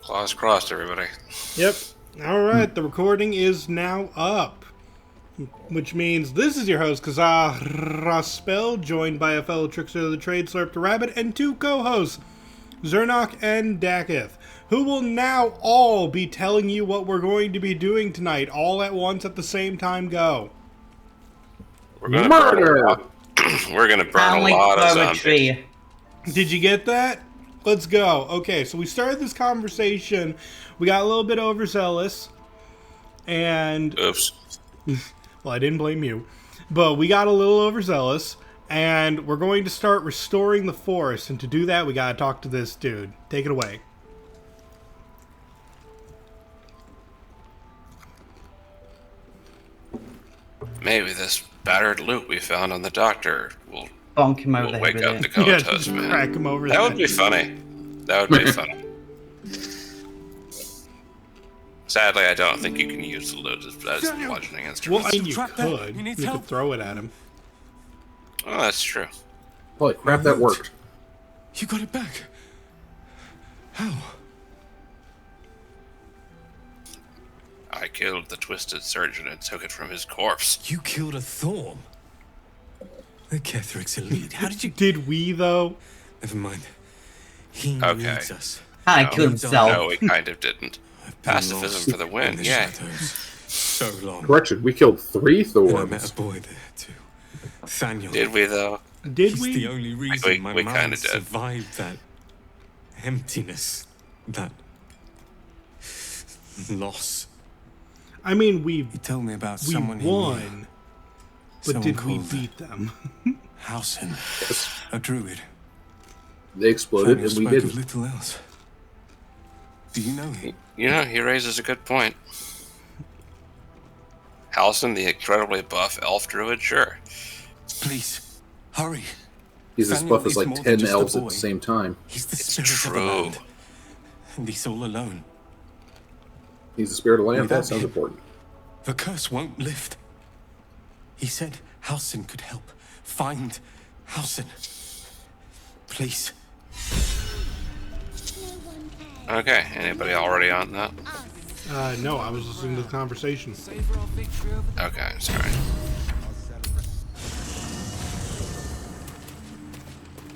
Claws crossed, everybody. Yep. Alright, the recording is now up. Which means this is your host, Qazaraspel, joined by a fellow trickster of the trade, Slurptherabbit, and two co-hosts, Xirnoch and Dakk'ath, who will now all be telling you what we're going to be doing tonight, all at once at the same time. Go. We're gonna murder! We're gonna burn a lot of zombies. Did you get that? Let's go. Okay, so we started this conversation. We got a little bit overzealous. And... Oops. Well, I didn't blame you. But we got a little overzealous. And we're going to start restoring the forest. And to do that, we gotta talk to this dude. Take it away. Maybe this battered loot we found on the doctor will bonk him over the wake head up with the it. comatose man. Crack him over That would be funny. That would be funny. Sadly, I don't think you can use the loot as bludgeoning instruments. Well, I mean, you could throw it at him. Oh, that's true. Holy crap, that worked. You got it back. How? I killed the twisted surgeon and took it from his corpse. You killed a Thorm. The Kethric's elite. How did you... Did we, though? Never mind. He Okay. needs us. I killed himself. No, we kind of didn't. Pacifism for the win, yeah. So long. Correction, we killed 3 And I Thorns. met a boy there too. Thaniel. Did we, though? Did He's we? the only reason my we mind kinda did. survived that emptiness, that loss. I mean, we He told me about someone he knew. won. But Someone did we called beat them? Housen, Yes. a druid. They exploded Thaniel and we spoke of didn't. little else. Do you know him? You know, he raises a good point. Halcyon, the incredibly buff elf druid, sure. Please, hurry. He's as Thaniel buff as is like more than 10 just a elves at boy. the same time. He's the It's spirit of the true. land. And he's all alone. He's the spirit of land. Without That sounds him. important. The curse won't lift. He said Halcyon could help. Find Halcyon. Please. Okay, anybody already on that? No, I was listening to the conversation. Okay, sorry.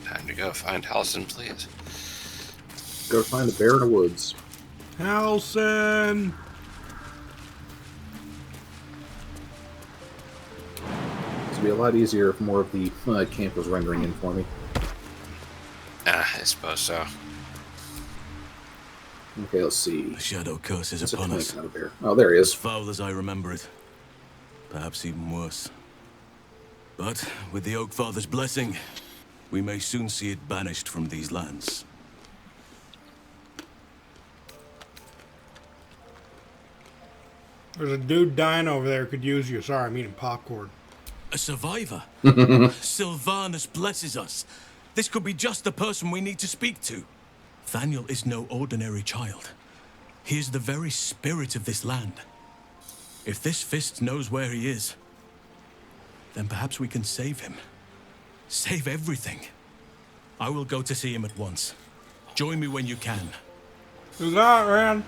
Time to go find Halcyon, please. Go find the bear in the woods. Halcyon! This would be a lot easier if more of the camp was rendering in for me. I suppose so. Okay, let's see. The shadow curse is It's a upon twink, us. not a bear. Oh, there he As is. foul as I remember it. Perhaps even worse. But with the Oak Father's blessing, we may soon see it banished from these lands. There's a dude dying over there who could use you. Sorry, I'm eating popcorn. A survivor? Sylvanus blesses us. This could be just the person we need to speak to. Thaniel is no ordinary child. He is the very spirit of this land. If this fist knows where he is, then perhaps we can save him. Save everything. I will go to see him at once. Join me when you can. Who's that, man?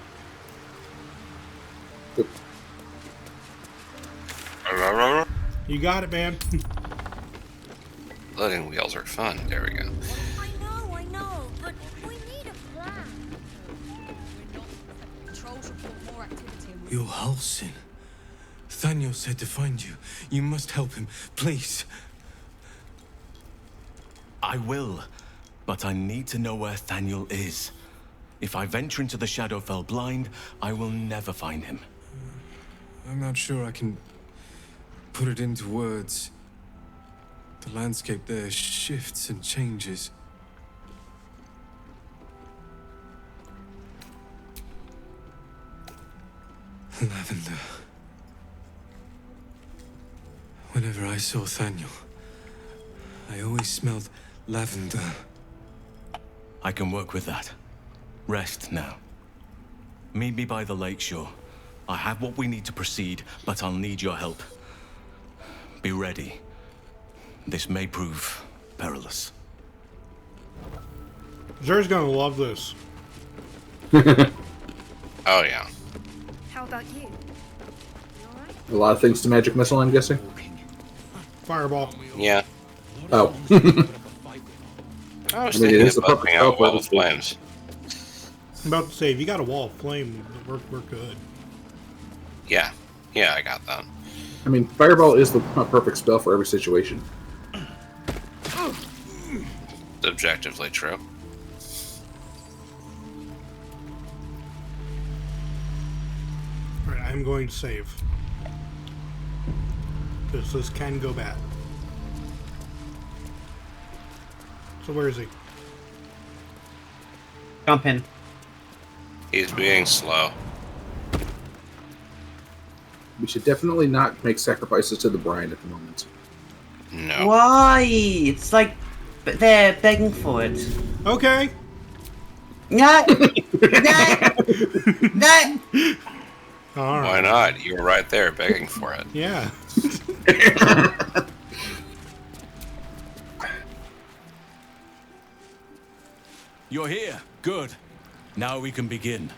You got it, man. Loading wheels are fun. There we go. I know, but we need a plan. Trolls report more activity in You're Halcyon. Thaniel said to find you. You must help him. Please. I will, but I need to know where Thaniel is. If I venture into the Shadowfell blind, I will never find him. I'm not sure I can put it into words. The landscape there shifts and changes. Lavender. Whenever I saw Thaniel, I always smelled lavender. I can work with that. Rest now. Meet me by the lakeshore. I have what we need to proceed, but I'll need your help. Be ready. This may prove perilous. Zer's gonna love this. Oh, yeah. How about you? You alright? A lot of things to magic missile, I'm guessing. Fireball. Yeah. Oh. I was I mean, it thinking is the about perfect putting out spell wall for of this. flames. I'm about to say, if you got a wall of flame, we're good. Yeah. Yeah, I got that. I mean, fireball is the perfect spell for every situation. It's objectively true. Alright, I'm going to save. Because this can go bad. So where is he? Jump in. He's being slow. We should definitely not make sacrifices to the brine at the moment. No. Why? It's like they're begging for it. Okay. No! No! No! Alright. Why not? You were right there begging for it. Yeah. You're here. Good. Now we can begin.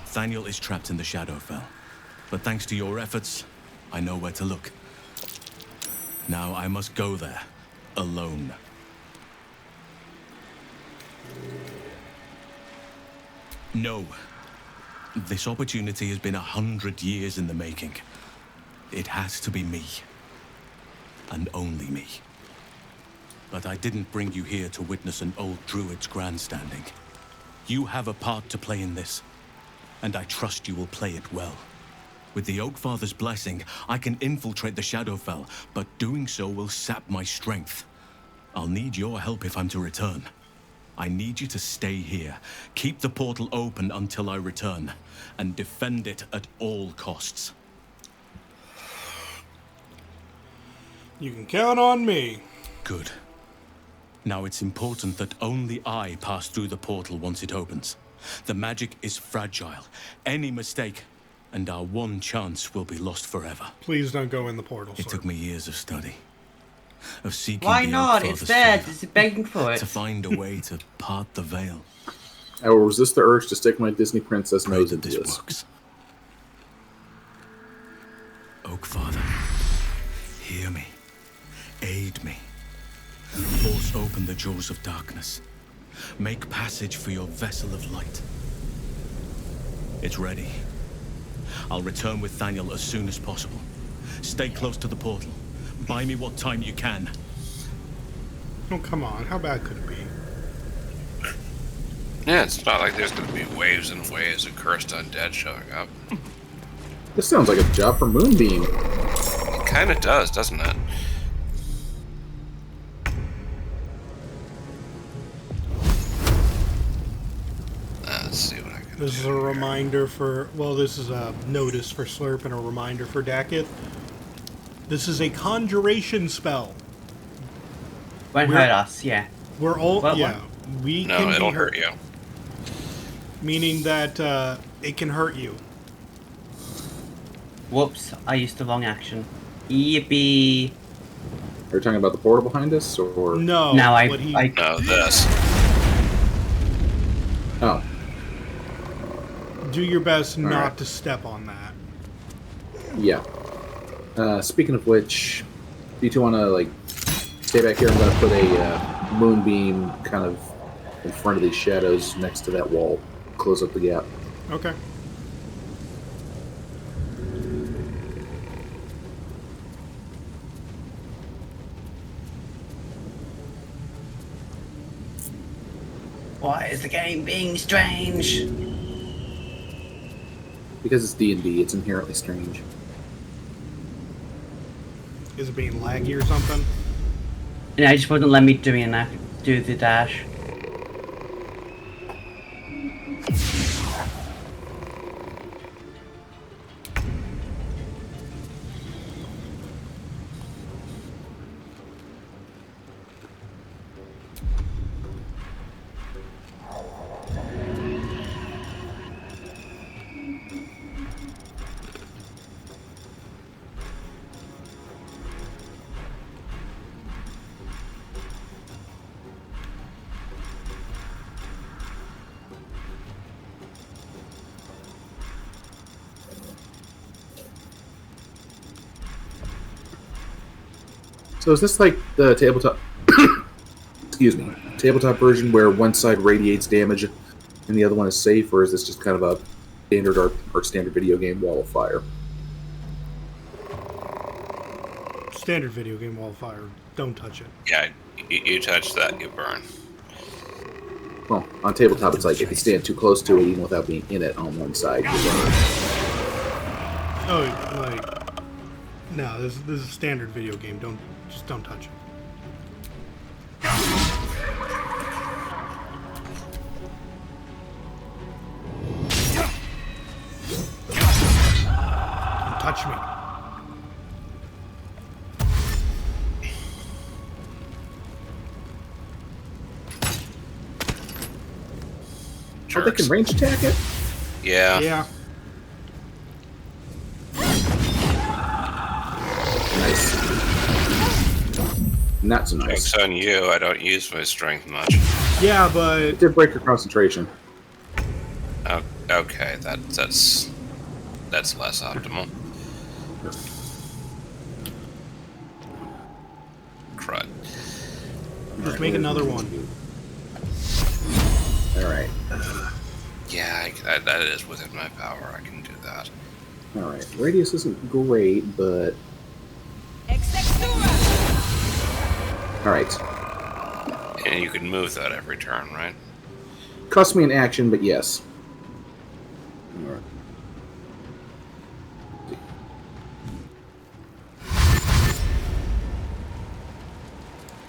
Thaniel is trapped in the Shadowfell. But thanks to your efforts, I know where to look. Now I must go there. Alone. No. This opportunity has been 100 years in the making. It has to be me. And only me. But I didn't bring you here to witness an old druid's grandstanding. You have a part to play in this, and I trust you will play it well. With the Oakfather's blessing, I can infiltrate the Shadowfell, but doing so will sap my strength. I'll need your help if I'm to return. I need you to stay here, keep the portal open until I return, and defend it at all costs. You can count on me. Good. Now it's important that only I pass through the portal once it opens. The magic is fragile. Any mistake, and our one chance will be lost forever. Please don't go in the portal, It sir. took me years of study. Of seeking Why the not? Oakfather's It's there. favor, It's begging for it. to find a way to part the veil. I will resist the urge to stick my Disney princess Pray nose that into this this. works. Oakfather, hear me. Aid me. Force open the jaws of darkness. Make passage for your vessel of light. It's ready. I'll return with Thaniel as soon as possible. Stay close to the portal. Buy me what time you can. Oh, come on. How bad could it be? Yeah, it's not like there's gonna be waves and waves of cursed undead showing up. This sounds like a job for Moonbeam. It kinda does, doesn't it? Let's see what I can This is do a here. reminder for... Well, this is a notice for Slurp and a reminder for Dakk'ath. This is a conjuration spell. Won't We're- hurt us, yeah. We're all... Well, yeah. We No, can be it'll hurt you. Meaning that it can hurt you. Whoops, I used the wrong action. Yippee. Are you talking about the portal behind us, or No. Now what he, No, this. oh, do your best not right. to step on that. yeah. Speaking of which, do you two want to like stay back here? I'm going to put a moonbeam kind of in front of these shadows next to that wall, close up the gap. Okay. Why is the game being strange? Because it's D&D, it's inherently strange. Is it being laggy or something? You know, it just wouldn't let me do the dash. So is this like the tabletop? Excuse me, tabletop version where one side radiates damage and the other one is safe, or is this just kind of a standard or standard video game wall of fire? Standard video game wall of fire. Don't touch it. Yeah, you touch that, you burn. Well, on tabletop, it's like if you stand too close to it, even without being in it on one side, you burn. Oh, like no, this is a standard video game. Don't touch it. Don't touch me. Oh, they can range attack it? Yeah. Yeah. Nice. Not so nice. Joke's on you, I don't use my strength much. Yeah, but It did break your concentration. Oh, okay, that's less optimal. Crud. just make another one. Alright. Yeah, that is within my power. I can do that. Alright. Radius isn't great, but... Alright. And you can move that every turn, right? Cost me an action, but yes. Alright.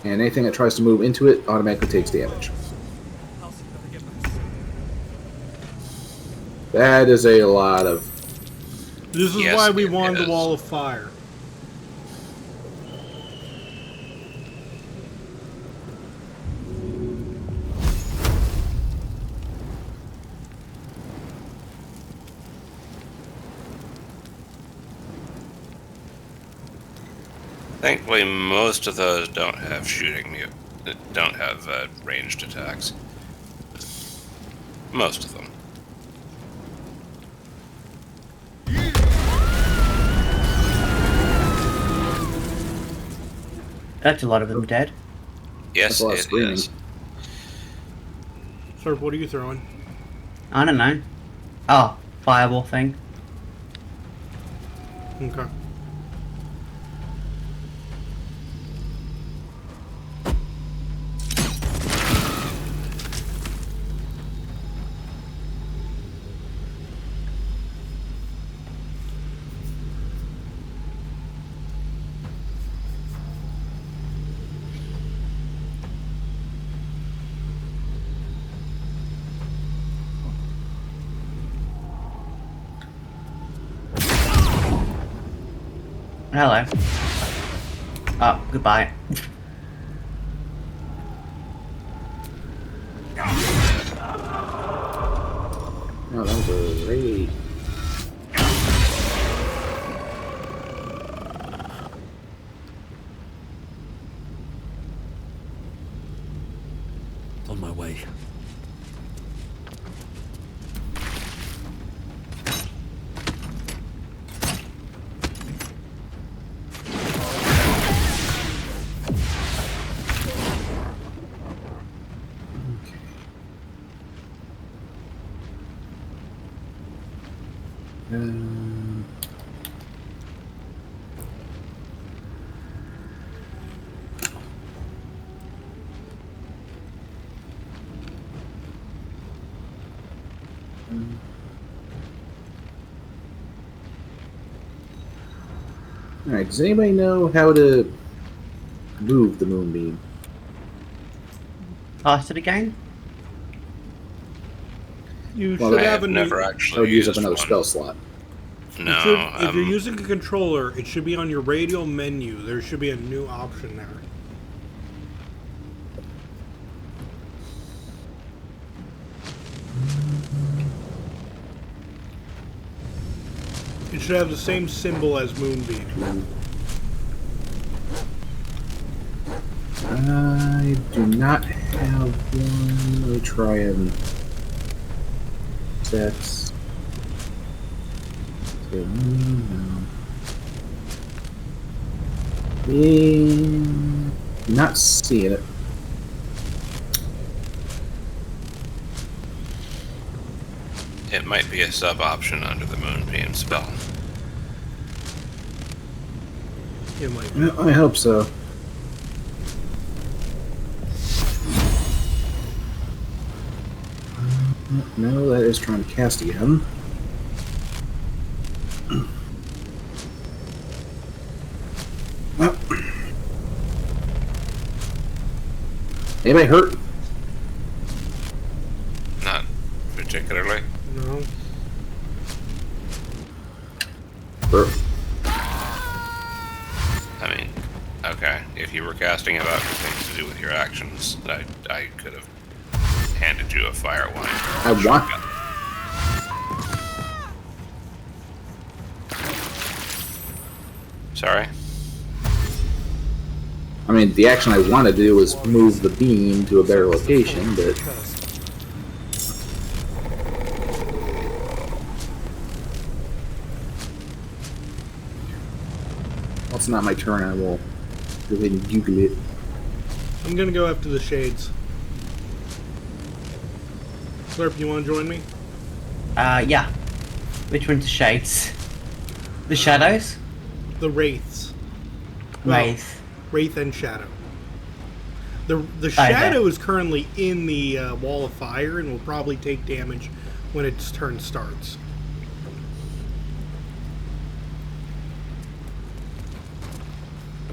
And anything that tries to move into it automatically takes damage. That is a lot of... This is Yes, why we it won the is. wall of fire. Thankfully, most of those don't have don't have ranged attacks. Most of them. That's a lot of them dead. Yes, That's a lot of it screaming. is. Sir, what are you throwing? I don't know. Oh, fireball thing. Okay. Hello. Oh, goodbye. Oh, that was a raid. On my way. Alright, does anybody know how to move the moonbeam? Pass it again? You Well, should I have have a new. never I actually would use up used another one. spell slot. No, If you're using a controller, it should be on your radial menu. There should be a new option there. It should have the same symbol as Moonbeam. I do not have one. Let me try and sets. No. Not seeing it. It might be a sub option under the Moonbeam spell. It might be. I hope so. No, that is trying to cast again. Anybody hurt? Not particularly. No. I mean, okay. If you were casting about things to do with your actions, I could have handed you a fire wine. I want. Sorry? I mean, the action I want to do is move the beam to a better location, but... Well, it's not my turn, I will go ahead and Google it. I'm gonna go after the shades. Slurp, you want to join me? Yeah. Which one's the shades? The shadows? The wraiths. Wraith. Wraith and shadow. The shadow is currently in the wall of fire and will probably take damage when its turn starts.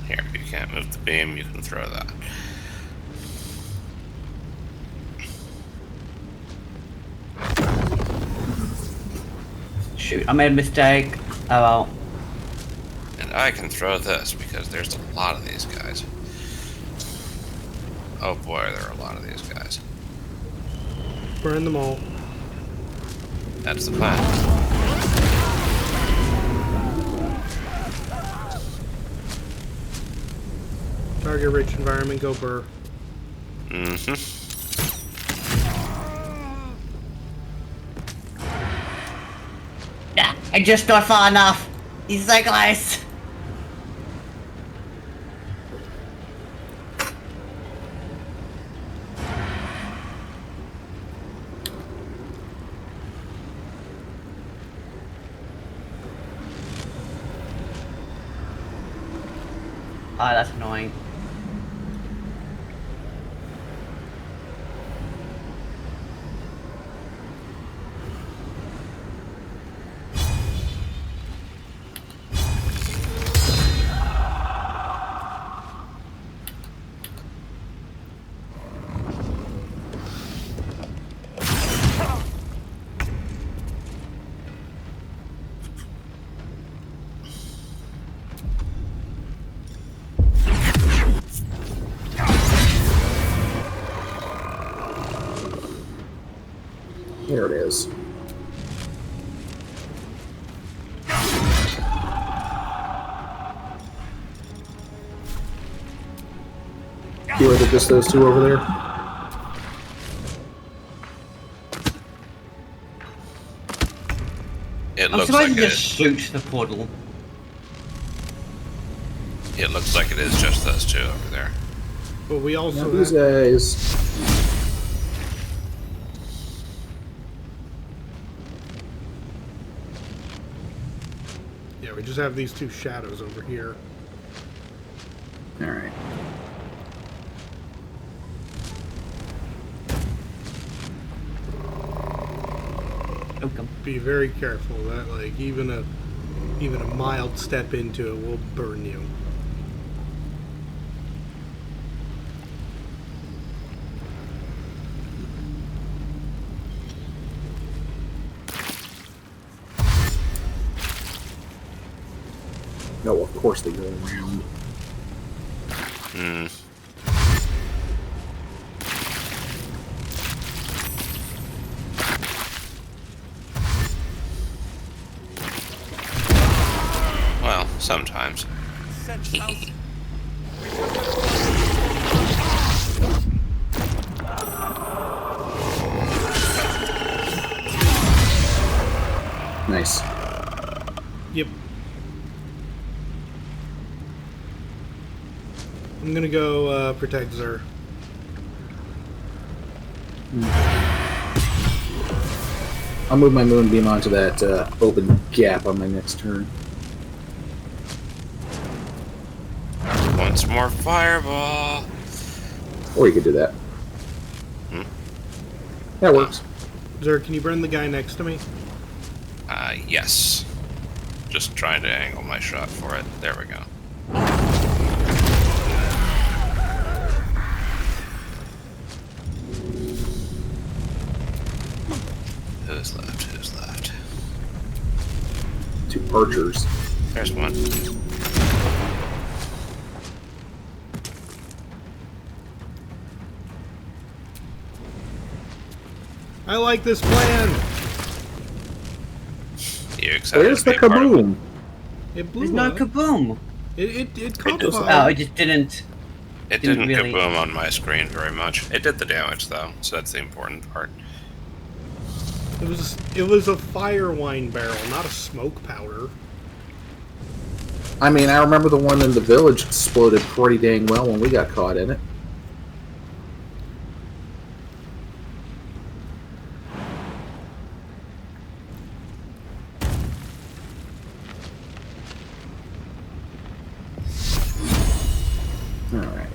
Here, you can't move the beam, you can throw that. Shoot, I made a mistake. Oh well. And I can throw this because there's a lot of these guys. Oh boy, there are a lot of these guys. Burn them all. That's the plan. Target rich environment, go burr. Mm-hmm. Nah, I'm just not far enough. He's so close. Oh, that's annoying. There it is. You are just those two over there? It I'm looks supposed like to it just is. shoot the portal. It looks like it is just those two over there. But we Now also these have, guys... yeah, we just have these two shadows over here. Alright. Okay. Be very careful. That like even a mild step into it will burn you. No, of course they go around. Hmm. Well, sometimes. Nice. Yep. I'm gonna go protect Xir. I'll move my moonbeam onto that open gap on my next turn. Once more fireball. Or you could do that. That works. Xir, can you burn the guy next to me? Yes. Just trying to angle my shot for it. There we go. Who's left? Who's left? 2 archers. There's one. I like this plan. You excited Where's to be the a part of it? kaboom? It blew There's no up. kaboom. It caught just- fire. Oh, it just didn't. It Didn't didn't really- kaboom on my screen very much. It did the damage though, so that's the important part. It was a fire wine barrel, not a smoke powder. I mean, I remember the one in the village exploded pretty dang well when we got caught in it. Alright.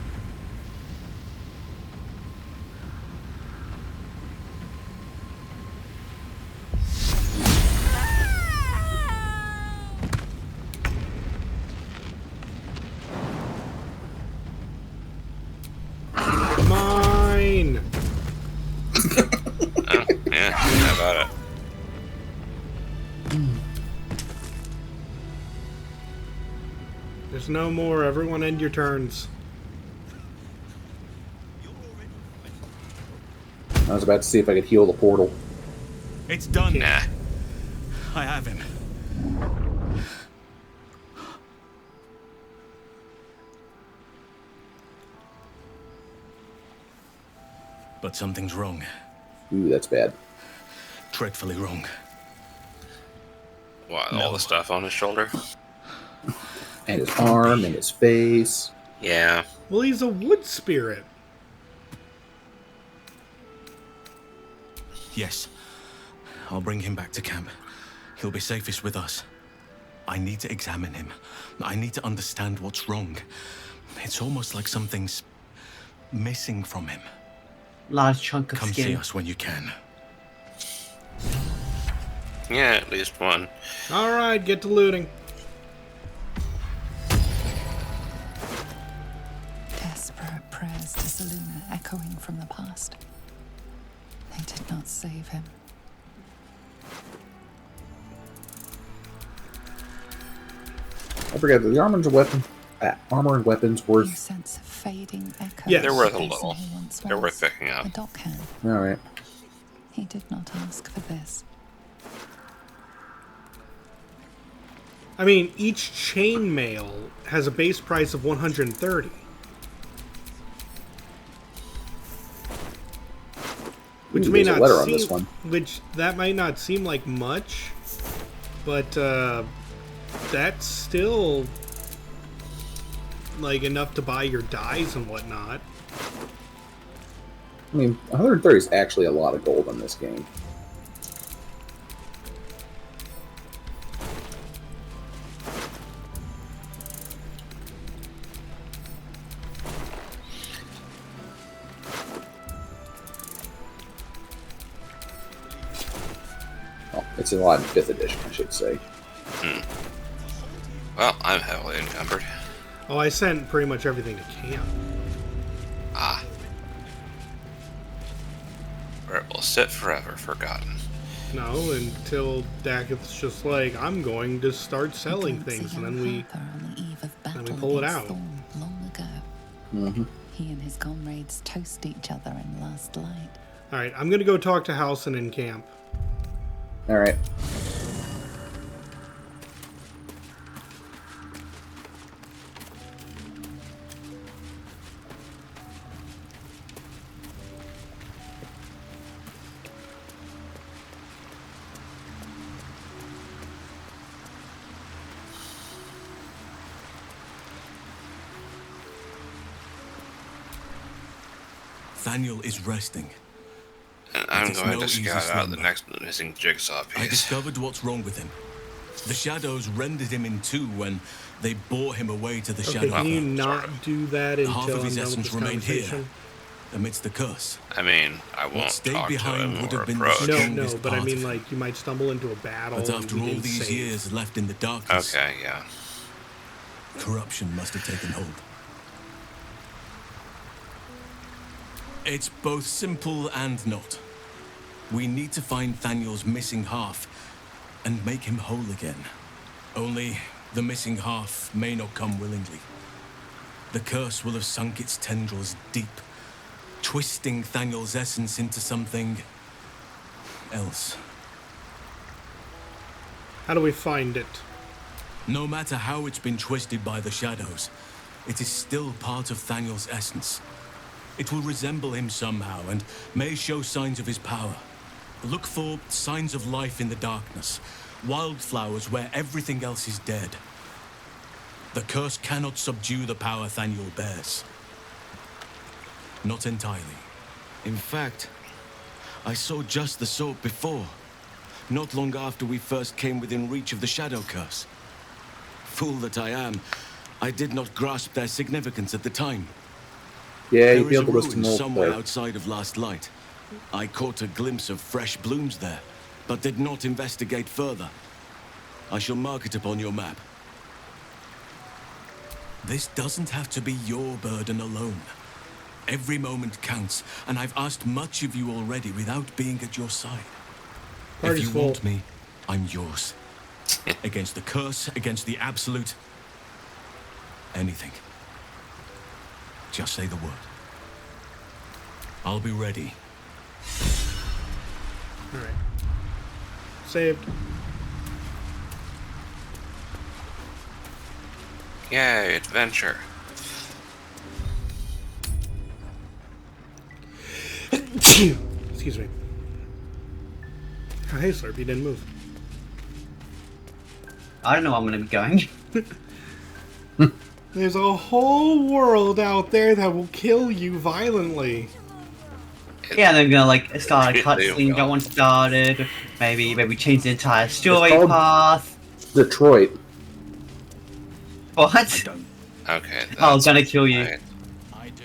Mine. Oh, yeah, how about it? There's no more. Everyone end your turns. I was about to see if I could heal the portal. It's done. Nah. I have him. But something's wrong. Ooh, that's bad. Dreadfully wrong. What, No. all the stuff on his shoulder? And his arm and his face. Yeah. Well, he's a wood spirit. Yes. I'll bring him back to camp. He'll be safest with us. I need to examine him. I need to understand what's wrong. It's almost like something's missing from him. Large chunk of Come skin. see us when you can. Yeah, at least one. Alright, get to looting. Desperate prayers to Seluna echoing from the past. They did not save him. I forget that the armor and weapons You worth. sense a fading echo. Yeah, of they're the worth a person little. he once They're was, worth picking up. A dockhand. Alright. He did not ask for this. I mean, each chainmail has a base price of 130. Which Ooh, may there's a not letter on seem, this one. which that might not seem like much, but that's still like enough to buy your dyes and whatnot. I mean, 130 is actually a lot of gold in this game. Oh, it's a lot in 5th edition, I should say. Well, I'm heavily encumbered. Oh, I sent pretty much everything to camp. Ah. Where it will sit forever forgotten. No, until Dakk'ath's just like, I'm going to start selling Glimpse a things, and young then we harper on the eve of then we battle pull it against out. Thorn long ago. Mm-hmm. He and his comrades toast each other in last light. Alright, I'm gonna go talk to Halsin in camp. Alright. Thaniel is resting. And I'm It's going no to easy scout out the slumber. next missing jigsaw I piece. discovered what's wrong with him. The shadows rendered him in two when they bore him away to the Okay, shadow. can you Realm. not do that until Half of his I'm done with essence this remained here, conversation? amidst the curse. I mean, I won't stayed talk to behind him would or have been the approach. No, strongest no, but I part mean, of him. like, you might stumble into a battle But and after we all didn't these save. years left in the darkness, Okay, yeah. corruption must have taken hold. It's both simple and not. We need to find Thaniel's missing half and make him whole again. Only the missing half may not come willingly. The curse will have sunk its tendrils deep, twisting Thaniel's essence into something else. How do we find it? No matter how it's been twisted by the shadows, it is still part of Thaniel's essence. It will resemble him somehow and may show signs of his power. Look for signs of life in the darkness, wildflowers where everything else is dead. The curse cannot subdue the power Thaniel bears. Not entirely. In fact, I saw just the sort before, not long after we first came within reach of the shadow curse. Fool that I am, I did not grasp their significance at the time. Yeah, There you is feel a the wisdom ruin roll somewhere there. outside of Last Light. I caught a glimpse of fresh blooms there, but did not investigate further. I shall mark it upon your map. This doesn't have to be your burden alone. Every moment counts, and I've asked much of you already without being at your side. Party's If you full. want me, I'm yours. Against the curse, against the absolute. Anything. Just say the word. I'll be ready. Alright. Saved. Yay, adventure. Excuse me. Oh, hey, Slurp, you didn't move. I don't know where I'm gonna be going. There's a whole world out there that will kill you violently. Yeah, they're gonna like start a There you cutscene, go. got one started. Maybe change the entire story called- path. Detroit. What? Okay. Oh, that's gonna kill you. right. I do.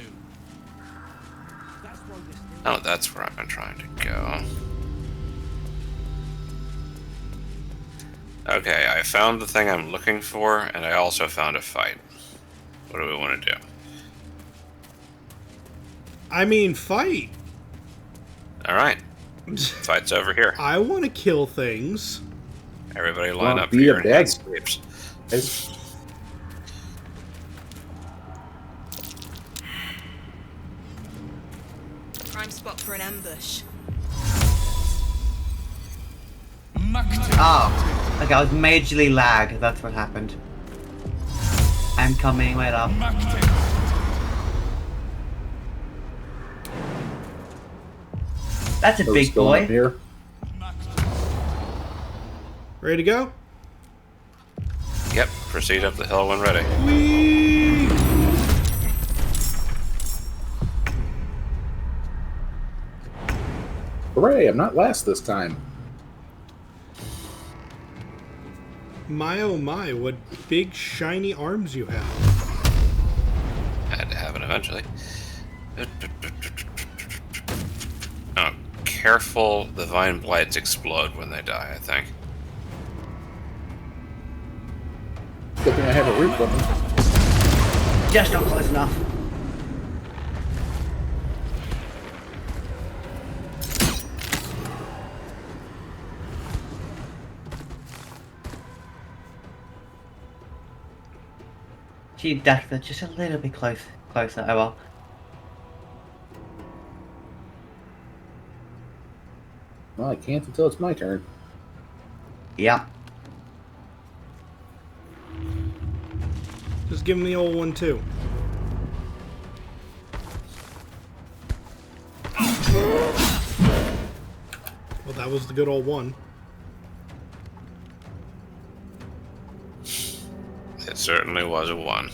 Oh, that's where I'm trying to go. Okay, I found the thing I'm looking for, and I also found a fight. What do we want to do? I mean, fight. Alright. Fight's over here. I want to kill things. Everybody line Well, up be here a and bad hang sweeps. It's- Prime spot for an ambush. Oh, okay, I was majorly lag. That's what happened. I'm coming. Wait up. That's a those big going boy. up here. Ready to go? Yep, proceed up the hill when ready. Whee! Hooray, I'm not last this time. My oh my, what big shiny arms you have. Had to happen eventually. Oh, careful, the vine blights explode when they die, I think. Good thing I have a root button. Just not close enough. Gee, Dakk'ath, just a little bit closer. Oh well. Well, I can't until it's my turn. Yeah. Just give him the old one too. Well, that was the good old one. It certainly was a one.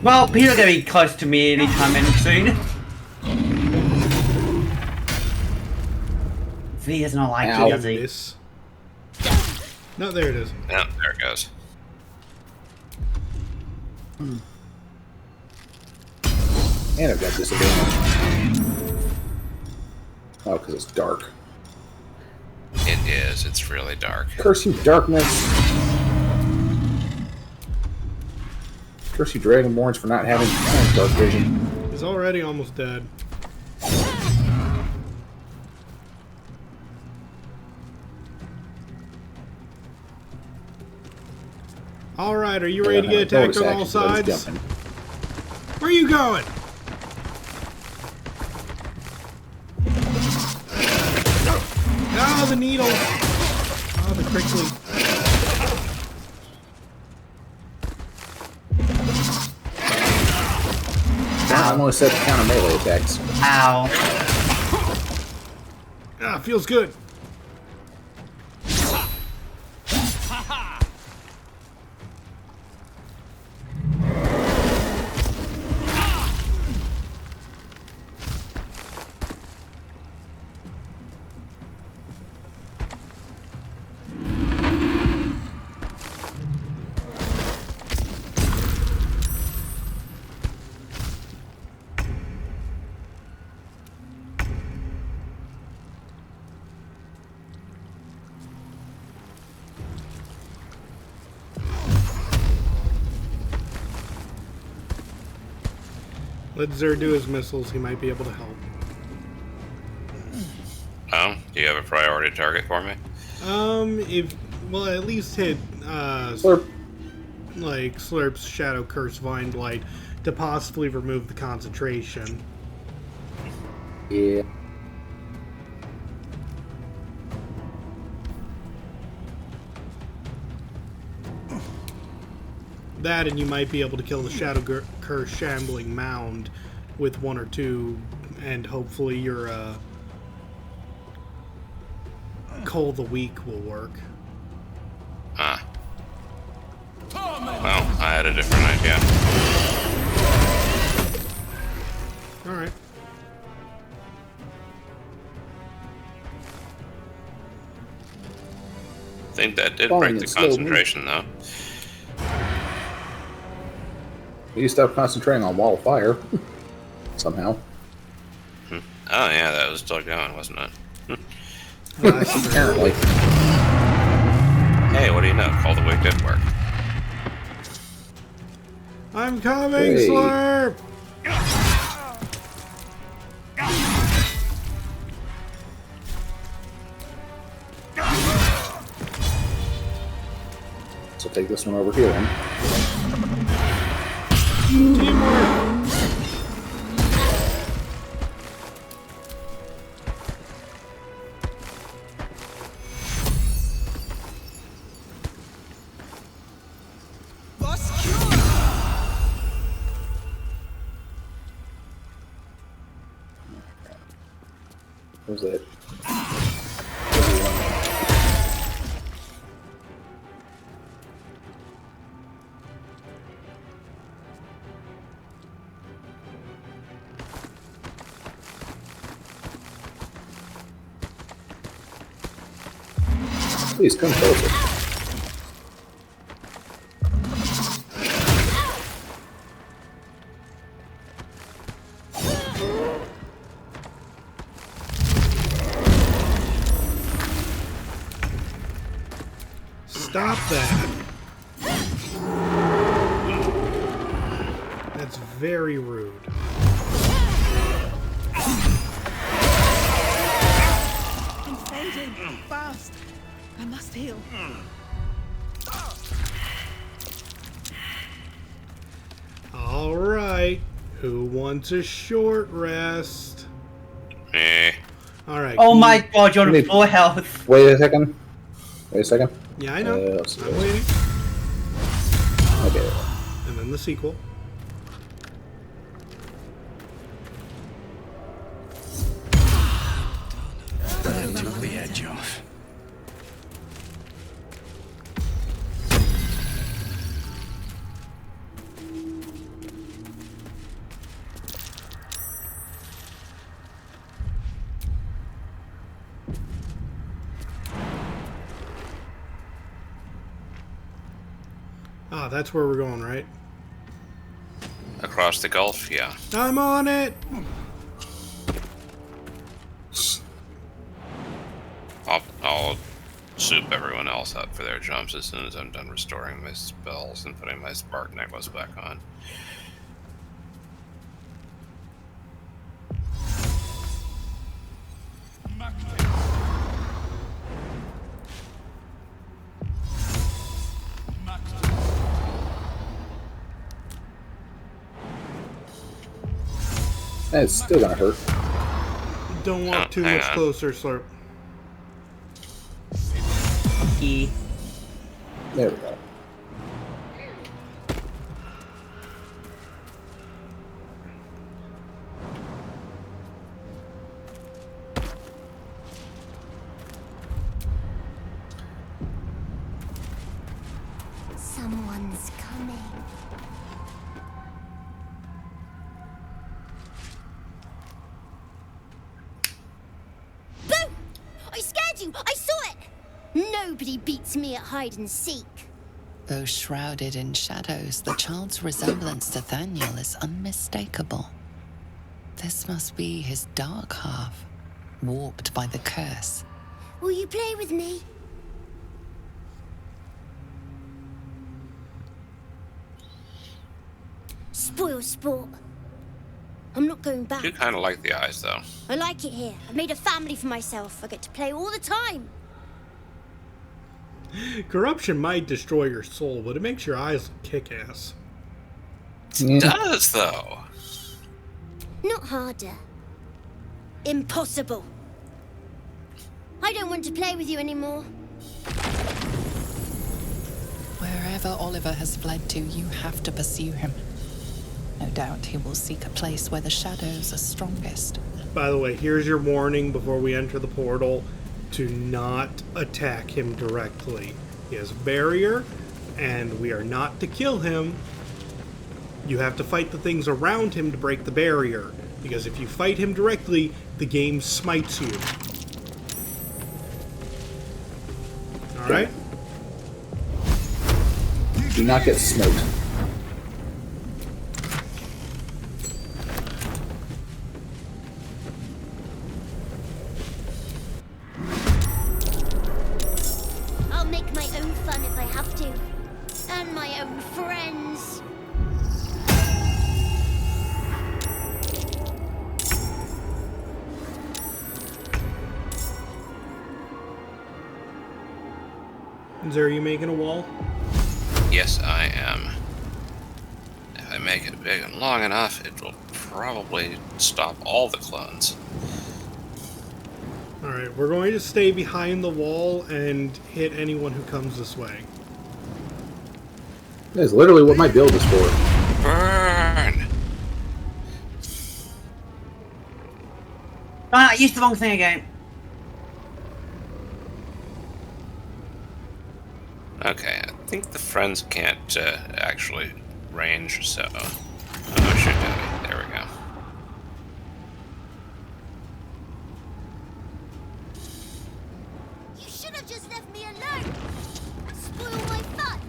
Well, people are gonna be close to me anytime soon. V does not like Ow. you, does he? This. No, there it is. Yeah, there it goes. And I've got disadvantage. Oh, because it's dark. It is. It's really dark. Curse you, darkness. Curse you, Dragonborns, for not having dark vision. He's already almost dead. Alright, are you ready to get attacked on all sides? Where are you going? Oh, the needle! Oh, the prickly. I'm only set to counter melee attacks. Ow. Ah, feels good. Let Xir do his missiles, he might be able to help. Oh, do you have a priority target for me? Well, at least hit, Slurp. like, Slurp's Shadow Curse Vine Blight to possibly remove the concentration. Yeah. That, and you might be able to kill the Shadow Curse Shambling Mound with 1 or 2, and hopefully your, Cull the Weak will work. Ah. Well, I had a different idea. Alright. I think that did Falling break in the slow concentration, though. You stop concentrating on wall of fire. Somehow. Oh, yeah, that was still going, wasn't it? Apparently. Hey, what do you know? Call the Weak did work. I'm coming, Hey. Slurp! So take this one over here then. Teamwork! What was that? Please come closer. Stop that. That's very rude. I'm fading. Fast. I must heal. All right. Who wants a short rest? Eh. All right. Oh my god, you're on full health. Wait a second. Wait a second. Yeah, I know. Let's see I'm this. waiting. Okay. And then the sequel. That took the edge off. Ah, that's where we're going, right? Across the gulf, yeah. I'm on it! I'll soup everyone else up for their jumps as soon as I'm done restoring my spells and putting my spark necklace back on. That's still gonna hurt. Don't walk too hang much on. closer, Slurp. E. There we go. Someone's coming. Boo! I scared you! I saw it! Nobody beats me at hide and seek. Though shrouded in shadows, the child's resemblance to Thaniel is unmistakable. This must be his dark half, warped by the curse. Will you play with me? Spoil sport. I'm not going back. I do kind of like the eyes, though. I like it here. I've made a family for myself. I get to play all the time. Corruption might destroy your soul, but it makes your eyes look kick-ass. It does, though. Not harder. Impossible. I don't want to play with you anymore. Wherever Oliver has fled to, you have to pursue him. No doubt he will seek a place where the shadows are strongest. By the way, here's your warning before we enter the portal to not attack him directly. He has a barrier, and we are not to kill him. You have to fight the things around him to break the barrier, because if you fight him directly, the game smites you. Alright? Do not get smoked. I'll make my own fun if I have to. And my own friends. Are you making a wall? Yes, I am. If I make it big and long enough, it will probably stop all the clones. Alright, we're going to stay behind the wall and hit anyone who comes this way. That is literally what my build is for. Burn! Ah, I used the wrong thing again. Okay, I think the friends can't actually range, so... Oh, shoot, Daddy. There we go. You should have just left me alone. Spoil my fun.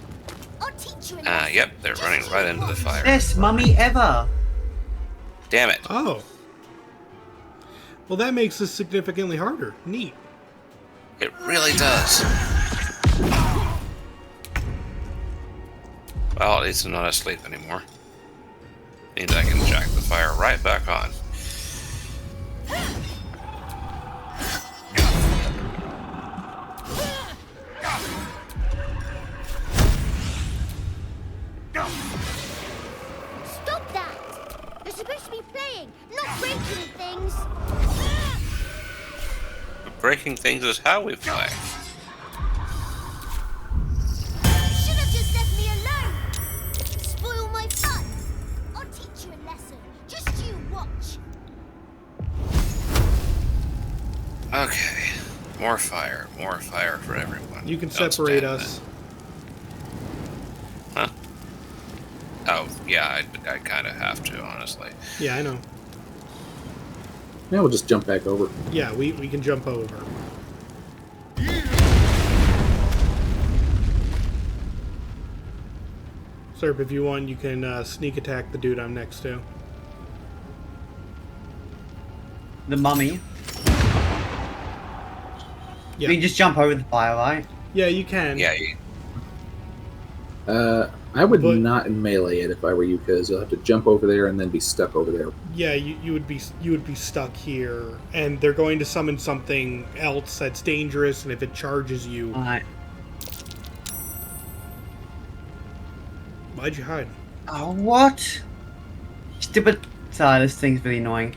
I'll teach you a lesson. Yep, they're running right into the fire. Best mummy ever. Damn it. Oh. Well, that makes this significantly harder. Neat. It really does. Well, at least I'm not asleep anymore. Means I can jack the fire right back on. Stop that! You're supposed to be playing, not breaking things. But breaking things is how we play. You should have just left me alone. Spoil my fun. I'll teach you a lesson. Just you watch. Okay. More fire for everyone. You can Don't separate stand us. it. Huh? Oh, yeah, I kind of have to, honestly. Yeah, I know. Now we'll just jump back over. Yeah, we can jump over. Slurp, if you want, you can sneak attack the dude I'm next to. The mummy. Yeah. You can just jump over the fire, right? Yeah, you can. Yeah. I would But- not melee it if I were you, because you'll have to jump over there and then be stuck over there. Yeah, you would be stuck here, and they're going to summon something else that's dangerous, and if it charges you, Alright. why'd you hide? Oh, what? Stupid. Sorry, this thing's really annoying.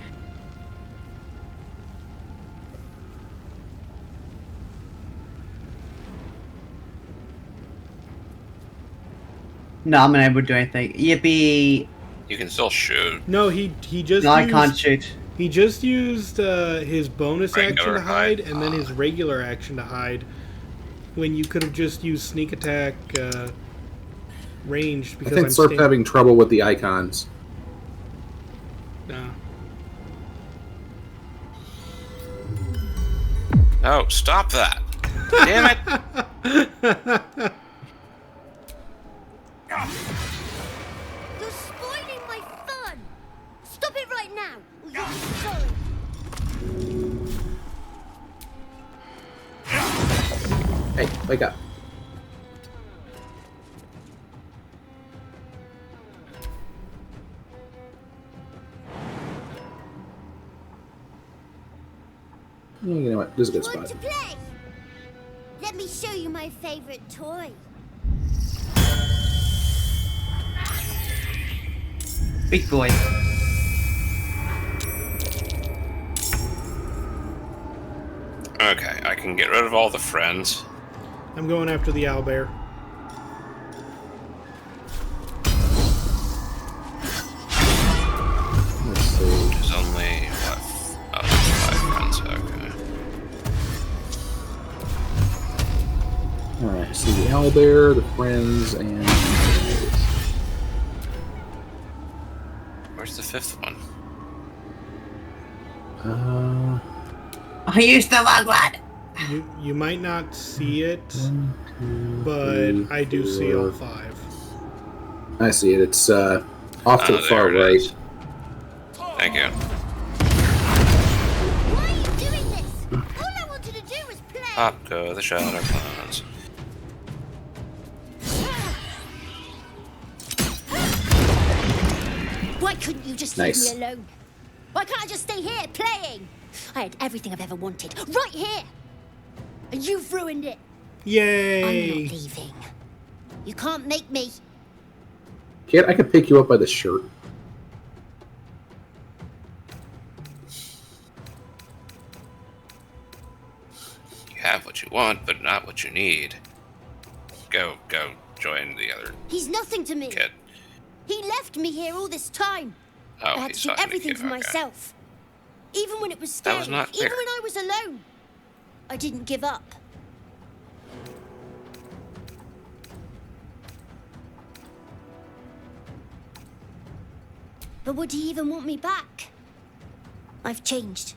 No, I'm unable to do anything. Yippee! You can still shoot. No, he just No, I used, can't shoot. He just used his bonus action Regular to hide, hide. and then his regular action to hide. When you could have just used sneak attack ranged I because think I'm Slurp's having trouble with the icons. No. Oh, stop that! Damn it! You're spoiling my fun! Stop it right now, or you'll be sorry. Hey, wake up. You know what? This is a good Want spot. to play? Let me show you my favorite toy. Big boy. Okay, I can get rid of all the friends. I'm going after the owlbear. Let's see. There's only, what? Oh, there's 5 friends, okay. Alright, so the owlbear, the friends, and... Where's the 5th one? I used the wrong one! You might not see it, 1, 2, but 3, I do see all 4. 5. I see it. It's off to Oh, the far there it right. is. Thank you. Why are you doing this? All I wanted to do was play. Up go the shadow clones. Why couldn't you just Nice. leave me alone? Why can't I just stay here playing? I had everything I've ever wanted, right here. And you've ruined it. I'm Yay! not leaving. You can't make me. Kid, I could pick you up by the shirt. You have what you want, but not what you need. Go join the other He's nothing to me. kid. He left me here all this time. Oh, I had he's to do talking to everything you, for okay. myself. Even when it was That scary. was not Even clear. when I was alone. I didn't give up. But would he even want me back? I've changed.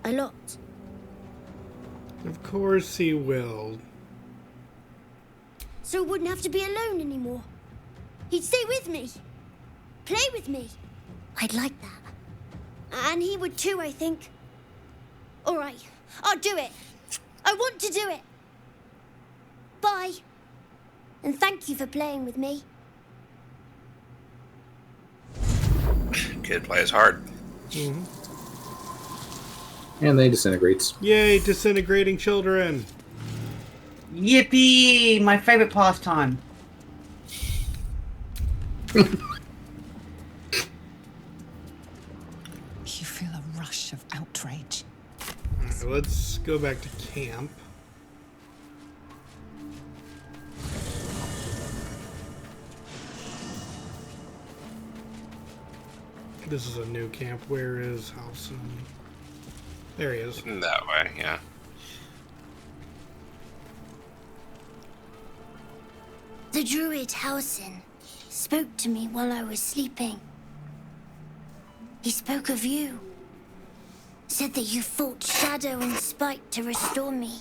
A lot. Of course he will. So I wouldn't have to be alone anymore. He'd stay with me. Play with me. I'd like that. And he would too, I think. All right, I'll do it. I want to do it. Bye. And thank you for playing with me. Kid plays hard. And they disintegrates. Yay, disintegrating children! Yippee! My favorite pastime. You feel a rush of outrage. Alright, let's go back to camp. This is a new camp. Where is Halson? There he is. That way, yeah. The druid Halsin spoke to me while I was sleeping. He spoke of you. Said that you fought shadow and spite to restore me.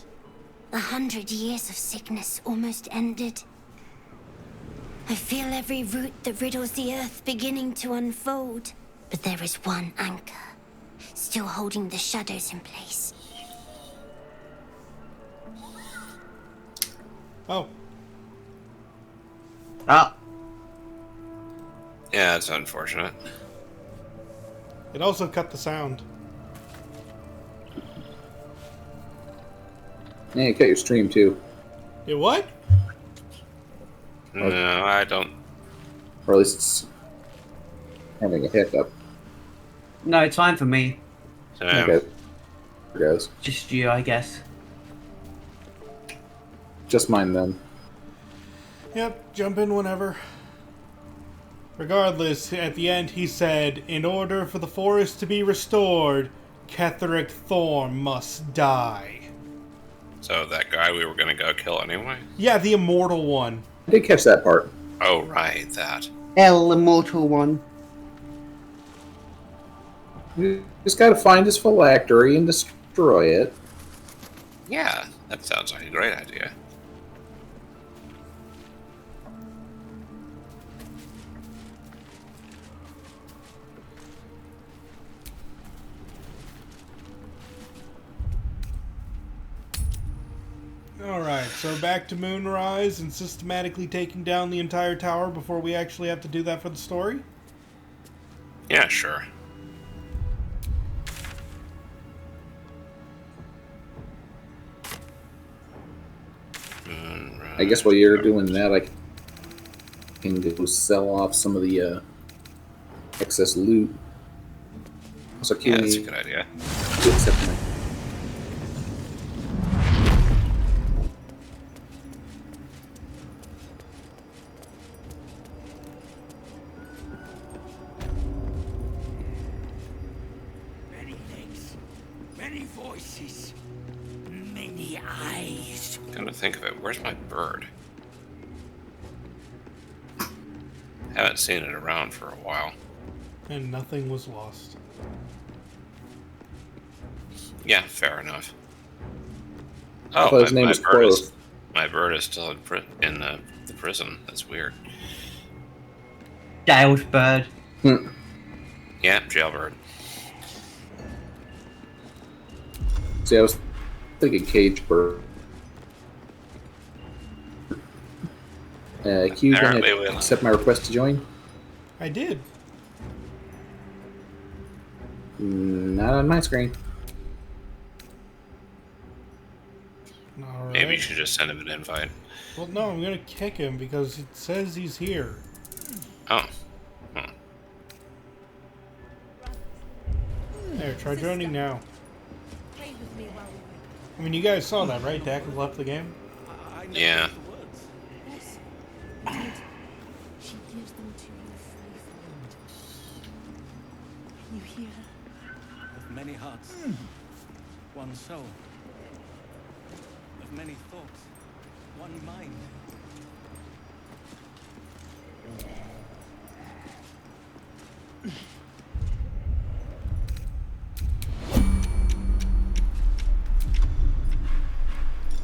100 years of sickness almost ended. I feel every root that riddles the earth beginning to unfold. But there is one anchor, still holding the shadows in place. Oh. Ah, Yeah, it's unfortunate. It also cut the sound. Yeah, you cut your stream too. It what? No, I don't. Or at least it's having a hiccup. no, it's fine for me. Yeah. Okay. There goes. Just you, I guess. Just mine then. Yep, jump in whenever. Regardless, at the end he said, in order for the forest to be restored, Ketheric Thorm must die. So that guy we were gonna go kill anyway? Yeah, the immortal one. I did catch that part. Oh, right, that. El Immortal One. You just gotta find his phylactery and destroy it. Yeah, that sounds like a great idea. Alright, so back to Moonrise and systematically taking down the entire tower before we actually have to do that for the story? Yeah, sure. I guess while you're doing that, I can go sell off some of the excess loot. Also, Yeah, that's a good idea. Accept my Many legs, many voices, many eyes. Come to think of it, where's my bird? Haven't seen it around for a while. And nothing was lost. Yeah, fair enough. I Oh, thought his name was Quoth. my bird is still in the prison. That's weird. Dale's bird. Yeah, jailbird. See, I was thinking cage bird. Q, gonna Apparently we'll- accept my request to join? I did. Not on my screen. Alright. Maybe you should just send him an invite. Well, no, I'm gonna kick him because it says he's here. Oh. There, try joining now. Play with me while we wait. I mean, you guys saw that, right? Dak has left the game. Yeah. Yes, you did. She gives them to you free from you hear her? Of many hearts, one soul. Of many thoughts, one mind.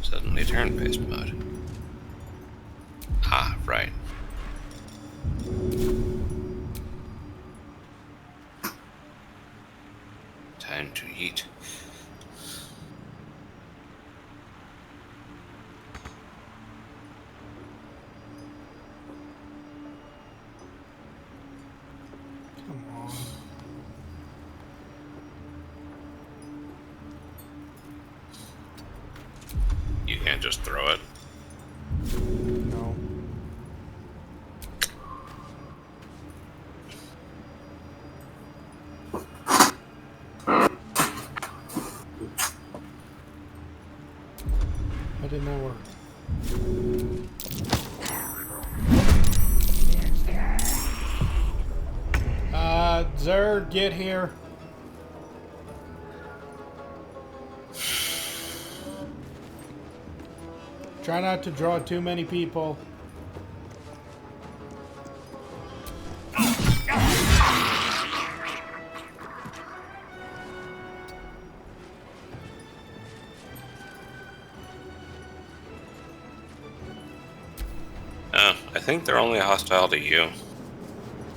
Suddenly turn-based mode. Ah, right. Time to eat. Come on. You can't just throw it. No. That did not work. Zer, get here. Try not to draw too many people. Oh, I think they're only hostile to you.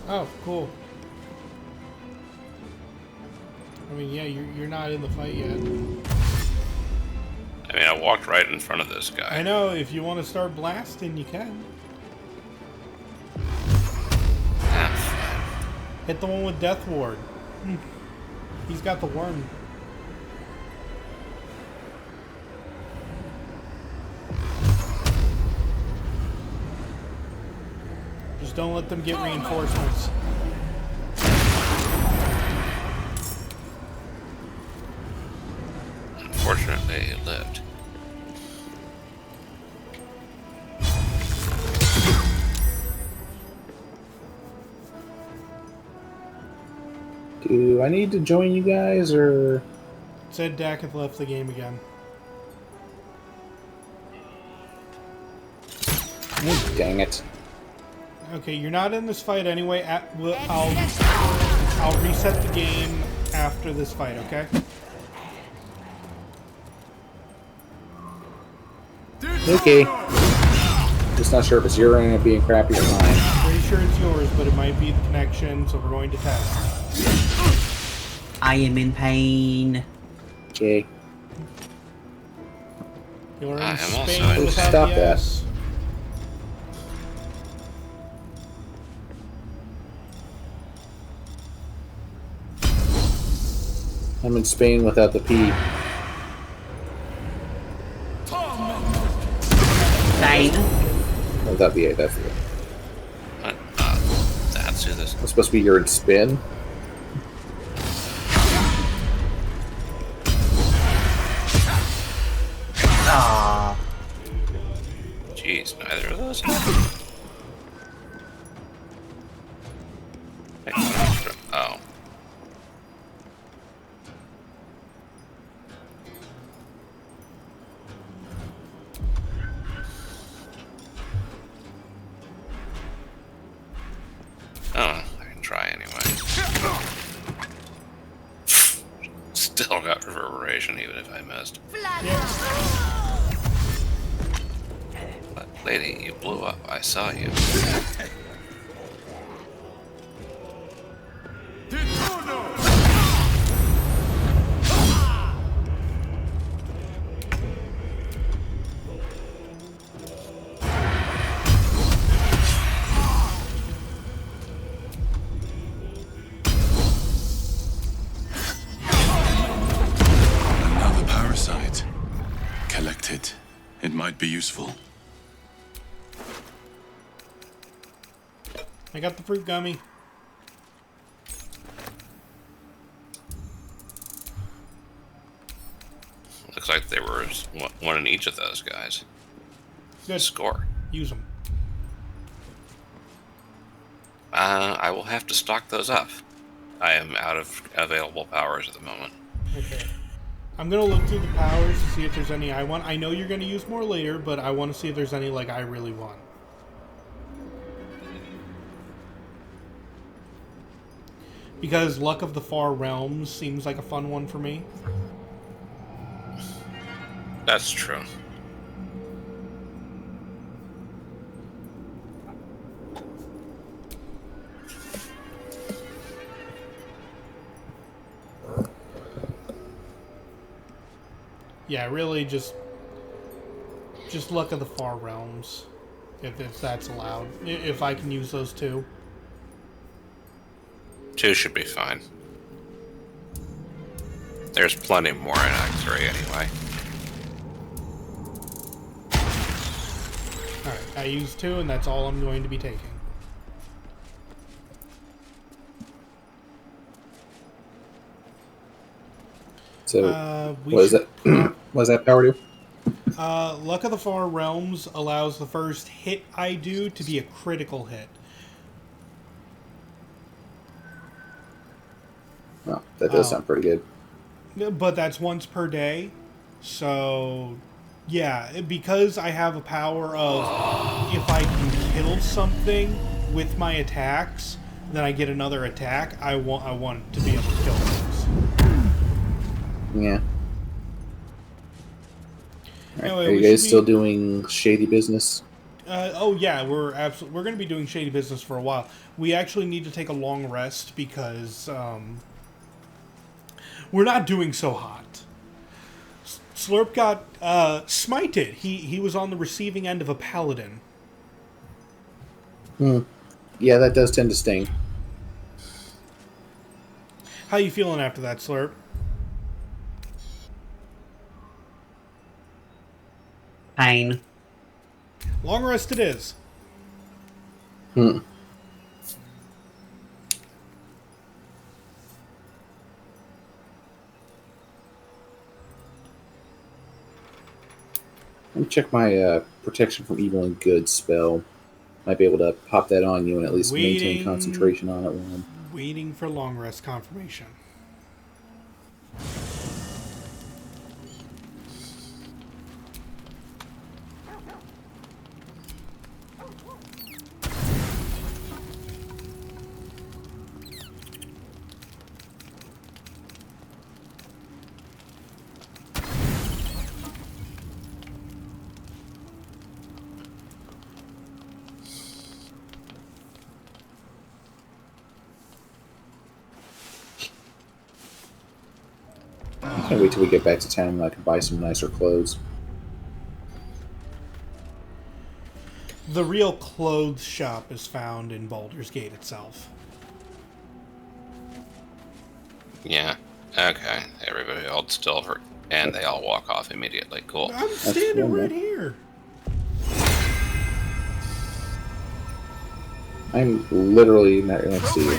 Oh, cool. I mean, yeah, you're not in the fight yet. I mean, I walked right in front of this guy. I know, if you want to start blasting, you can. Hit the one with Death Ward. He's got the worm. Just don't let them get reinforcements. Unfortunately, he lived. Do I need to join you guys, or...? Said Dakk'ath left the game again. Oh, dang it. Okay, you're not in this fight anyway. I'll reset the game after this fight, okay? Okay. Just not sure if it's your internet being crappy or mine. Pretty sure it's yours, but it might be the connection, so we're going to test. I am in pain. Okay. You're I in am also Spain in without Stop the that. S. I'm in Spain without the P. Same. Without the A, that's it. What? That's who this... It's supposed to be you're in spin. Ah. Jeez, neither of those. Oh. Oh, I can try anyway. Still got reverberation even if I missed. But lady, you blew up. I saw you. Another parasite. Collect it. It might be useful. I got the fruit gummy. Looks like there was one in each of those guys. Good. Score. Use them. I will have to stock those up. I am out of available powers at the moment. Okay. I'm gonna look through the powers to see if there's any I want. I know you're gonna use more later, but I want to see if there's any like I really want. Because Luck of the Far Realms seems like a fun one for me. That's true. Yeah, really just Luck of the Far Realms, if that's allowed. If I can use those two. 2 should be fine. There's plenty more in Act 3 anyway. Alright, I used 2 and that's all I'm going to be taking. So, what is that? What does that power do? Luck of the Far Realms allows the first hit I do to be a critical hit. Oh, that does sound pretty good. But that's once per day. So, yeah, because I have a power of if I can kill something with my attacks, then I get another attack. I want to be able to kill things. Yeah. Right. Anyway, Are you guys still doing shady business? Oh yeah, we're going to be doing shady business for a while. We actually need to take a long rest because we're not doing so hot. Slurp got smited. He was on the receiving end of a paladin. Yeah, that does tend to sting. How you feeling after that, Slurp? Pain. Long rest it is. Hmm. Let me check my protection from evil and good spell. Might be able to pop that on you and at least maintain concentration on it while I'm waiting for long rest confirmation. I can't wait till we get back to town and I can buy some nicer clothes. The real clothes shop is found in Baldur's Gate itself. Yeah. Okay. Everybody hold still for, and they all walk off immediately. Cool. I'm standing right here. I'm literally next to you.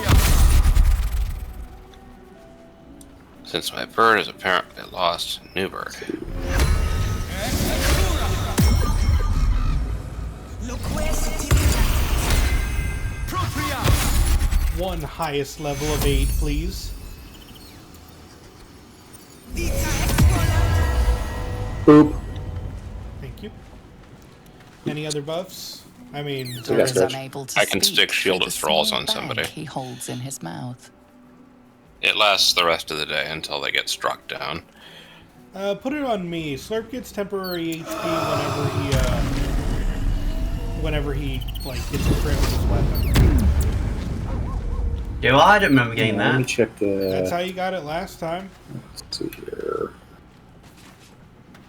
Since my bird is apparently lost, new bird. One highest level of aid, please. Boop. Thank you. Any other buffs? I mean, I can stick Shield of Thralls on somebody. He holds in his mouth. It lasts the rest of the day until they get struck down. Put it on me. Slurp gets temporary HP whenever he like gets a crit with his weapon. Yeah, I don't remember getting that. Let me check the... That's how you got it last time. Let's see here.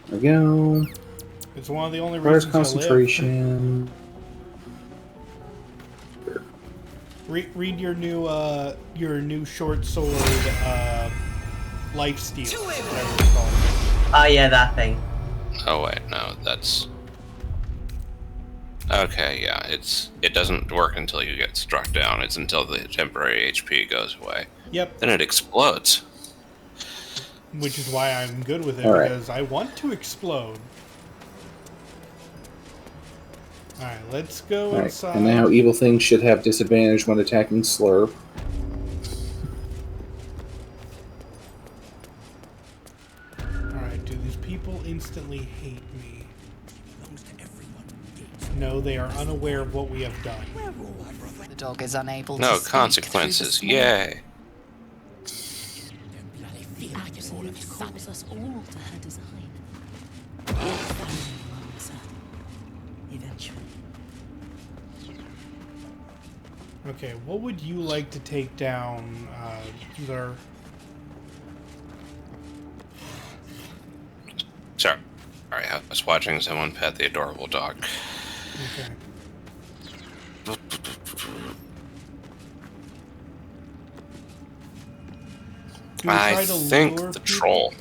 There we go. It's one of the only Requires reasons concentration. Read your new short sword lifesteal. Whatever it's called. Oh yeah, that thing. Oh wait, no, that's... Okay, yeah, it doesn't work until you get struck down. It's until the temporary HP goes away. Yep. Then it explodes. Which is why I'm good with it, Alright. because I want to explode. Alright, let's go inside. And now evil things should have disadvantage when attacking Slurp. Alright, do these people instantly hate me? No, they are unaware of what we have done. The dog is unable No to speak consequences, through the yay! The Absolute calls us all to her design. Answer. Eventually. Okay, what would you like to take down, Xir? Sorry, I was watching someone pet the adorable dog. Okay. Do we I try to think lure the people? troll.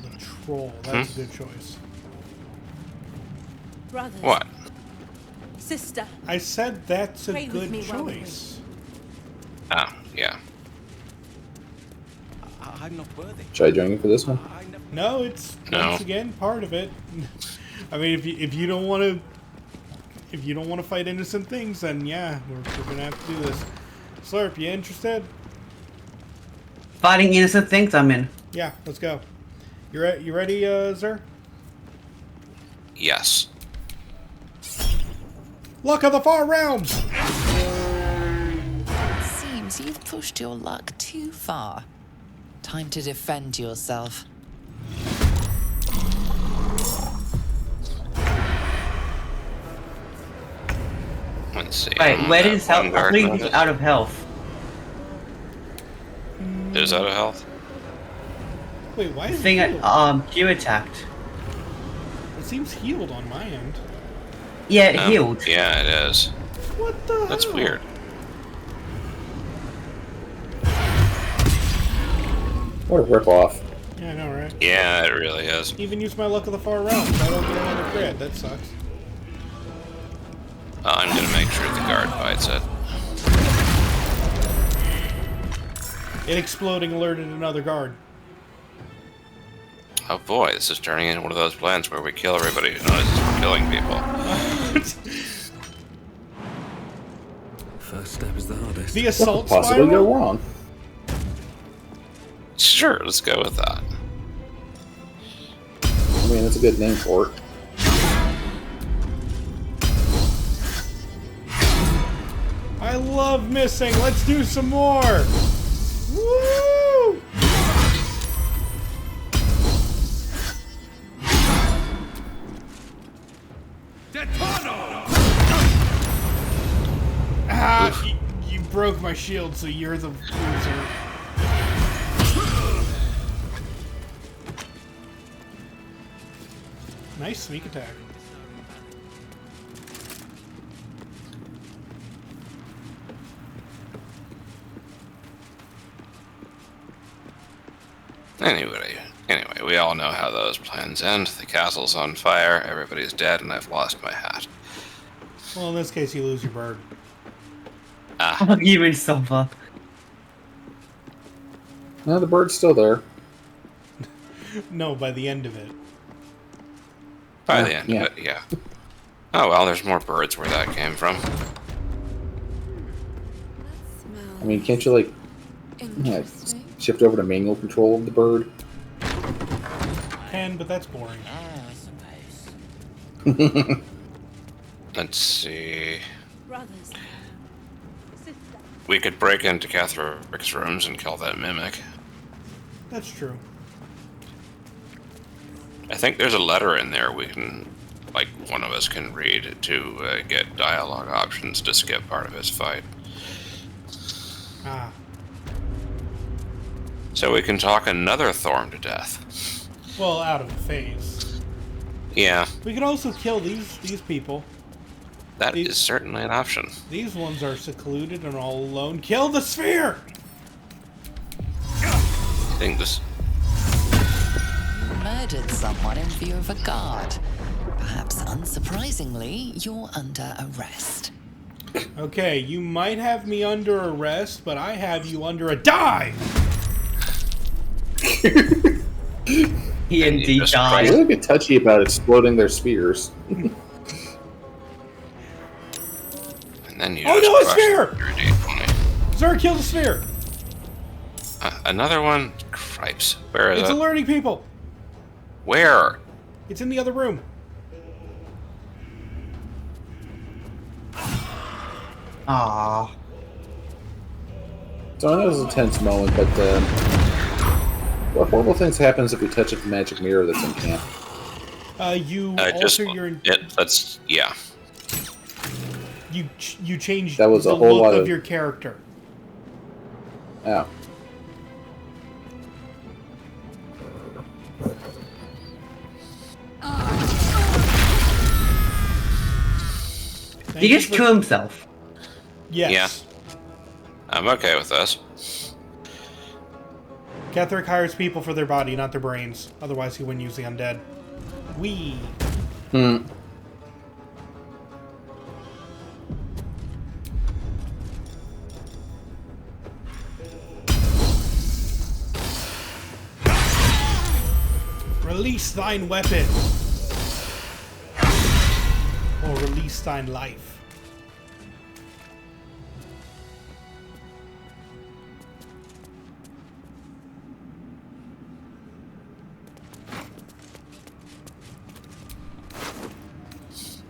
The troll, that's a good choice. Brothers. What? Sister. I said that's a Pray with good me while we choice. Oh, yeah. I'm not worthy. Should I join you for this one? No, it's No. once again part of it. I mean, if you don't want to fight innocent things, then yeah, we're gonna have to do this. Slurp, you interested? Fighting innocent things, I'm in. Yeah, let's go. You ready, Xir? Yes. Luck of the Far Realms! Seems you've pushed your luck too far. Time to defend yourself. Let's see. Right, where is health? I guard think he's notice. out of health. Is out of health? Wait, why The is thing it healed? Q attacked. It seems healed on my end. Yeah, it healed. Yeah, it is. What the That's hell? weird. What a ripoff. Yeah, I know, right? Yeah, it really is. Even use my luck of the far realms. I don't get another crit. That sucks. I'm gonna make sure the guard bites it. It exploding alerted another guard. Oh boy, this is turning into one of those plans where we kill everybody who notices we're killing people. First step is the hardest. The What assault could possibly spiral? go wrong? Sure, let's go with that. I mean, that's a good name for it. I love missing. Let's do some more. Woo! Ah, you broke my shield, so you're the loser. Nice sneak attack. Anyway, we all know how those plans end. The castle's on fire, everybody's dead, and I've lost my hat. Well, in this case, you lose your bird. I'll give it silver. No, the bird's still there. No, by the end of it. By the end of it, yeah. Oh well, there's more birds where that came from. I mean, can't you, like, shift over to manual control of the bird? Can, but that's boring. Let's see. Brothers. We could break into Catherick's rooms and kill that mimic. That's true. I think there's a letter in there we can, like, one of us can read to get dialogue options to skip part of his fight. Ah. So we can talk another Thorn to death. Well, out of the phase. Yeah, We could also kill these people. that is certainly an option. These ones are secluded and all alone. Kill the sphere! I think this... You murdered someone in view of a guard. Perhaps unsurprisingly, you're under arrest. Okay, you might have me under arrest, but I have you under a dive! He indeed They died. really get touchy about exploding their spheres. And then you Oh just no, a crush sphere! your D20. Zara, kill the sphere! Another one? Cripes. Where is It's it? alerting people! Where? It's in the other room. Aww. So I know this is a tense moment, but what horrible things happens if we touch a magic mirror that's in camp? You Just, alter your... that's, yeah. You change That was the a whole look lot of of- your character. Oh. He just killed himself. Yes. Yeah. I'm okay with this. Ketherick hires people for their body, not their brains. Otherwise, he wouldn't use the undead. Wee. Hmm. Release thine weapon. Or release thine life.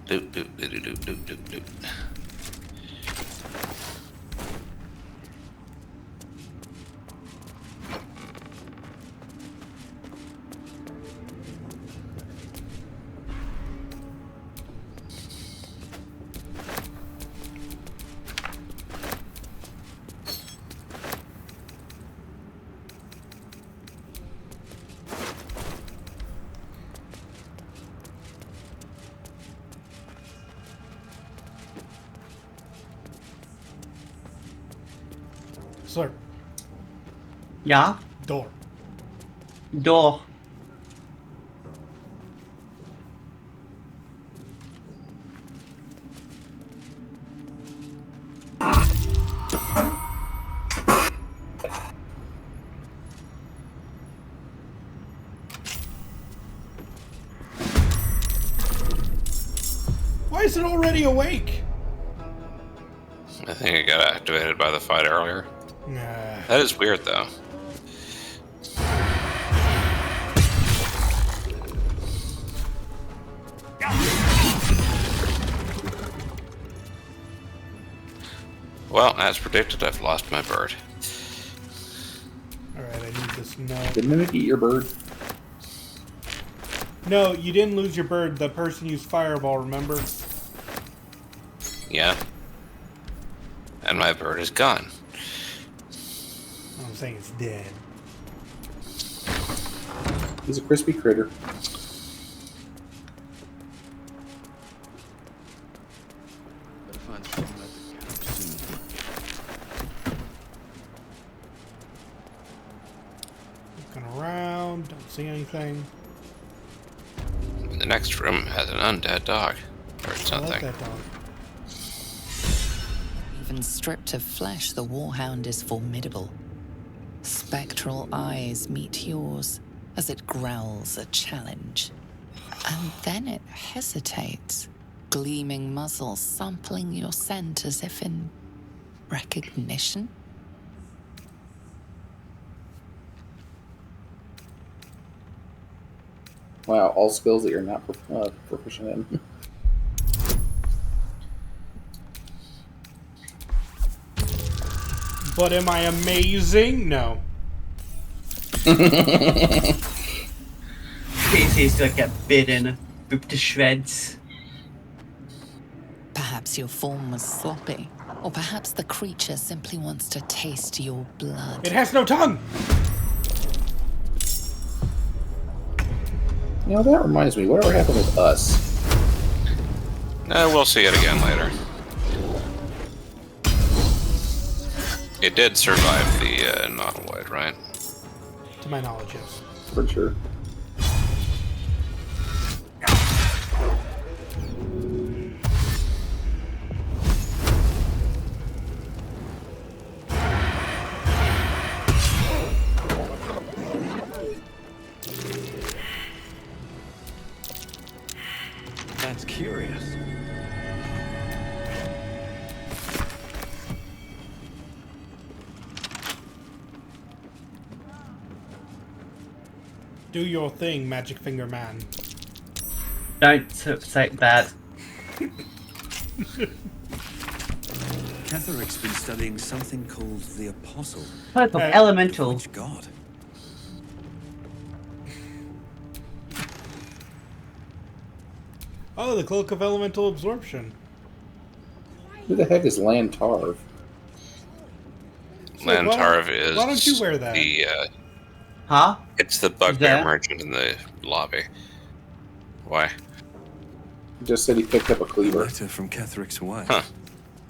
Doop, doop, doop, doop, doop, doop, doop. Slurp. Yeah? Door. Door. Why is it already awake? I think it got activated by the fight earlier. Nah. That is weird, though. Well, as predicted, I've lost my bird. Alright, I need this note. Did Mimic eat your bird? No, you didn't lose your bird. The person used Fireball, remember? Yeah. And my bird is gone. I'm saying it's dead. He's a crispy critter. Looking around, don't see anything. The next room has an undead dog. Or I something. like that dog. Even stripped of flesh, the warhound is formidable. Spectral eyes meet yours as it growls a challenge. And then it hesitates, gleaming muzzle sampling your scent as if in recognition. Wow, all skills that you're not proficient in. But am I amazing? No. Casey's to get bitten, ripped to shreds. Perhaps your form was sloppy, or perhaps the creature simply wants to taste your blood. It has no tongue! You know, that reminds me, whatever happened with us? We'll see it again later. It did survive the Nautiloid, right? To my knowledge, yes. For sure. That's curious. Do your thing, Magic Finger Man. Don't say that. Qazaraspel's been studying something called the Apostle. Type of elemental. Which god? Oh, the Cloak of Elemental Absorption. Who the heck is Lantarv? Lantarv is. Why don't you wear that? The, huh? It's the bugbear merchant in the lobby. Why? He just said he picked up a cleaver. Letter from Qazaraspel's wife. Huh.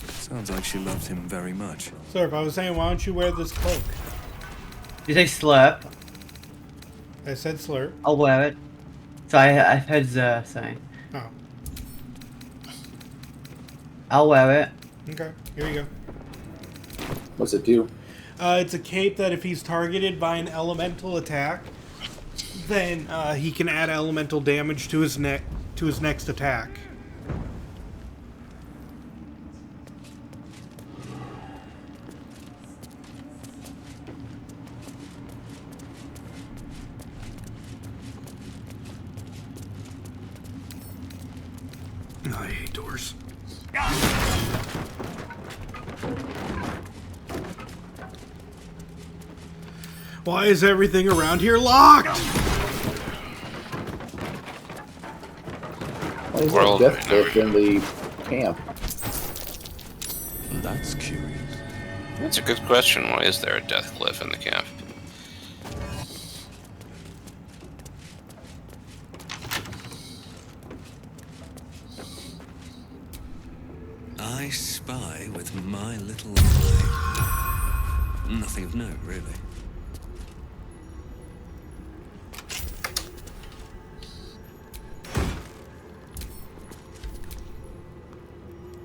Sounds like she loved him very much. Sir, if I was saying, why don't you wear this cloak? Did they slurp? I said slurp. I'll wear it. So I've heard Zer saying. Oh. I'll wear it. Okay, here you go. What's it do? It's a cape that if he's targeted by an elemental attack, then he can add elemental damage to his next attack. I hate doors. Why is everything around here locked? Why is there a death cliff in the camp? That's curious. That's a good question. Why is there a death cliff in the camp? I spy with my little eye. Nothing of note, really.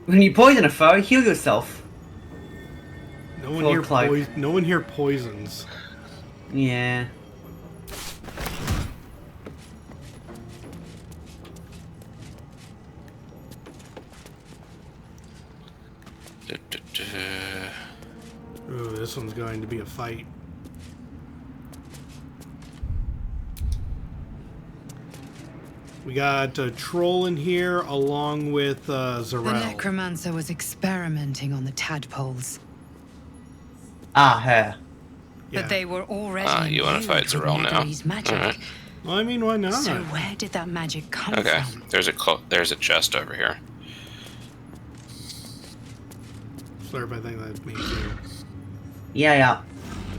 When you poison a foe, heal yourself. No one here poisons. Yeah. Ooh, this one's going to be a fight. We got a troll in here along with The Zarel. necromancer was experimenting on the tadpoles. Ah, her. But they were already you want to fight Zarel now? magic. Alright. Well, I mean, why not? So where did that magic come Okay, from? there's a chest over here. Slurp, I think that means you. Yeah.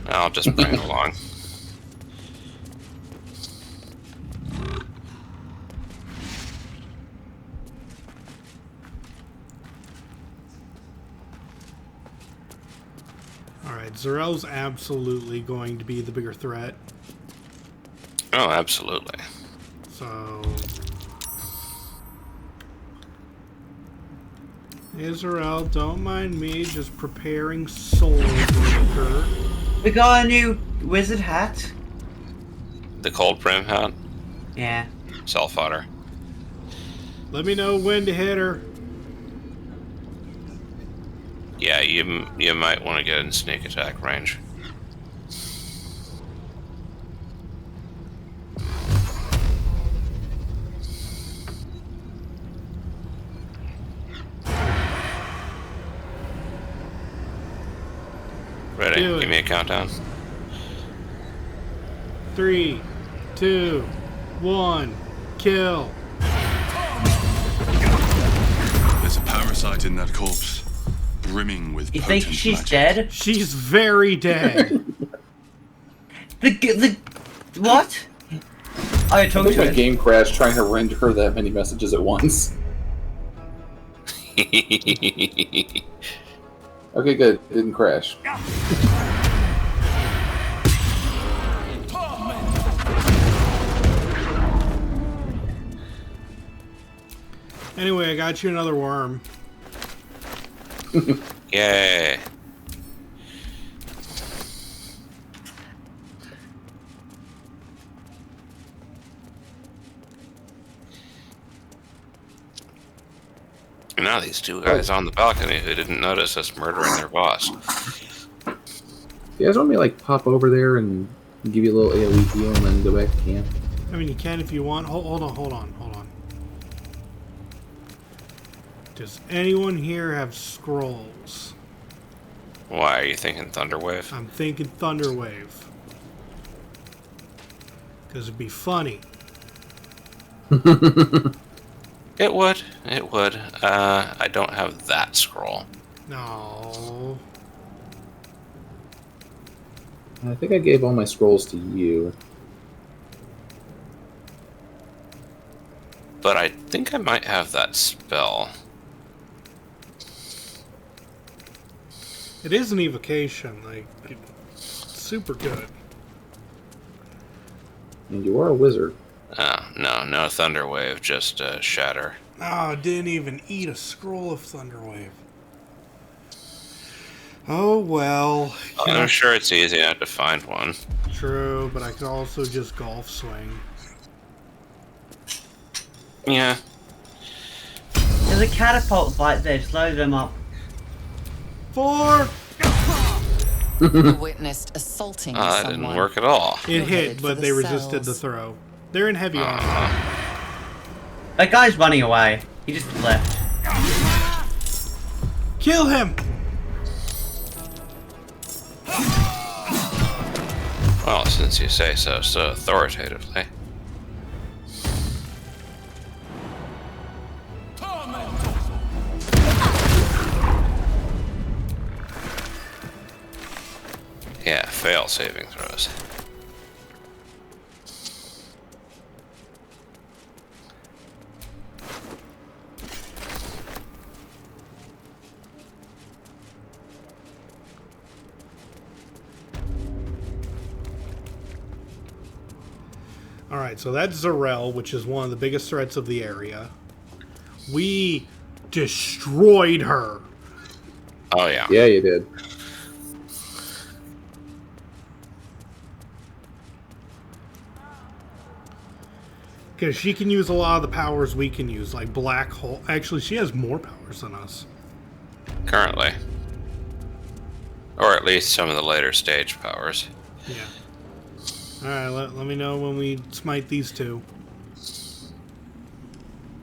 I'll just bring it along. Alright, Zarel's absolutely going to be the bigger threat. Oh, absolutely. So... Israel, don't mind me just preparing soul breaker. We got a new wizard hat. The cold brim hat? Yeah. Self fodder. Let me know when to hit her. Yeah, you might want to get in sneak attack range. Ready? Do it. Give me a countdown. 3, 2, 1, kill. There's a parasite in that corpse, brimming with You think potent she's magic. dead? She's very dead. The what? Oh, I I talked think to my it. game crashed trying to render her that many messages at once. Okay, good. It didn't crash. Anyway, I got you another worm. Yay. And now these two guys on the balcony who didn't notice us murdering their boss. You guys want me to like pop over there and give you a little AoE heal and then go back to camp? I mean, you can if you want. Hold on. Does anyone here have scrolls? Why are you thinking Thunderwave? I'm thinking Thunderwave. Because it'd be funny. It would. It would. I don't have that scroll. No. I think I gave all my scrolls to you. But I think I might have that spell. It is an evocation. Like, it's super good. And you are a wizard. No Thunderwave, just Shatter. Oh, didn't even eat a scroll of Thunderwave. Oh, well. I'm sure it's easy enough to find one. True, but I could also just golf swing. Yeah. There's a catapult right there. Just load them up. 4. You witnessed assaulting That someone. didn't work at all. It hit, but they resisted the throw. They're in heavy armor. That guy's running away. He just left. Kill him! Well, since you say so authoritatively. Yeah, fail saving throws. Alright, so that's Zarel, which is one of the biggest threats of the area. We destroyed her. Oh, yeah. Yeah, you did. Because she can use a lot of the powers we can use, like Black Hole. Actually, she has more powers than us. Currently. Or at least some of the later stage powers. Yeah. Alright, let me know when we smite these two.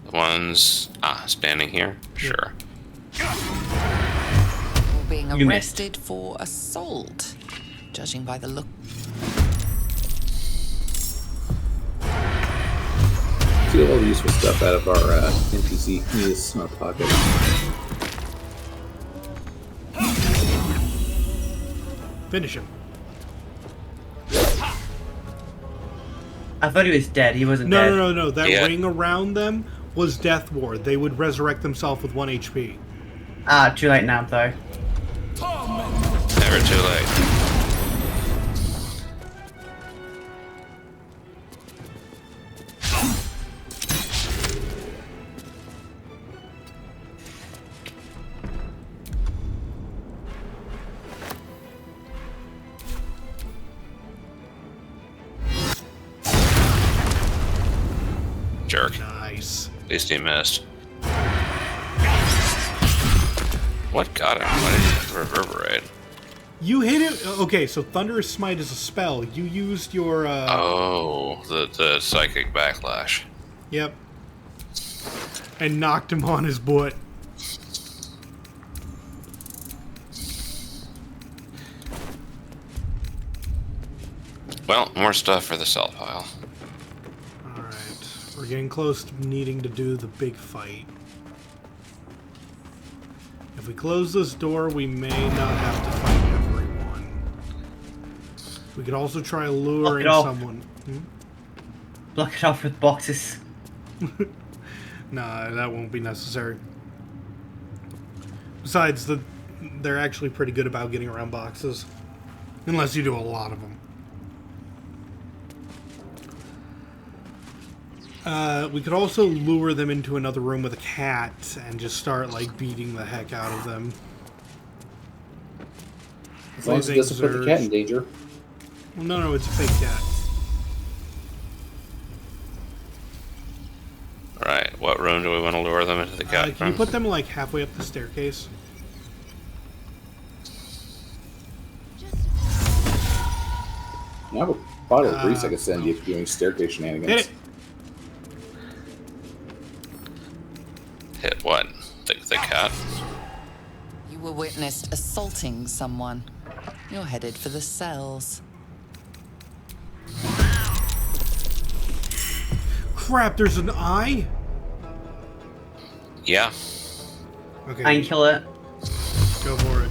The ones standing here? Sure. You're being You missed. arrested for assault, judging by the look. Get all the useful stuff out of our NPC news pocket. Finish him. I thought he was dead. He wasn't dead. No. That ring around them was Death Ward. They would resurrect themselves with 1 HP. Too late now, though. Never too late. Jerk. Nice. At least he missed. What got him? Why did he reverberate? You hit it. Okay, so Thunderous Smite is a spell. You used your. Oh, the psychic backlash. Yep. And knocked him on his butt. Well, more stuff for the sell pile. Alright. We're getting close to needing to do the big fight. If we close this door, we may not have to fight everyone. We could also try luring someone. Block it off with boxes. Nah, that won't be necessary. Besides, they're actually pretty good about getting around boxes. Unless you do a lot of them. We could also lure them into another room with a cat and just start, like, beating the heck out of them. As long as it doesn't put the cat in danger. Well, no, it's a fake cat. Alright, what room do we want to lure them into the cat Can you put them, like, halfway up the staircase? I have a bottle of grease I could send you if you're doing staircase shenanigans. Hit it! Hit what? The cat? You were witnessed assaulting someone. You're headed for the cells. Crap, there's an eye? Yeah. Okay. I can kill it. Go for it.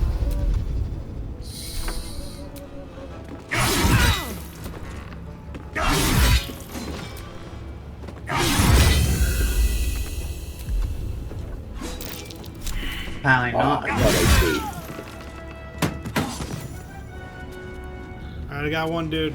Apparently not. Alright, I got one, dude.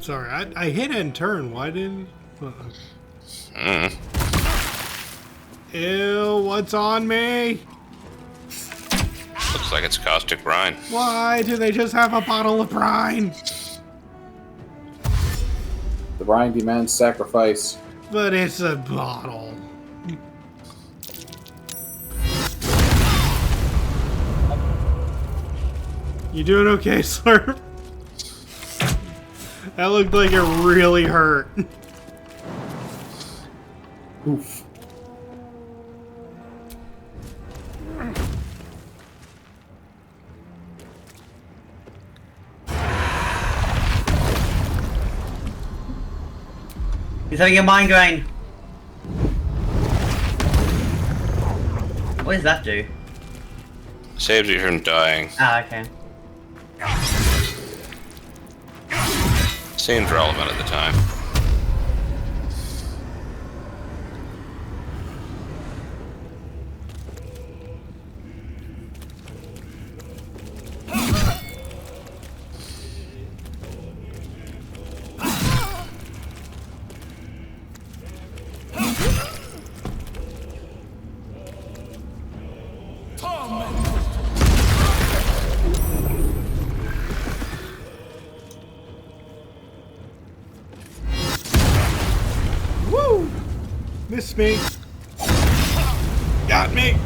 Sorry, I hit and turn. Why didn't... Ew, what's on me? Looks like it's caustic brine. Why do they just have a bottle of brine? The brine demands sacrifice. But it's a bottle. You doing okay, Slurp? That looked like it really hurt. Oof. He's having a migraine. What does that do? Saves you from dying. Ah, okay. Seemed relevant at the time. Woo! Missed me. Got me.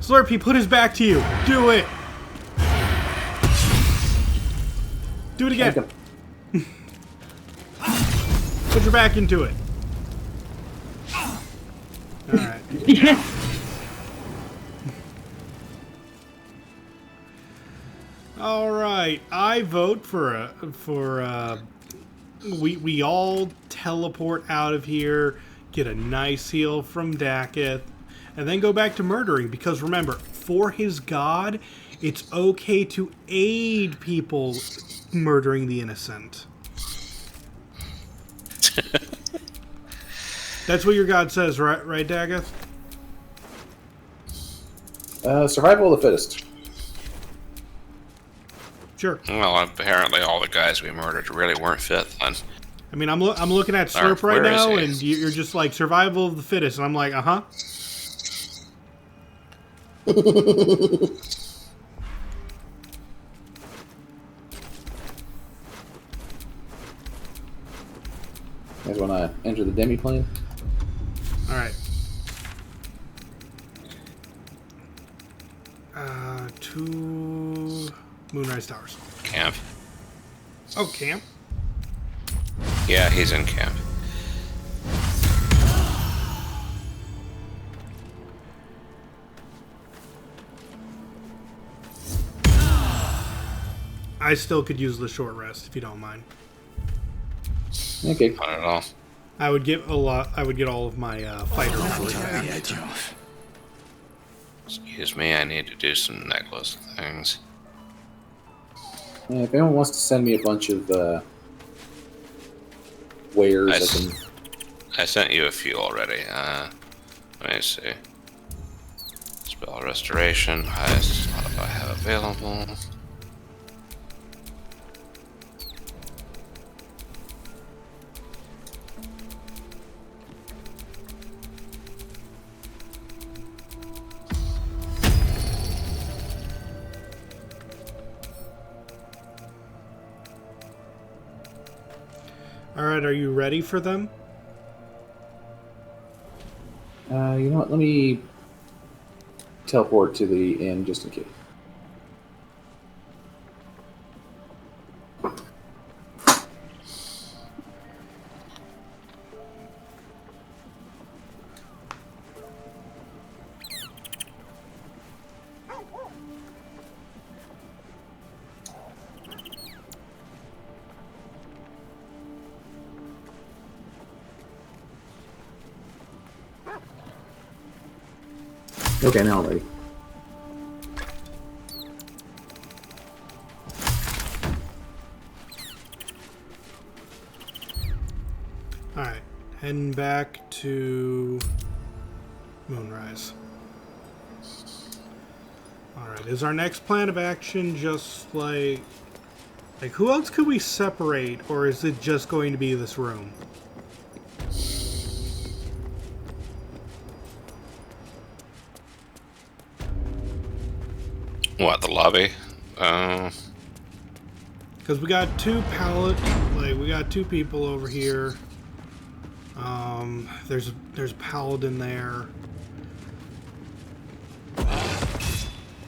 Slurpy, put his back to you. Do it. Do it again. Put your back into it. Alright. Alright. I vote for we all teleport out of here, get a nice heal from Dakk'ath, and then go back to murdering, because remember, for his god, it's okay to aid people murdering the innocent. That's what your god says, right, Dakk'ath? Survival of the fittest. Sure. Well, apparently all the guys we murdered really weren't fit then. I mean, I'm looking at Slurp right Where is now, he? and you're just like, survival of the fittest, and I'm like, uh-huh. You guys want to enter the demi-plane? Alright. 2 Moonrise Towers. Camp. Oh, camp? Yeah, he's in camp. I still could use the short rest if you don't mind. Okay. Not at all. I would get a lot. I would get all of my fighter memory back. Excuse me, I need to do some necklace things. Yeah, if anyone wants to send me a bunch of wares, I sent you a few already. Let me see. Spell restoration. Highest what do I have available? Alright, are you ready for them? you know what? Let me teleport to the inn just in case. Okay, now I'm ready. Alright, heading back to Moonrise. Alright, is our next plan of action just like who else could we separate, or is it just going to be this room? What, the lobby? Because we got two we got two people over here. There's a paladin there.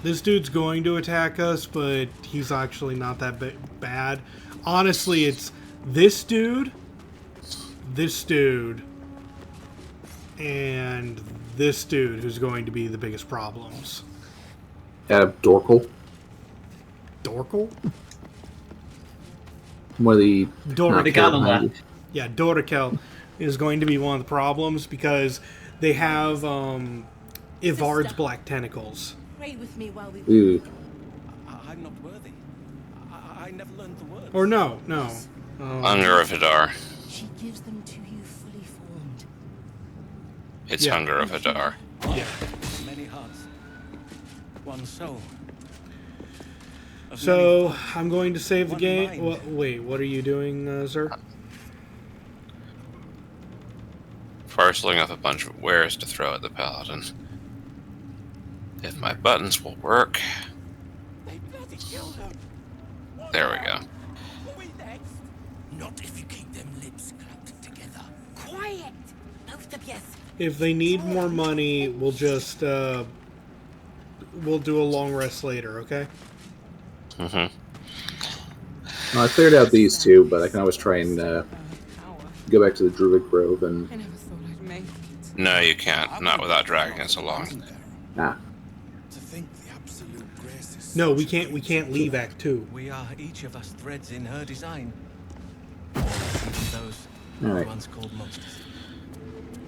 This dude's going to attack us, but he's actually not that bad. Honestly, it's this dude, and this dude who's going to be the biggest problems. Dorkle. Dorkle? One of the Dorikel. Yeah, Dorikel is going to be one of the problems because they have Ivard's black tentacles. Pray with me while we. Ooh. I'm not worthy. I never learned the words. Or no. Hunger of Hadar. She gives them to you fully formed. It's Hunger of Hadar. Yeah. Many hearts. One soul. So, I'm going to save the game. Well, wait, what are you doing, sir? Parceling up a bunch of wares to throw at the paladin. If my buttons will work. There we go. Not if you keep them lips clamped together. Quiet! Both of you. If they need more money, we'll just, we'll do a long rest later, okay? Mm-hmm. Well, I cleared out these two, but I can always try and go back to the Druid Grove and... I never thought I'd make it. No, you can't. Not without dragging us along. Ah. No, we can't leave Act 2. We are each of us threads in her design. Those Alright. once called monsters.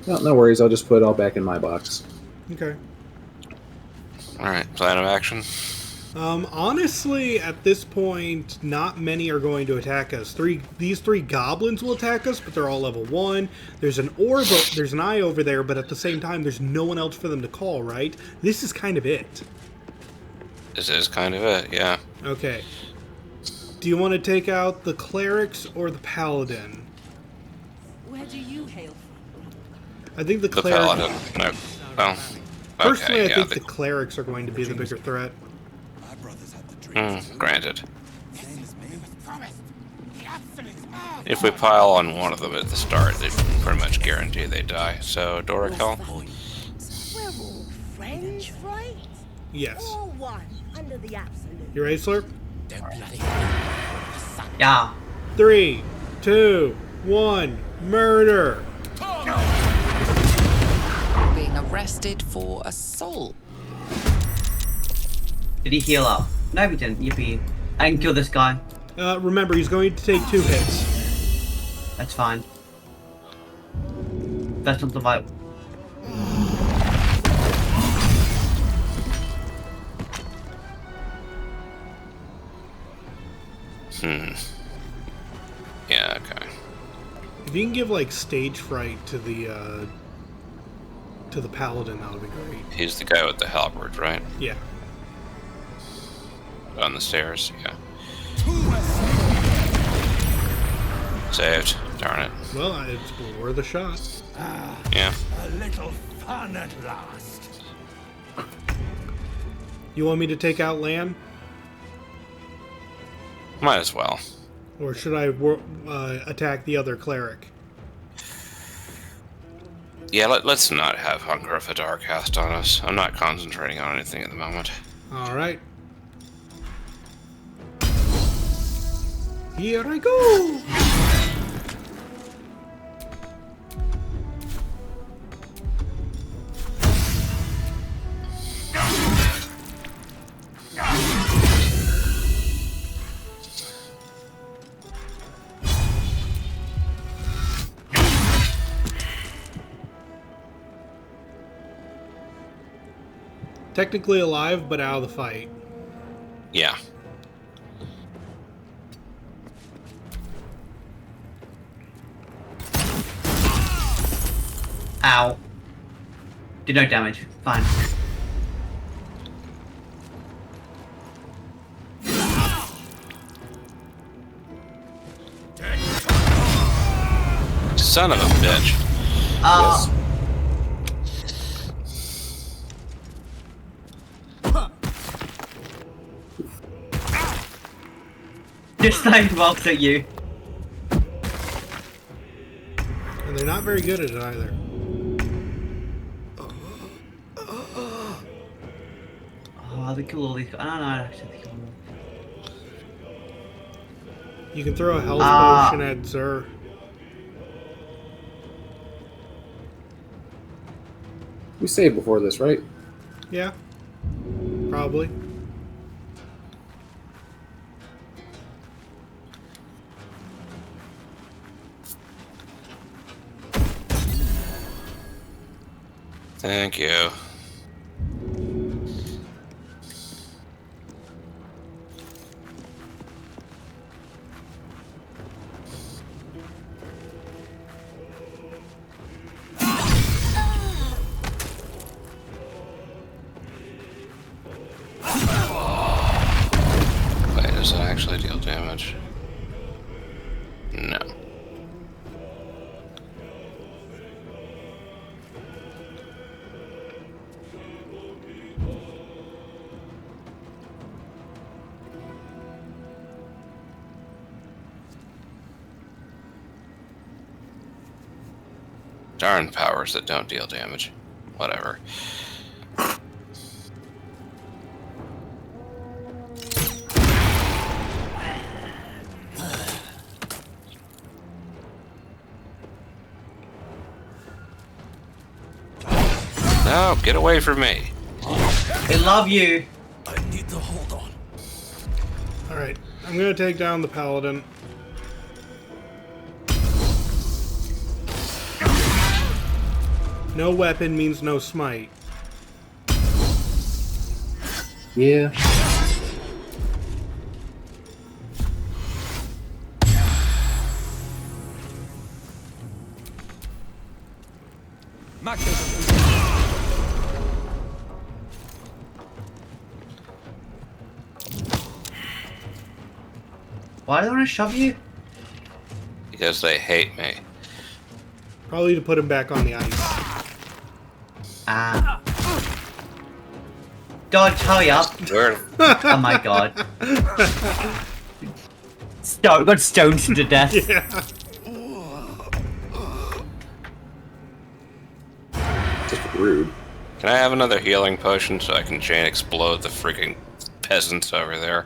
Well, no worries, I'll just put it all back in my box. Okay. Alright, plan of action. Honestly, at this point, not many are going to attack us. These three goblins will attack us, but they're all level 1. There's an orb, there's an eye over there, but at the same time, there's no one else for them to call, right? This is kind of it. This is kind of it, yeah. Okay. Do you want to take out the clerics or the paladin? Where do you hail I think the The clerics... paladin. No. Well, Personally, okay, I yeah, think the clerics are going to be the bigger threat. Granted. If we pile on one of them at the start, they pretty much guarantee they die. So, Dorikel? We're all friends, right? Yes. All one, under the absolute. You ready, Slurp? Yeah. 3, 2, 1, murder! Being arrested for assault. Did he heal up? No, he didn't. Yippee. I can kill this guy. Remember, he's going to take 2 hits. That's fine. That's not the vibe. Yeah, okay. If you can give, like, stage fright to the paladin, that would be great. He's the guy with the halberd, right? Yeah. On the stairs, yeah. Saved. Darn it. Well, it's worth a shot. Yeah. A little fun at last. You want me to take out Lan? Might as well. Or should I attack the other cleric? Yeah, let's not have Hunger of Hadar cast on us. I'm not concentrating on anything at the moment. Alright. Here I go! Technically alive, but out of the fight. Yeah. Ow. Did no damage. Fine. Son of a bitch. Yes. Just like walks at you. And they're not very good at it either. Oh, they kill all these guys. I don't know. I should kill them. You can throw a health potion at Xur. We saved before this, right? Yeah. Probably. Thank you. Wait, does it actually deal damage? No. Darn powers that don't deal damage. Whatever. No, get away from me. I love you. I need to hold on. Alright, I'm gonna take down the paladin. No weapon means no smite. Yeah. Why do they want to shove you? Because they hate me. Probably to put him back on the ice. Ah. Dodge, hurry up. Where? Oh my god. Got stoned to death. Yeah. Just rude. Can I have another healing potion so I can chain explode the freaking peasants over there?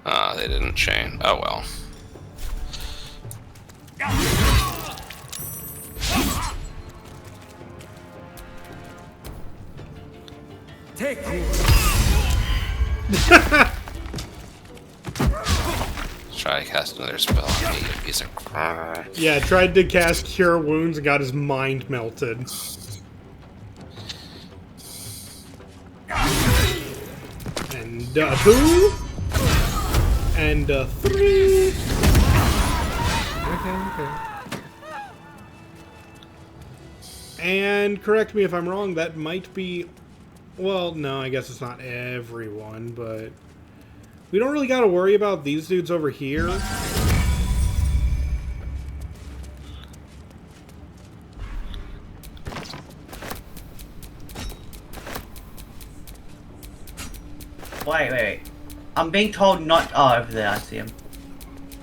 Ah, they didn't chain. Oh well. Take Try to cast another spell on me, you piece of crap. Yeah, tried to cast Cure Wounds and got his mind melted. And 2. And 3. Okay. And correct me if I'm wrong, that might be... Well, no, I guess it's not everyone, but... We don't really gotta worry about these dudes over here. Wait. I'm being told not... Oh, over there, I see him.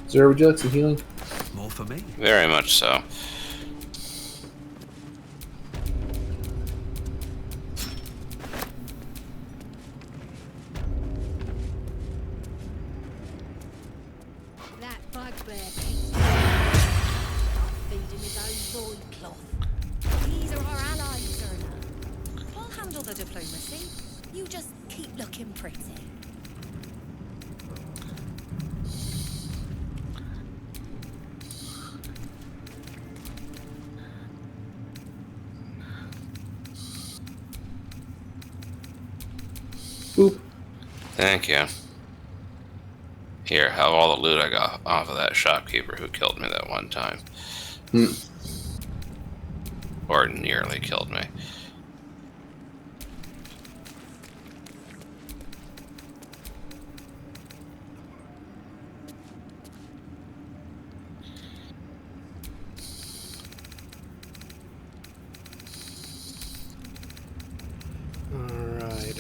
Sir, would you like some healing? more for me. Very much so. That bugbear feeding his own loincloth. These are our allies, Xirnoch. I'll handle the diplomacy. You just keep looking pretty. Boop. Thank you. Here, have all the loot I got off of that shopkeeper who killed me that one time. Or nearly killed me. Alright,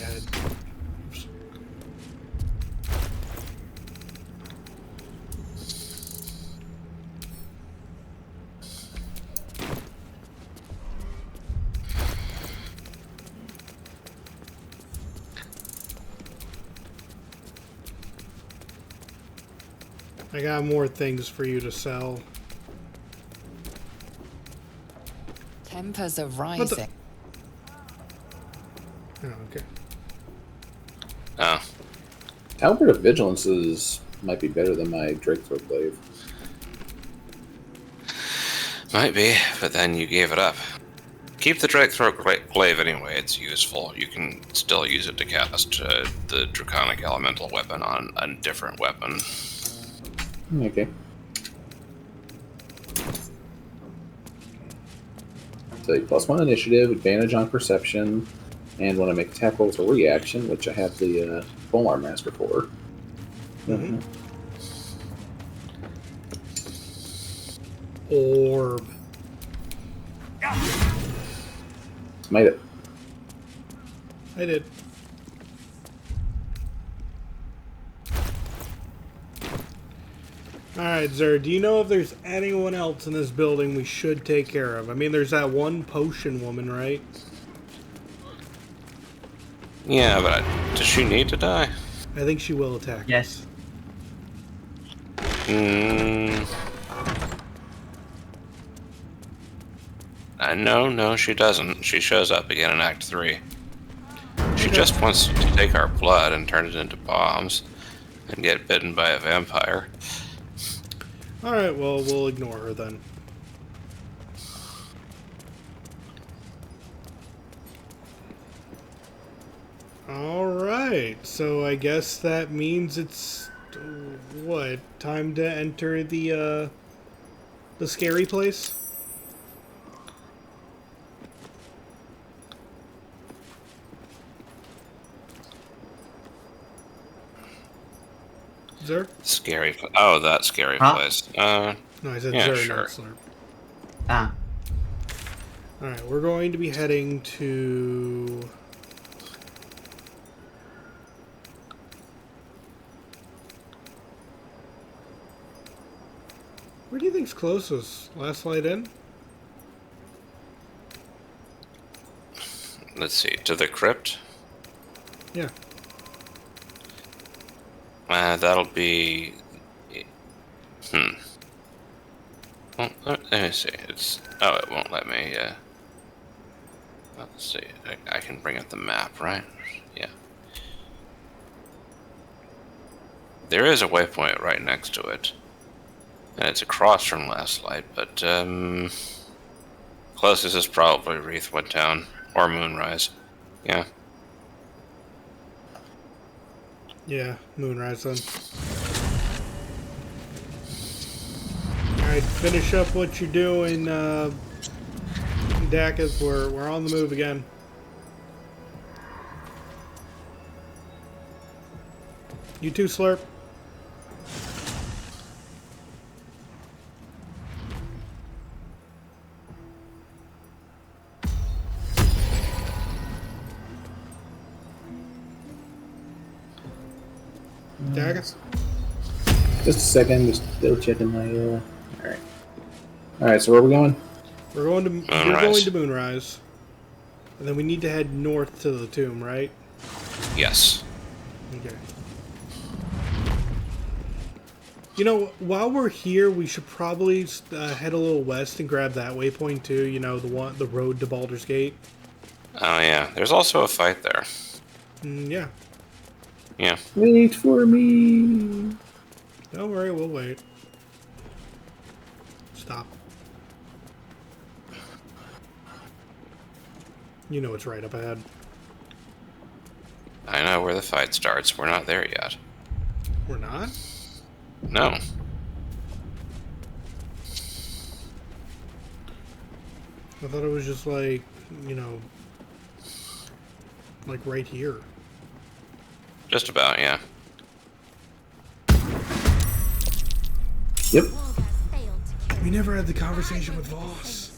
I got more things for you to sell. Tempers are rising. Oh, okay. Oh. Albert of Vigilance might be better than my Drake Throat Glaive. Might be, but then you gave it up. Keep the Drake Throat Glaive anyway, it's useful. You can still use it to cast the Draconic Elemental weapon on a different weapon. Okay. So +1 initiative, advantage on perception, and when I make attack rolls a reaction, which I have the Polearm Master for. Mm-hmm. Orb. Made it. I did. Alright, Zer, do you know if there's anyone else in this building we should take care of? I mean, there's that one potion woman, right? Yeah, but does she need to die? I think she will attack. Yes. No, she doesn't. She shows up again in Act 3. She just wants to take our blood and turn it into bombs and get bitten by a vampire. Alright, well, we'll ignore her then. Alright, so I guess that means it's... what? Time to enter the scary place? Zer? Scary. Oh, that scary place. No, I said yeah, Zer, sure. not Slurp. Ah. Alright, we're going to be heading to... Where do you think's closest? Last light in? Let's see. To the crypt? Yeah. That'll be... Well, let me see. It's... Oh, it won't let me, let's see. I can bring up the map, right? Yeah. There is a waypoint right next to it. And it's across from Last Light, but, closest is probably Wreathwood Town. Or Moonrise. Yeah. Yeah, Moonrise then. Alright, finish up what you're doing, Dakk'ath. We're on the move again. You too, Slurp. Daggers? Just a second, just double checking my. Alright. Alright, so where are we going? We're going to Moonrise. And then we need to head north to the tomb, right? Yes. Okay. You know, while we're here, we should probably head a little west and grab that waypoint too. You know, the road to Baldur's Gate. Oh yeah, there's also a fight there. Yeah. Yeah. Wait for me. Don't worry, we'll wait. Stop. You know it's right up ahead. I know where the fight starts. We're not there yet. We're not? No. I thought it was just like, you know, like right here. Just about, yeah. Yep. We never had the conversation with Voss.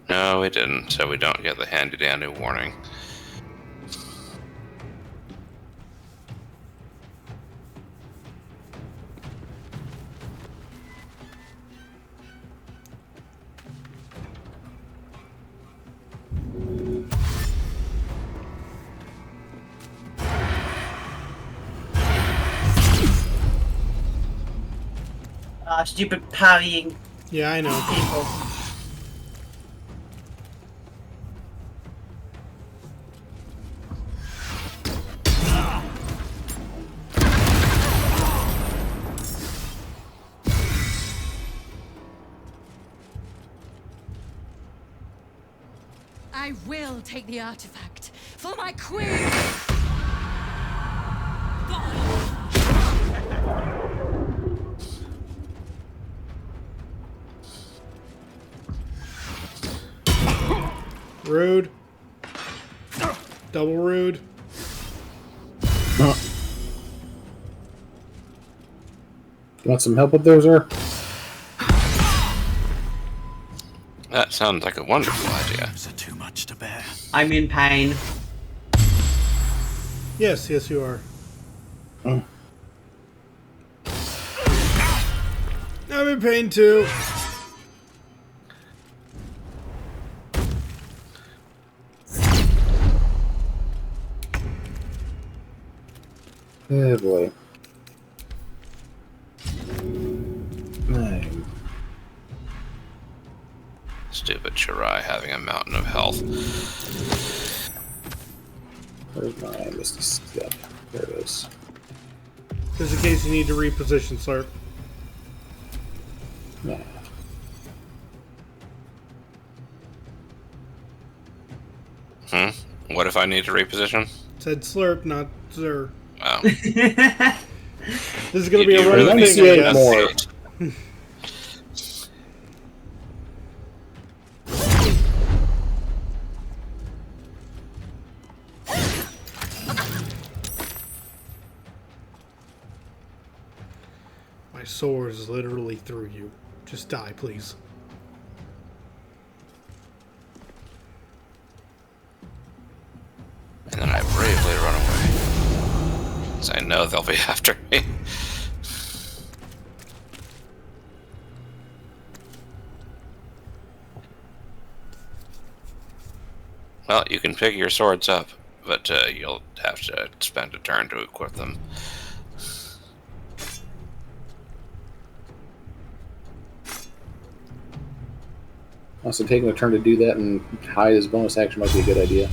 No, we didn't, so we don't get the handy-dandy warning. Stupid parrying. Yeah, I know. People. I will take the artifact for my queen. Rude. Double rude. You want some help with those, or? That sounds like a wonderful idea. Too much to bear. I'm in pain. Yes, yes, you are. I'm in pain too. Oh boy. Nine. Stupid Shirai having a mountain of health. Where's my misty step? There it is. Just in case you need to reposition, Slurp. Nah. What if I need to reposition? Said Slurp, not Sir. Wow. This is gonna be a really running need thing, to I do guess. more. My sword is literally through you. Just die, please. And then I bravely run away. Because I know they'll be after me. Well, you can pick your swords up, but you'll have to spend a turn to equip them. Also, taking a turn to do that and hide as bonus action might be a good idea.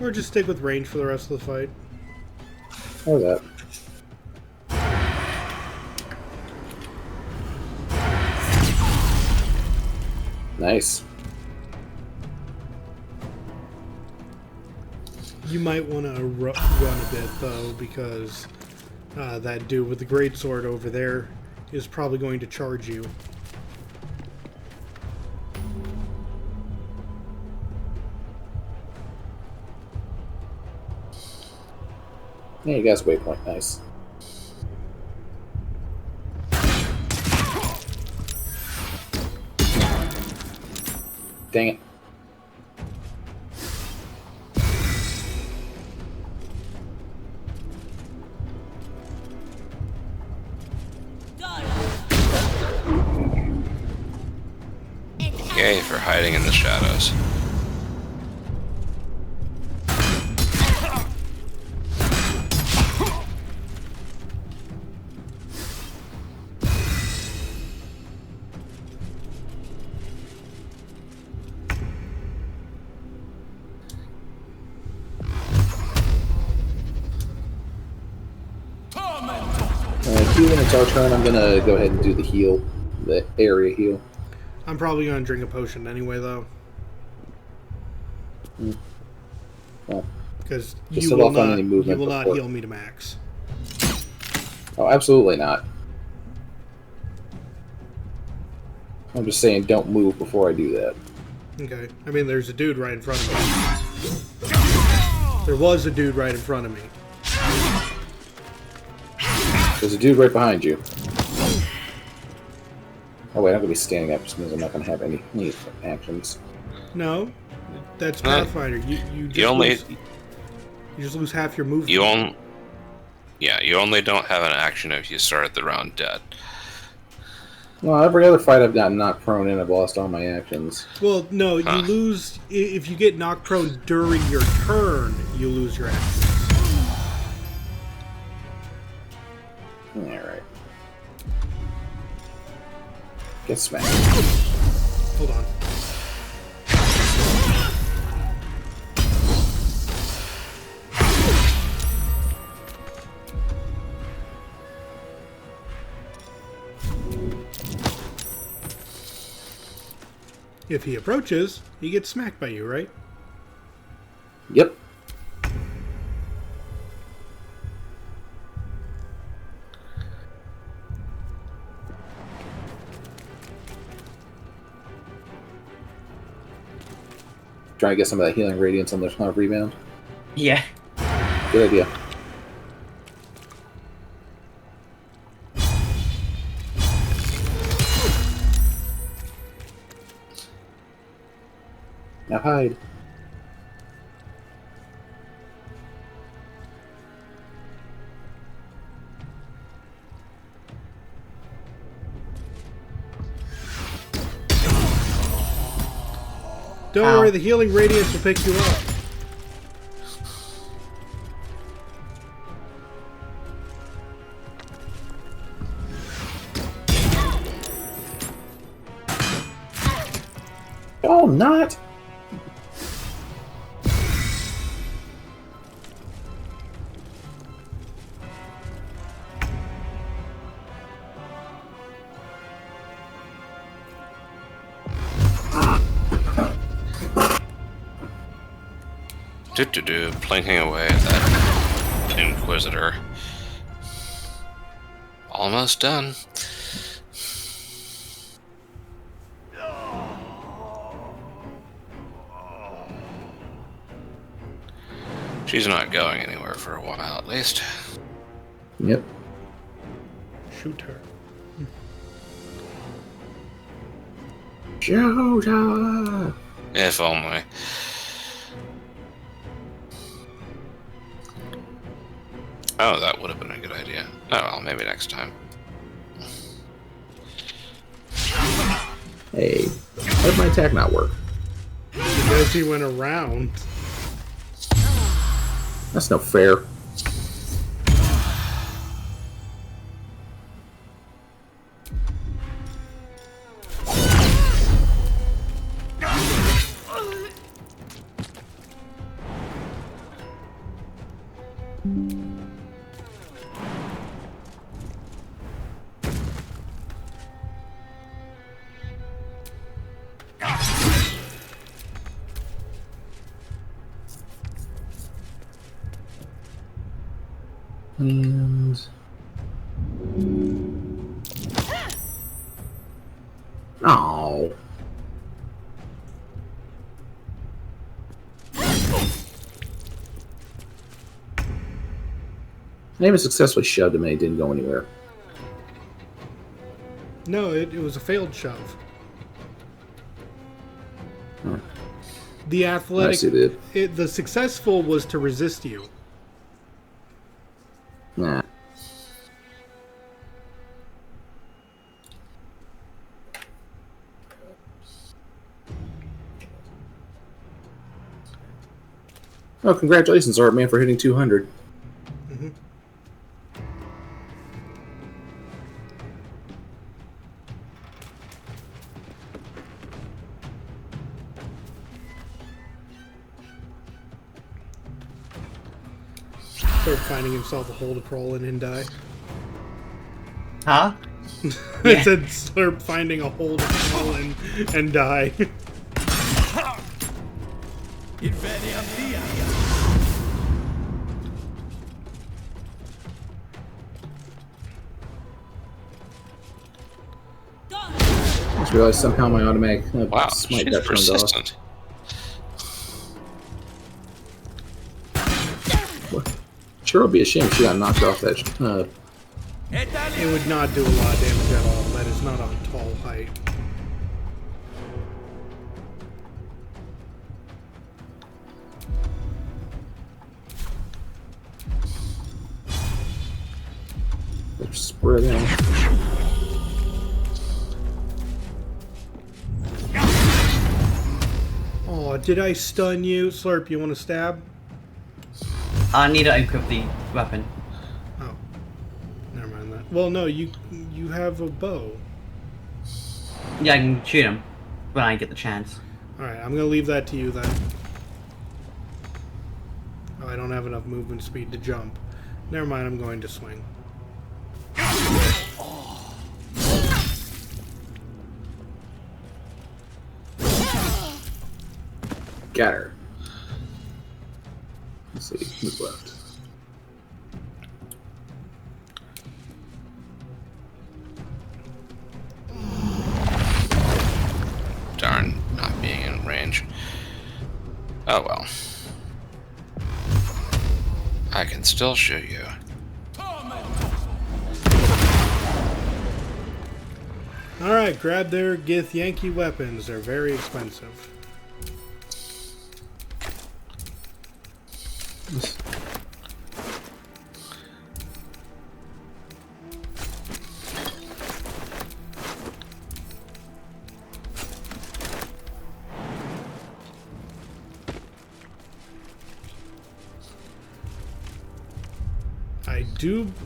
Or just stick with range for the rest of the fight. Or that. Nice. You might want to run a bit, though, because that dude with the greatsword over there is probably going to charge you. Yeah, you guys waypoint. Nice. Dang it. Yay for hiding in the shadows. Q, when it's our turn, I'm gonna go ahead and do the heal. The area heal. I'm probably going to drink a potion anyway, though. Well, because just you hold will off on any movement not before. heal me to max. Oh, absolutely not. I'm just saying, don't move before I do that. Okay. I mean, there's a dude right in front of me. There was a dude right in front of me. There's a dude right behind you. Oh wait, I'm gonna be standing up, which means I'm not gonna have any actions. No, that's Pathfinder. You just lose half your movement. You only don't have an action if you start the round dead. Well, every other fight I've gotten knocked prone in, I've lost all my actions. Well, no, you lose if you get knocked prone during your turn. You lose your action. Alright. Get smacked. Hold on. If he approaches, he gets smacked by you, right? Yep. Trying to get some of that healing radiance on their rebound. Yeah. Good idea. Now hide. Don't worry, the healing radiance will pick you up. Oh, not! Plinking away at that Inquisitor. Almost done. She's not going anywhere for a while, at least. Yep. Shoot her. Shoot her! If only. Oh, that would have been a good idea. Oh well, maybe next time. Hey, how did my attack not work? Because he went around. That's no fair. And oh, I even successfully shoved him and he didn't go anywhere. No, it was a failed shove. Huh. The athletic, Nice, the successful was to resist you. Nah. Oh, congratulations, Art Man, for hitting 200. Mm-hmm. Start finding himself a hole to crawl in and die. Huh? I said Slurp finding a hole to crawl in and die. I just realized somehow my automatic Wow, smite she's got turned persistent. off. What? Sure would be a shame if she got knocked off that. It would not do a lot of damage at all. That is not on tall height. Spread out. Oh, did I stun you? Slurp, you want to stab? I need to equip the weapon. Oh. Never mind minute. Well, no, you have a bow. Yeah, I can shoot him when I get the chance. Alright, I'm gonna leave that to you then. Oh, I don't have enough movement speed to jump. Never mind, I'm going to swing. Got her. Let's see, who's left? Darn, not being in range. Oh well. I can still shoot you. Alright, grab their Gith-Yankee weapons. They're very expensive.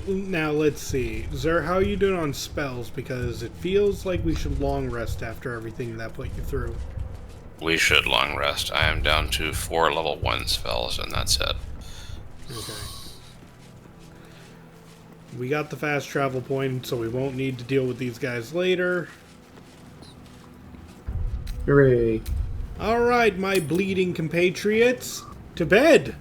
Now let's see. Zer, how are you doing on spells? Because it feels like we should long rest after everything that put you through. We should long rest. I am down to 4 level 1 spells, and that's it. Okay. We got the fast travel point, so we won't need to deal with these guys later. Hooray. Alright, my bleeding compatriots. To bed!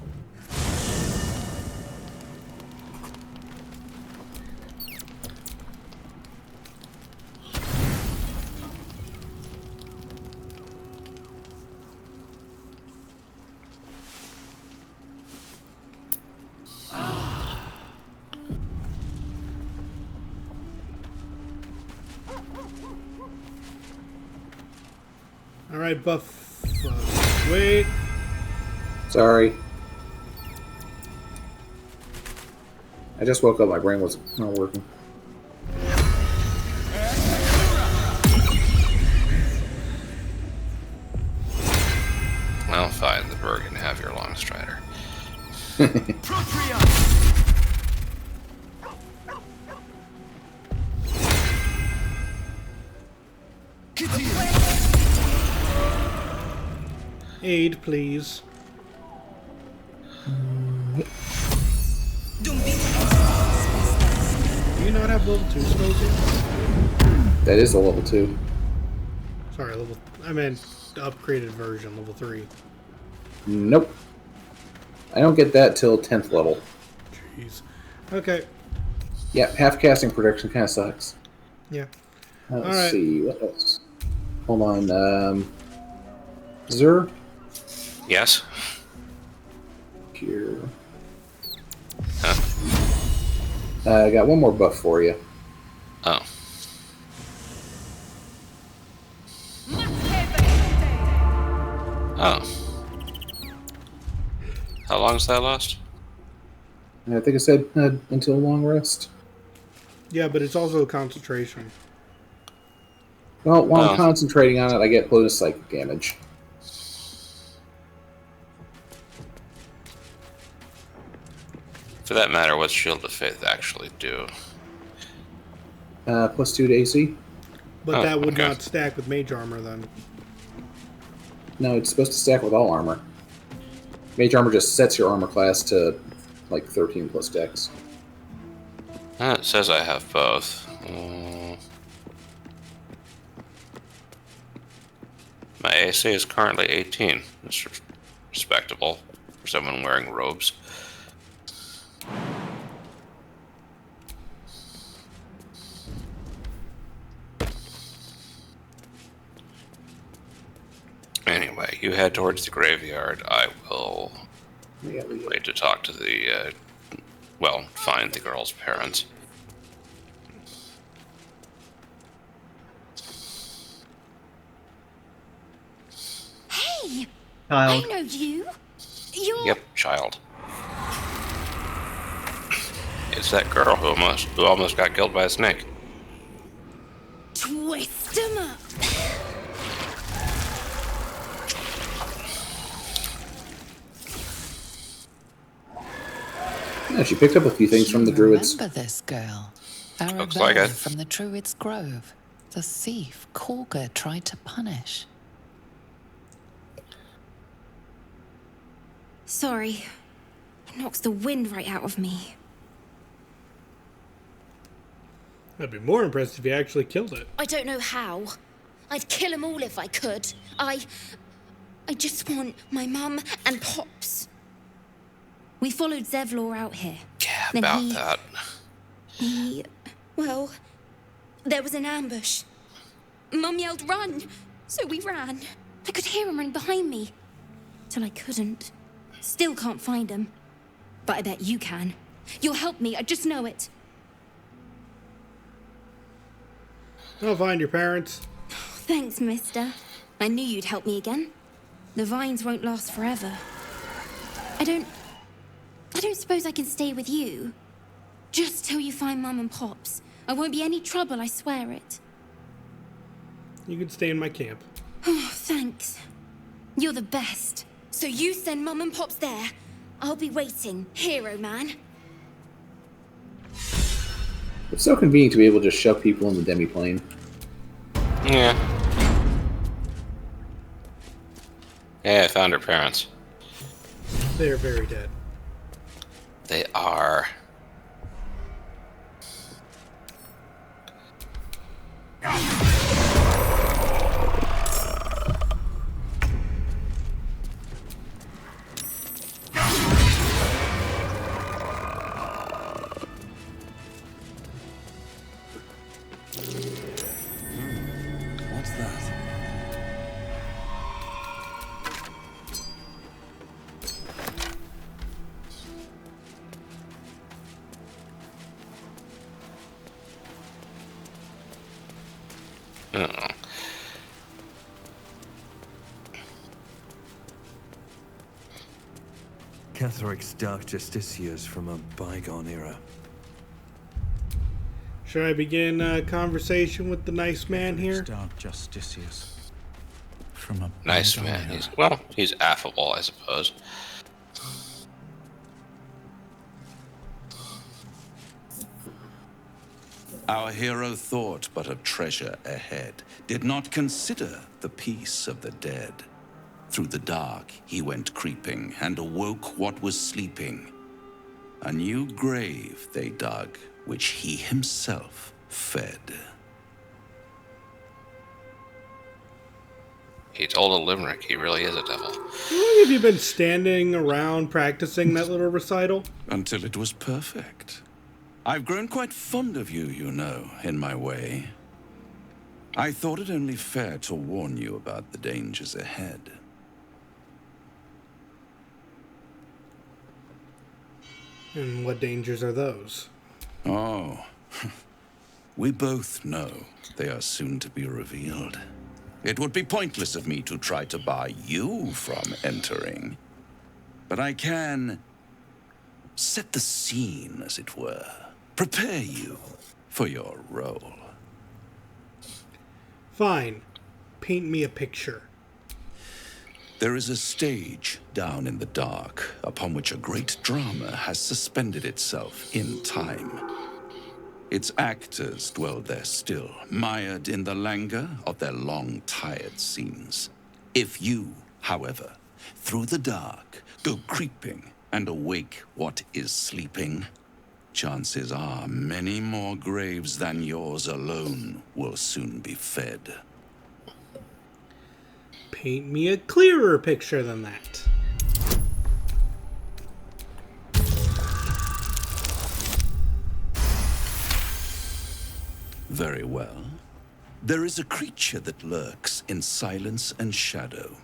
Alright, buff. Wait. Sorry. I just woke up, my brain was not working. Well, fine, the bird can have your long strider. Aid, please. Do you not have level 2 spells yet? That is a level 2. Sorry, I meant the upgraded version, level 3. Nope. I don't get that till 10th level. Jeez. Okay. Yeah, half casting protection kind of sucks. Yeah. Let's see, what else? Hold on, Zer? Yes? Here. Huh. I got one more buff for you. Oh. Oh. How long does that last? I think I said until long rest. Yeah, but it's also a concentration. Well, while I'm concentrating on it, I get bonus psychic damage. For that matter, what's Shield of Faith actually do? +2 to AC. But that would not stack with mage armor then. No, it's supposed to stack with all armor. Mage armor just sets your armor class to like 13 plus dex. It says I have both. My AC is currently 18. It's respectable for someone wearing robes. Anyway, you head towards the graveyard. I will wait to talk to the, find the girl's parents. Hey! Child. I know you. You're... Yep, child. It's that girl who almost got killed by a snake. Twist 'em up. Yeah, she picked up a few things from the druids. Remember this girl. Looks like Arabelle it. from the Druid's Grove. The thief Korga tried to punish. Sorry. It knocks the wind right out of me. I'd be more impressed if you actually killed it. I don't know how. I'd kill them all if I could. I just want my mum and Pops. We followed Zevlor out here. Yeah, Then about that. Well, there was an ambush. Mum yelled, "Run!" So we ran. I could hear him running behind me. Till I couldn't. Still can't find him. But I bet you can. You'll help me, I just know it. I'll find your parents. Thanks, mister. I knew you'd help me again. The vines won't last forever. I don't suppose I can stay with you. Just till you find Mum and Pops. I won't be any trouble, I swear it. You can stay in my camp. Oh, thanks. You're the best. So you send Mum and Pops there. I'll be waiting, hero man. It's so convenient to be able to just shove people in the demi-plane. Yeah. Yeah, I found her parents. They're very dead. They are. What's that? Oh. Catheric's dark justiciars from a bygone era. Should I begin a conversation with the nice man here? Dark Justiciars. From a Nice bygone man. era. He's affable, I suppose. Our hero thought but of treasure ahead, did not consider the peace of the dead. Through the dark he went creeping, and awoke what was sleeping. A new grave they dug, which he himself fed. He told a limerick. He really is a devil. How long have you been standing around practicing that little recital? Until it was perfect. I've grown quite fond of you, you know, in my way. I thought it only fair to warn you about the dangers ahead. And what dangers are those? Oh, we both know they are soon to be revealed. It would be pointless of me to try to bar you from entering. But I can set the scene, as it were. Prepare you for your role. Fine. Paint me a picture. There is a stage down in the dark upon which a great drama has suspended itself in time. Its actors dwell there still, mired in the languor of their long, tired scenes. If you, however, through the dark, go creeping and awake what is sleeping, chances are many more graves than yours alone will soon be fed. Paint me a clearer picture than that. Very well. There is a creature that lurks in silence and shadow.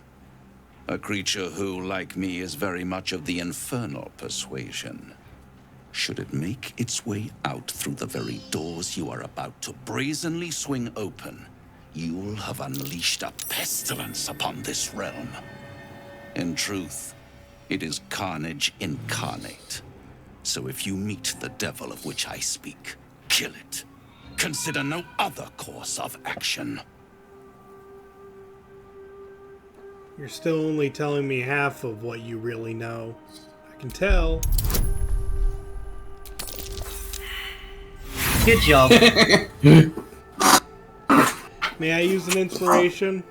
A creature who, like me, is very much of the infernal persuasion. Should it make its way out through the very doors you are about to brazenly swing open, you'll have unleashed a pestilence upon this realm. In truth, it is carnage incarnate. So if you meet the devil of which I speak, kill it. Consider no other course of action. You're still only telling me half of what you really know. I can tell. Good job. May I use an inspiration?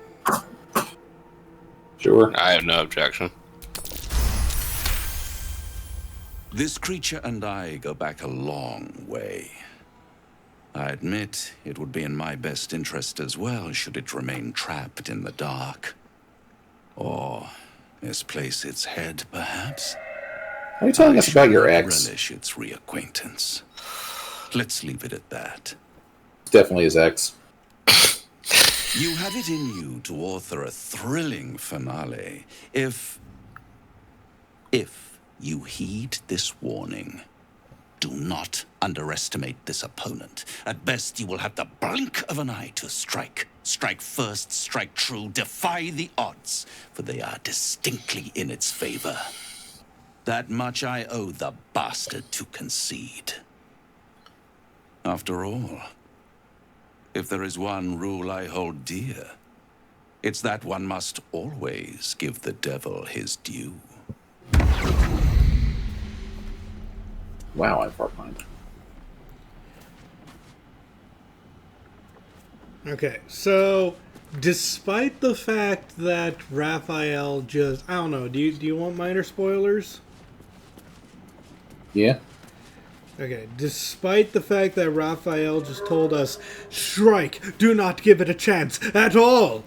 Sure. I have no objection. This creature and I go back a long way. I admit it would be in my best interest as well should it remain trapped in the dark. Or misplace its head, perhaps? Are you telling us about your ex? Relish its reacquaintance. Let's leave it at that. Definitely his ex. You have it in you to author a thrilling finale if you heed this warning. Do not underestimate this opponent. At best, you will have the blink of an eye to strike. Strike first, strike true, defy the odds, for they are distinctly in its favor. That much I owe the bastard to concede. After all, if there is one rule I hold dear, it's that one must always give the devil his due. Wow, I'm far behind. Okay, so despite the fact that Raphael just... I don't know, do you want minor spoilers? Yeah. Okay, despite the fact that Raphael just told us, strike, do not give it a chance at all,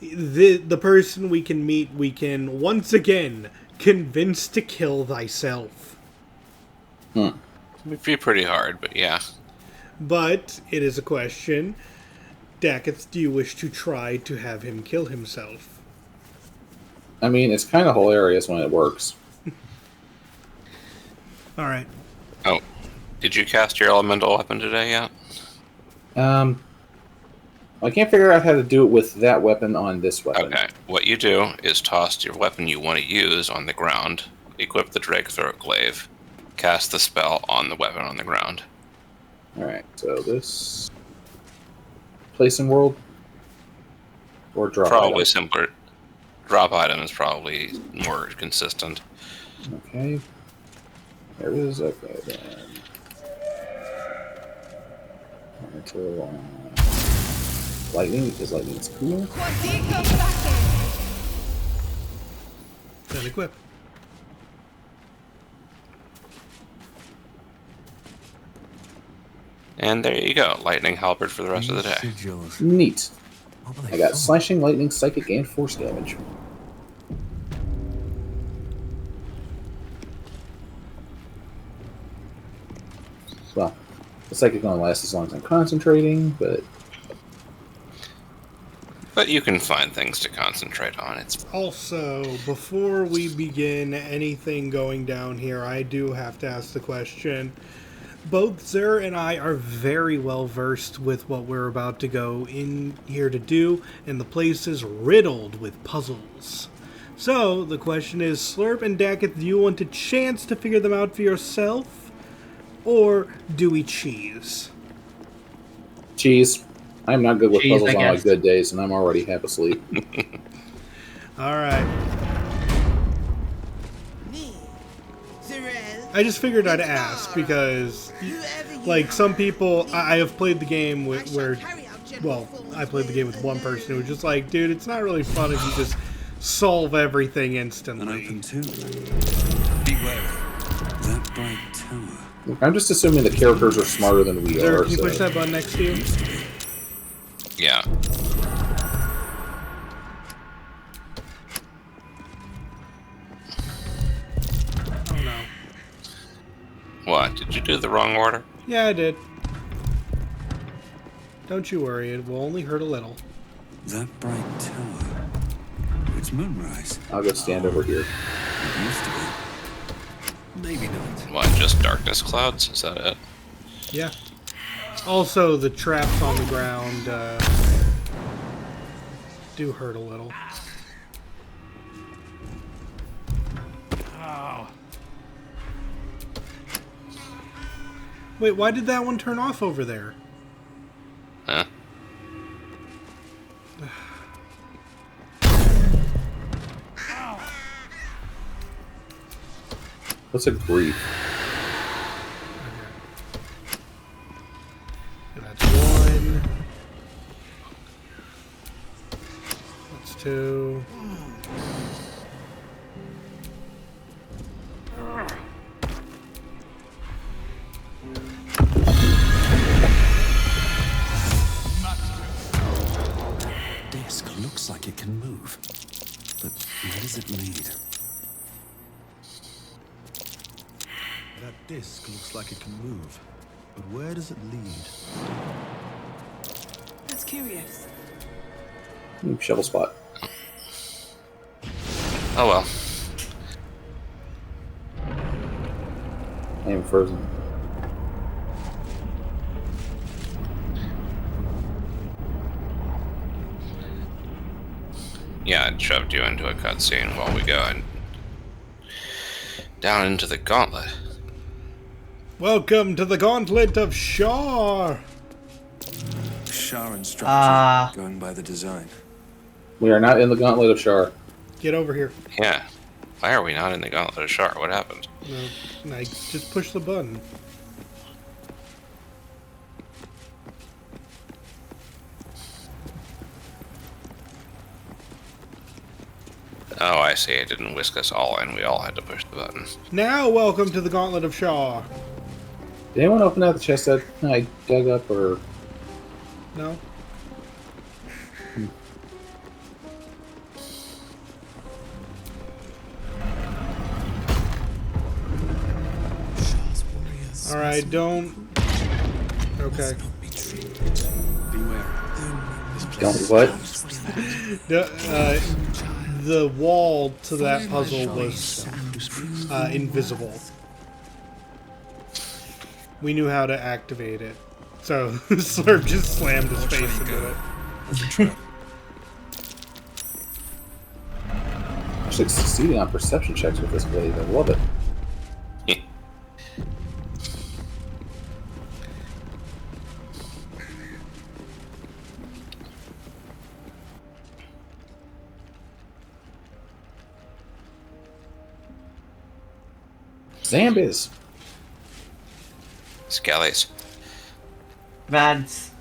the person we can meet, we can once again convince to kill thyself. It'd be pretty hard, but yeah. But it is a question. Dakk'ath, do you wish to try to have him kill himself? I mean, it's kind of hilarious when it works. Alright. Oh, did you cast your elemental weapon today yet? I can't figure out how to do it with that weapon on this weapon. Okay, what you do is toss your weapon you want to use on the ground, equip the Drake Throat Glaive, cast the spell on the weapon on the ground. Alright, so this... Place in world? Or drop Probably item? simpler. Drop item is probably more consistent. Okay. There it is. Okay, then. Lightning, because lightning's cool. Then equip. And there you go, lightning halberd for the rest of the day. Neat. I got slashing, lightning, psychic, and force damage. Well, the psychic only lasts as long as I'm concentrating, but you can find things to concentrate on. It's Also, before we begin anything going down here, I do have to ask the question. Both Xur and I are very well versed with what we're about to go in here to do, and the place is riddled with puzzles. So, the question is, Slurp and Dakk'ath, do you want a chance to figure them out for yourself? Or do we cheese? cheese. I'm not good with Cheese, puzzles I on my guess. good days, and I'm already half asleep. Alright. I just figured I'd ask because, like, some people, I have played the game where, well, I played the game with one person who was just like, dude, it's not really fun if you just solve everything instantly. An open tomb. Beware. That bright tower. I'm just assuming the characters are smarter than we Sir, are. can you push that button next to you? yeah. Oh no. What? Did you do the wrong order? Yeah, I did. Don't you worry, it will only hurt a little. That bright tower. It's moonrise. I'll go stand over here. It used to be. Maybe not. What? Just darkness clouds? Is that it? Yeah. Also, the traps on the ground do hurt a little. Oh. Wait, why did that one turn off over there? Huh? What's a grief? too. Disc looks like it can move, but where does it lead? That disc looks like it can move, but where does it lead? That's curious. Shovel spot. Oh well. I am frozen. Yeah, it shoved you into a cutscene while we go and down into the gauntlet. Welcome to the Gauntlet of Shar. Shar and structure, going by the design. We are not in the Gauntlet of Shar. Get over here. Yeah. Why are we not in the Gauntlet of Shar? What happened? No, just push the button. Oh, I see. It didn't whisk us all in. We all had to push the button. Now, welcome to the Gauntlet of Shar. Did anyone open out the chest that I dug up, or...? No. Alright, don't... Okay. Beware. Don't what? The wall to that puzzle was invisible. We knew how to activate it. So Slurp just slammed his face into it. Actually succeeding on perception checks with this blade. I love it. Zombies. Skellies. Rads.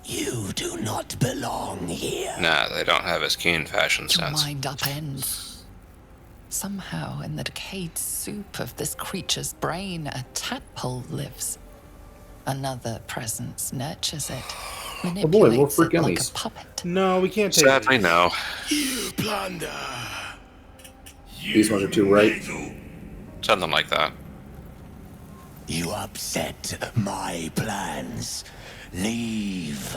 You do not belong here. Nah, they don't have as keen fashion Your sense. mind upends. Somehow, in the decayed soup of this creature's brain, a tadpole lives. Another presence nurtures it, Oh boy, more manipulates free it like a gummies. puppet. No, we can't take Sadly, it. no. You plunder. These ones are too right. Something like that. You upset my plans. Leave.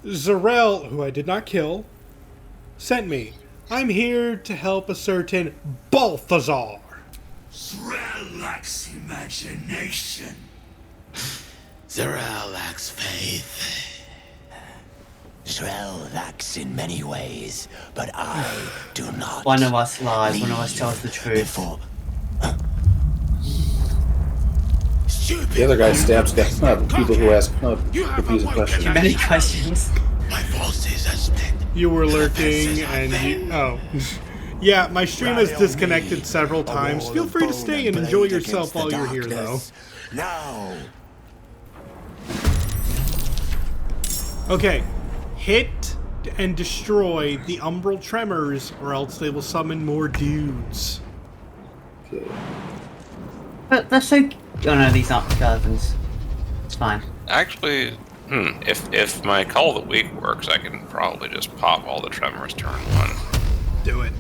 Zarel, who I did not kill, sent me. I'm here to help a certain Balthazar. Zerel lacks imagination. Zerel lacks faith. Zerel lacks in many ways, but I do not. One of us lies, one of us tells the truth. The other guy stabs people who ask confusing questions. Many questions. My forces are split. You were lurking and you... Oh. Yeah, my stream has disconnected several times. Feel free to stay and enjoy yourself while you're here, though. Now. Okay. Hit and destroy the umbral tremors, or else they will summon more dudes. Okay. But they're so... Oh no, these aren't skeletons. It's fine. Actually, if my Call of the Week works, I can probably just pop all the tremors turn one. Do it.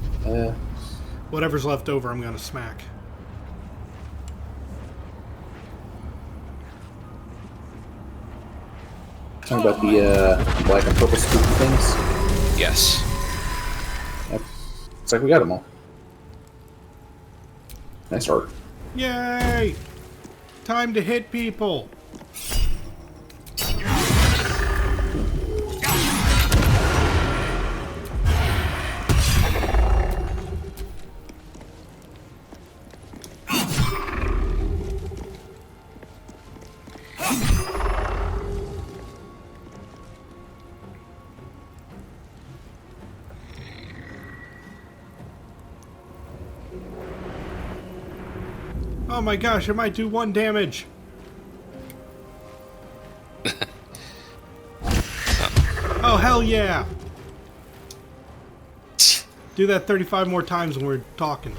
Whatever's left over, I'm gonna smack. Talking about the black and purple spooky things? Yes. Yep. Looks like we got them all. Nice art. Yay! Time to hit people. Oh my gosh, I might do 1 damage. Hell yeah! Do that 35 more times when we're talking.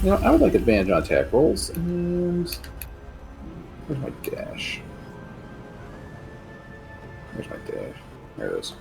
You know, I would like advantage on attack rolls, and where's my dash? Where's my dash? There it is.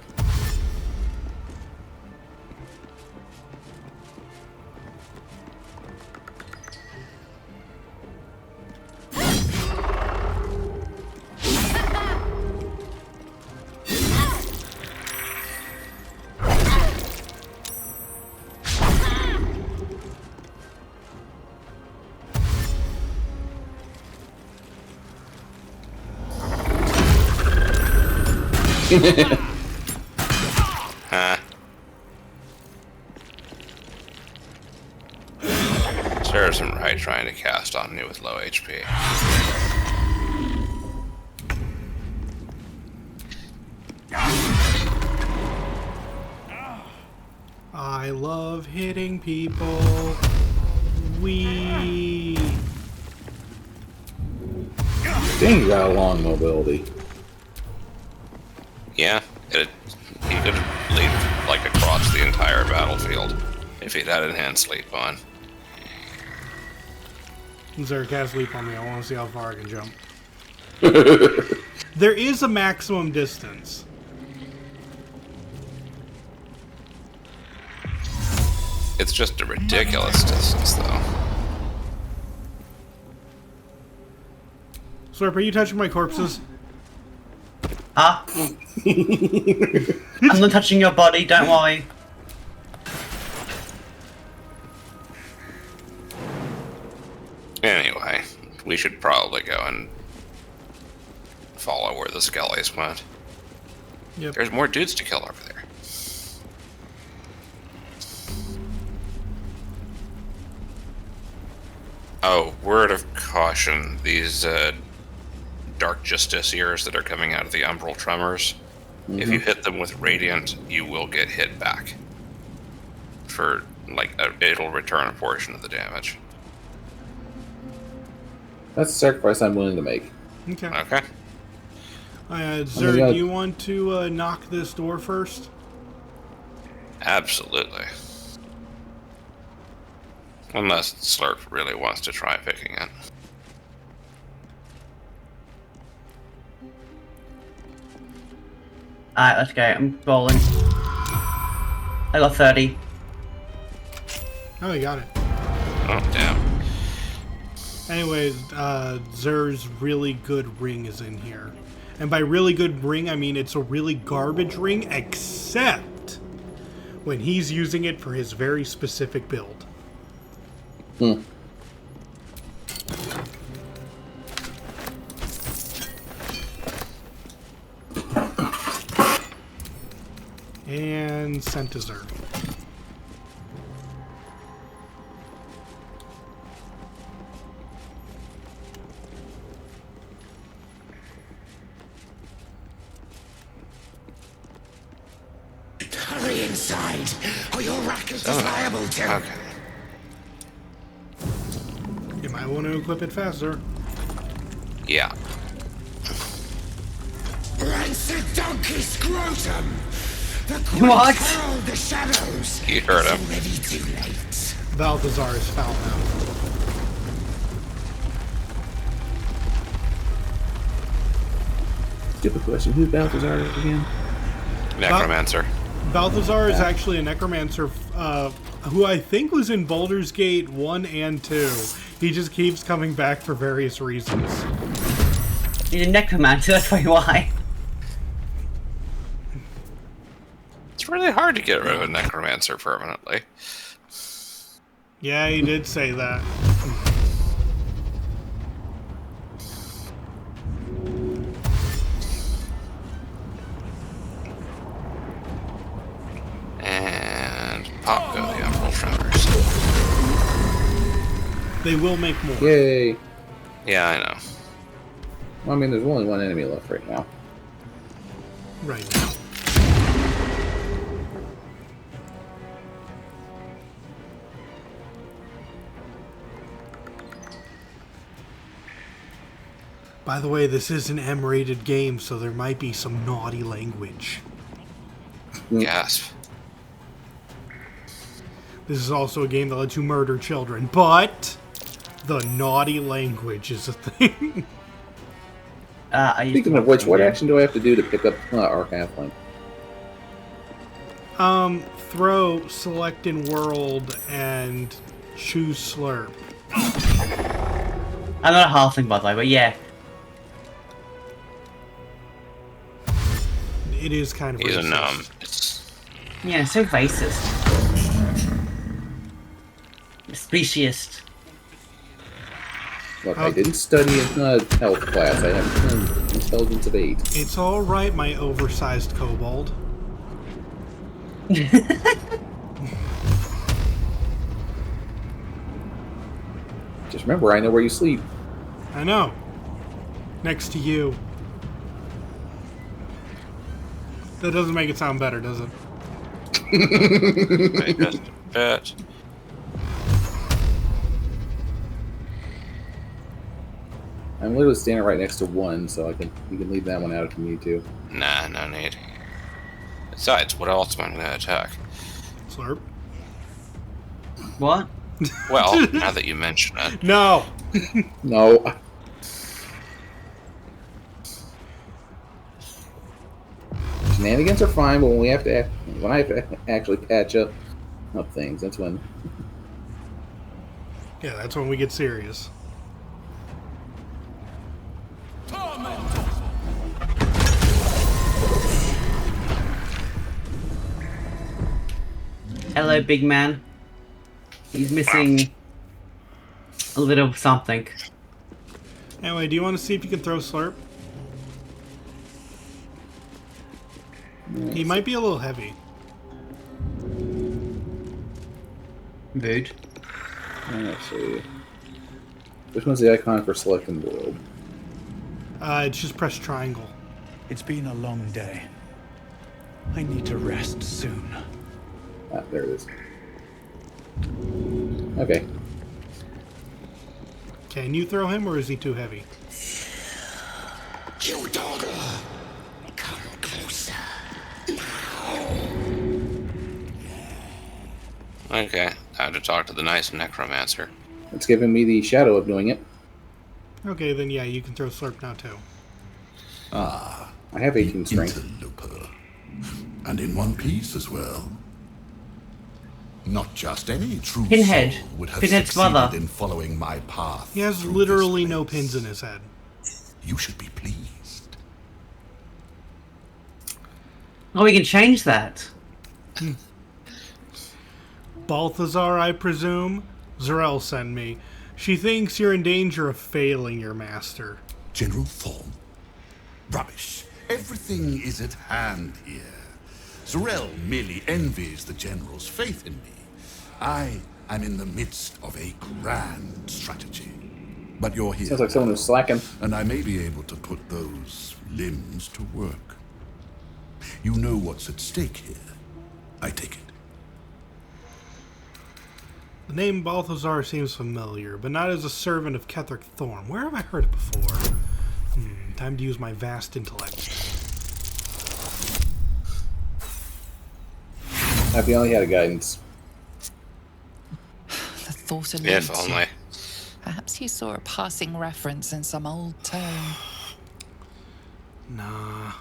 Huh. Serves him right trying to cast on me with low HP. I love hitting people. Wee. Dang, you got a long mobility. Yeah, he could leap like across the entire battlefield if he'd had enhanced leap on. Zerg cast leap on me. I want to see how far I can jump. There is a maximum distance. It's just a ridiculous distance, though. Slurp, are you touching my corpses? Ah. I'm not touching your body, don't worry. Anyway, we should probably go and follow where the skellies went. Yep. There's more dudes to kill over there. Oh, word of caution. These dark justiciars that are coming out of the umbral tremors, if you hit them with radiant, you will get hit back. For, like, it'll return a portion of the damage. That's a sacrifice I'm willing to make. Okay. Okay. Zerg, do you want to knock this door first? Absolutely. Unless Slurp really wants to try picking it. Alright, let's go. I'm rolling. I got 30. Oh, you got it. Oh, damn. Anyways, Zer's really good ring is in here. And by really good ring, I mean it's a really garbage ring, except when he's using it for his very specific build. And sent to Zerg. Hurry inside, or your racket is liable to. Okay. You might want to equip it faster. Yeah. Rancid donkey scrotum! The What? Herald the shadows! You heard him. Already too late. Balthazar is foul now. Stupid question. Who's Balthazar again? Necromancer. Balthazar is actually a necromancer who I think was in Baldur's Gate 1 and 2. He just keeps coming back for various reasons. He's a necromancer, that's probably why. It's really hard to get rid of a necromancer permanently. Yeah, he did say that. And pop go the umbral tremors. They will make more. Yay. Yeah, I know. Well, I mean, there's only one enemy left right now. Right now. By the way, this is an M-rated game, so there might be some naughty language. Gasp. This is also a game that lets you murder children, but the naughty language is a thing. Speaking of which, what action do I have to do to pick up our halfling? Throw, select in world, and choose slurp. I'm not a halfling, by the way, but yeah. It is kind of He's racist. a gnome. Yeah, so racist. Speciest. Look, I didn't study in health class. I have an intelligence of 8. It's alright, my oversized kobold. Just remember, I know where you sleep. I know. Next to you. That doesn't make it sound better, does it? Just a bit. I'm literally standing right next to one, so you can leave that one out if you need to. Nah, no need. Besides, what else am I going to attack? Slurp. What? Well, now that you mention it. No! No. Shenanigans are fine, but when I have to actually patch up things, that's when. Yeah, that's when we get serious. Hello, big man. He's missing a little something. Anyway, do you want to see if you can throw slurp? He might be a little heavy. Rude. Let's see. Which one's the icon for selecting world? It's just press triangle. It's been a long day. I need to rest soon. Ah, there it is. Okay. Can you throw him, or is he too heavy? You dog! Come closer. Okay, time to talk to the nice necromancer. It's giving me the shadow of doing it. Okay, then yeah, you can throw slurp now too. I have 18 strength. Interloper. And in one piece as well. Not just any true Pinhead. soul would have Pinhead's succeeded mother. in following my path. He has literally no pins in his head. You should be pleased. Oh, we can change that. Balthazar, I presume? Zarel sent me. She thinks you're in danger of failing your master. General Thorn? Rubbish. Everything is at hand here. Zarel merely envies the General's faith in me. I am in the midst of a grand strategy. But you're here. Sounds like someone who's slacking. And I may be able to put those limbs to work. You know what's at stake here. I take it. The name Balthazar seems familiar, but not as a servant of Ketheric Thorn. Where have I heard it before? Time to use my vast intellect. If you only had a guidance. The thought of If only. Perhaps you saw a passing reference in some old tome. Nah.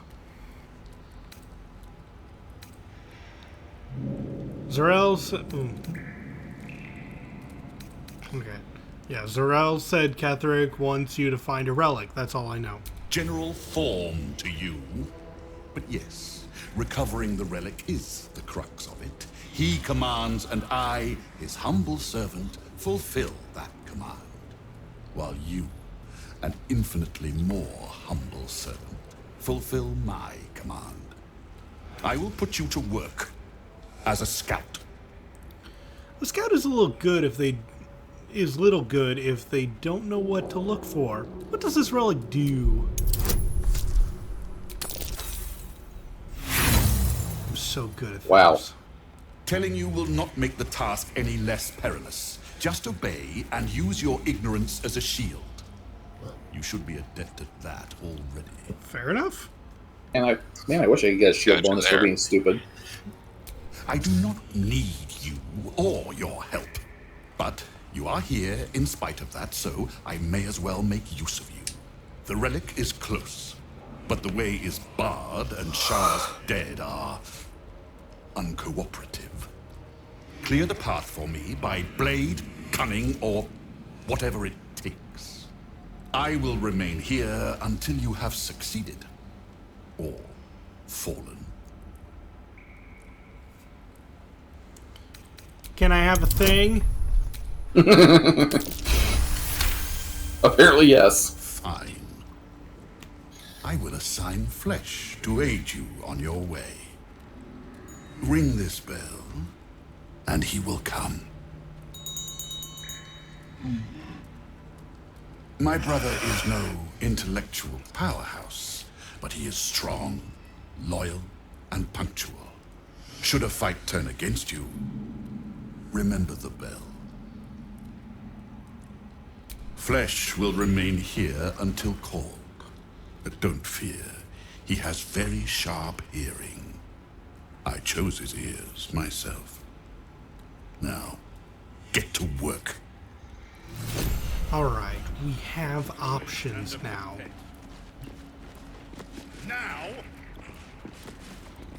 Zarel's... Okay. Yeah, Zarel said Ketheric wants you to find a relic. That's all I know. General Thorn to you. But yes, recovering the relic is the crux of it. He commands, and I, his humble servant, fulfill that command. While you, an infinitely more humble servant, fulfill my command. I will put you to work as a scout. A scout is a little good if they is little good if they don't know what to look for. What does this relic do? I'm so good at this. Wow. Telling you will not make the task any less perilous. Just obey and use your ignorance as a shield. You should be adept at that already. Fair enough. And I wish I could get a shield bonus for being stupid. I do not need you or your help. But you are here in spite of that, so I may as well make use of you. The relic is close, but the way is barred and Shah's dead are uncooperative. Clear the path for me by blade, cunning, or whatever it takes. I will remain here until you have succeeded. Or fallen. Can I have a thing? Apparently, yes. Fine. I will assign flesh to aid you on your way. Ring this bell, and he will come. My brother is no intellectual powerhouse, but he is strong, loyal, and punctual. Should a fight turn against you, remember the bell. Flesh will remain here until called. But don't fear, he has very sharp hearing. I chose his ears myself. Now, get to work. Alright, we have options now.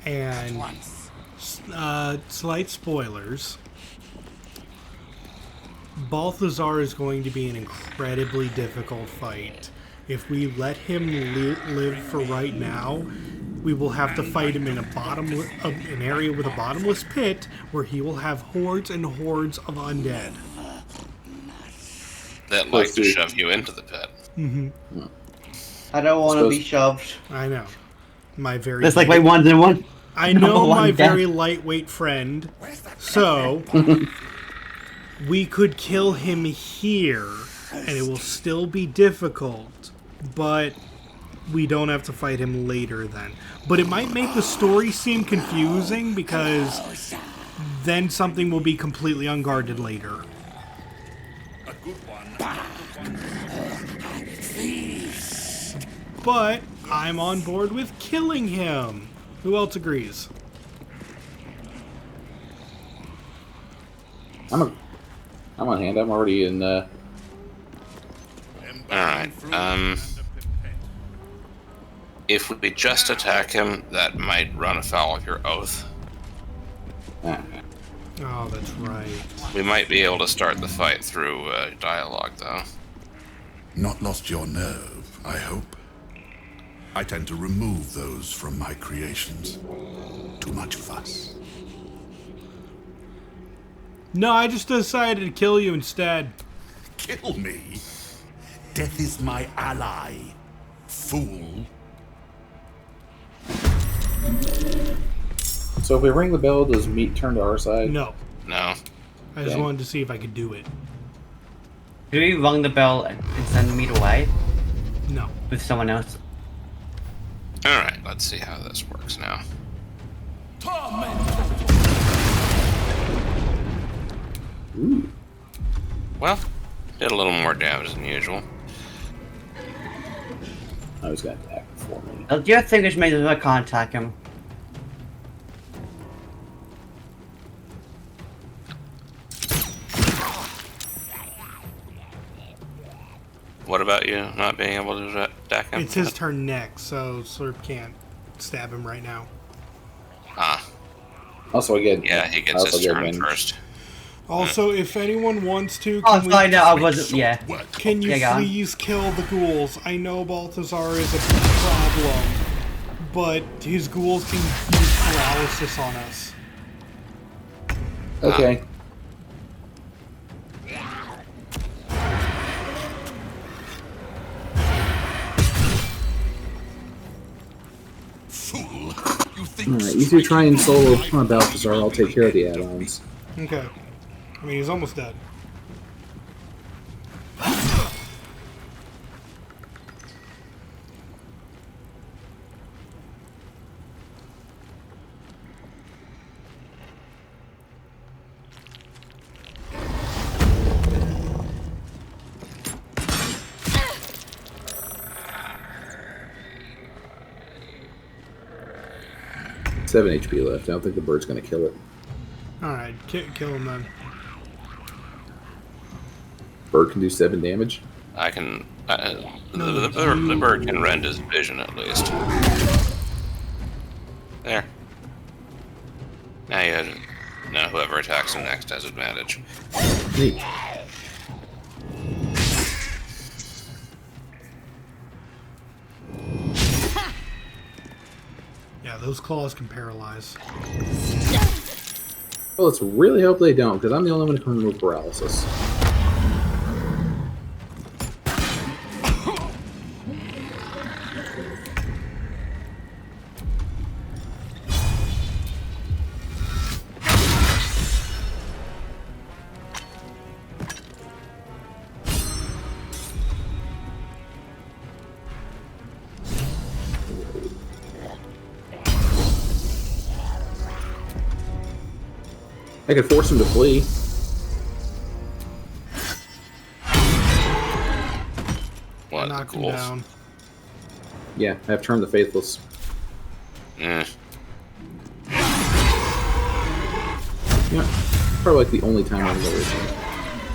And slight spoilers. Balthazar is going to be an incredibly difficult fight. If we let him live for right now, we will have to fight him in an area with a bottomless pit where he will have hordes and hordes of undead. That like to shove you into the pit. Mm-hmm. I don't want to be shoved. I know. That's like my 1-1. I know my very lightweight friend, so we could kill him here, and it will still be difficult, but we don't have to fight him later then. But it might make the story seem confusing, because then something will be completely unguarded later. But I'm on board with killing him. Who else agrees? I'm on hand. I'm already in. Alright. If we just attack him, that might run afoul of your oath. Oh, that's right. We might be able to start the fight through dialogue, though. Not lost your nerve, I hope. I tend to remove those from my creations. Too much fuss. No, I just decided to kill you instead. Kill me? Death is my ally, fool. So if we ring the bell, does meat turn to our side? No. No. I just wanted to see if I could do it. Do we ring the bell and send meat away? No. With someone else? Alright, let's see how this works now. Ooh. Well, did a little more damage than usual. I was going to attack for me. Do you think it's made I can't attack him? What about you not being able to attack him? It's his turn next, so Slurp can't stab him right now. Ah. Also, again, yeah, he gets his turn first. Also, if anyone wants to, I wasn't. Yeah. Can you please kill the ghouls? I know Balthazar is a problem, but his ghouls can use paralysis on us. Okay. Fool! You think Alright, you two try and solo Balthazar. I'll take care of the add-ons. Okay. I mean, he's almost dead. 7 HP left. I don't think the bird's going to kill it. Alright, kill him then. Bird can do 7 damage? I can... the bird can rend his vision, at least. There. Now whoever attacks him next has advantage. Neat. Yeah, those claws can paralyze. Well, let's really hope they don't, because I'm the only one who can remove paralysis. I could force him to flee. What? Knock him down. Yeah, I have turned the faithless. Yeah. Yeah, probably like the only time I'm going to reach.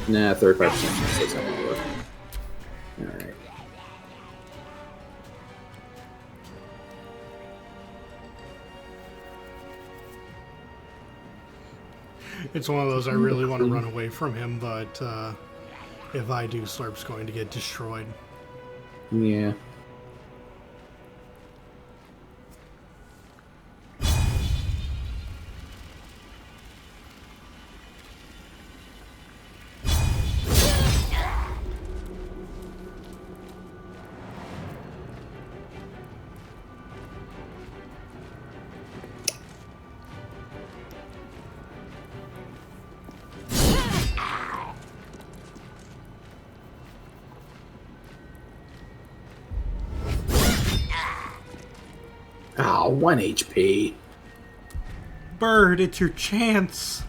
Nah, 35% chance that's not going to work. Alright. It's one of those I really want to run away from him, but if I do, Slurp's going to get destroyed. Yeah. Ah, 1 HP. Bird, it's your chance.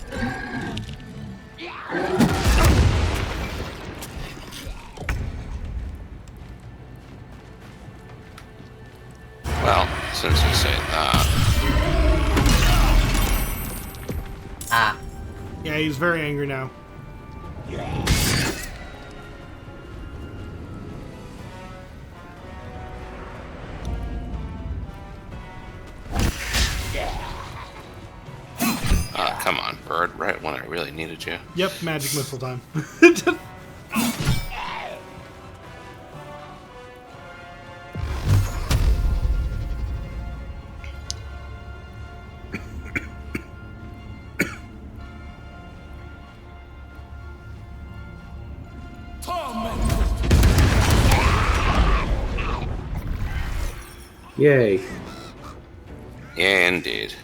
Well, since you say that. Ah. Yeah, he's very angry now. Come on, bird, right when I really needed you. Yep, magic missile time. Yay. Yeah, indeed.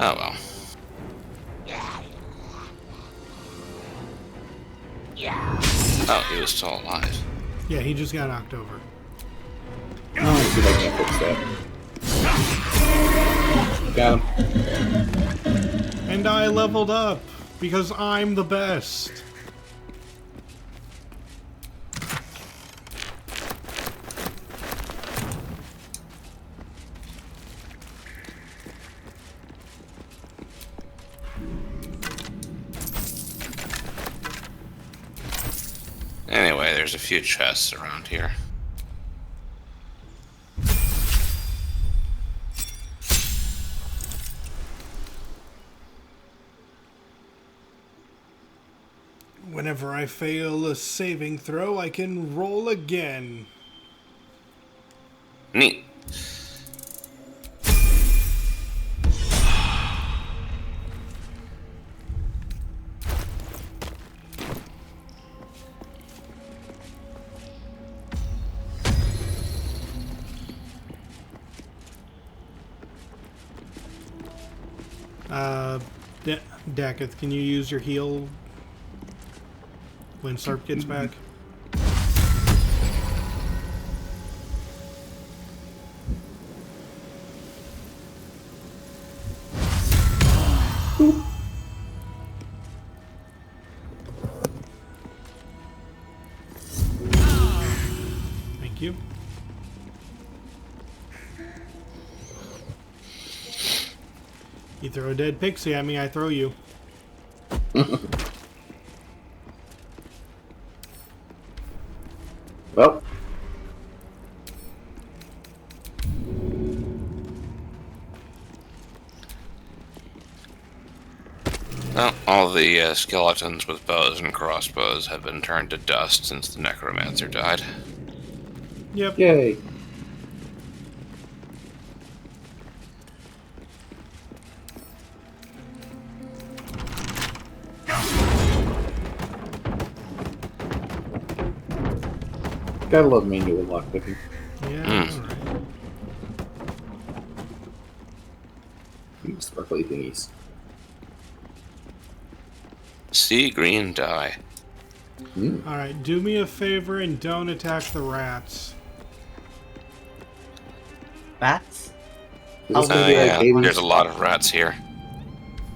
Oh well. Oh, he was still alive. Yeah, he just got knocked over. Oh, let's see if I can fix that. Got him. And I leveled up because I'm the best. Anyway, there's a few chests around here. Whenever I fail a saving throw, I can roll again. Neat. Dakk'ath, can you use your heal when Slurp gets back? you. You throw a dead pixie at me, I throw you. Well. Well, all the skeletons with bows and crossbows have been turned to dust since the necromancer died. Yep. Yay. Gotta love manual lockpicking. Yeah, alright. Sparkly thingies. Sea green dye. Alright, do me a favor and don't attack the rats. Rats? Yeah, there's a lot of rats here.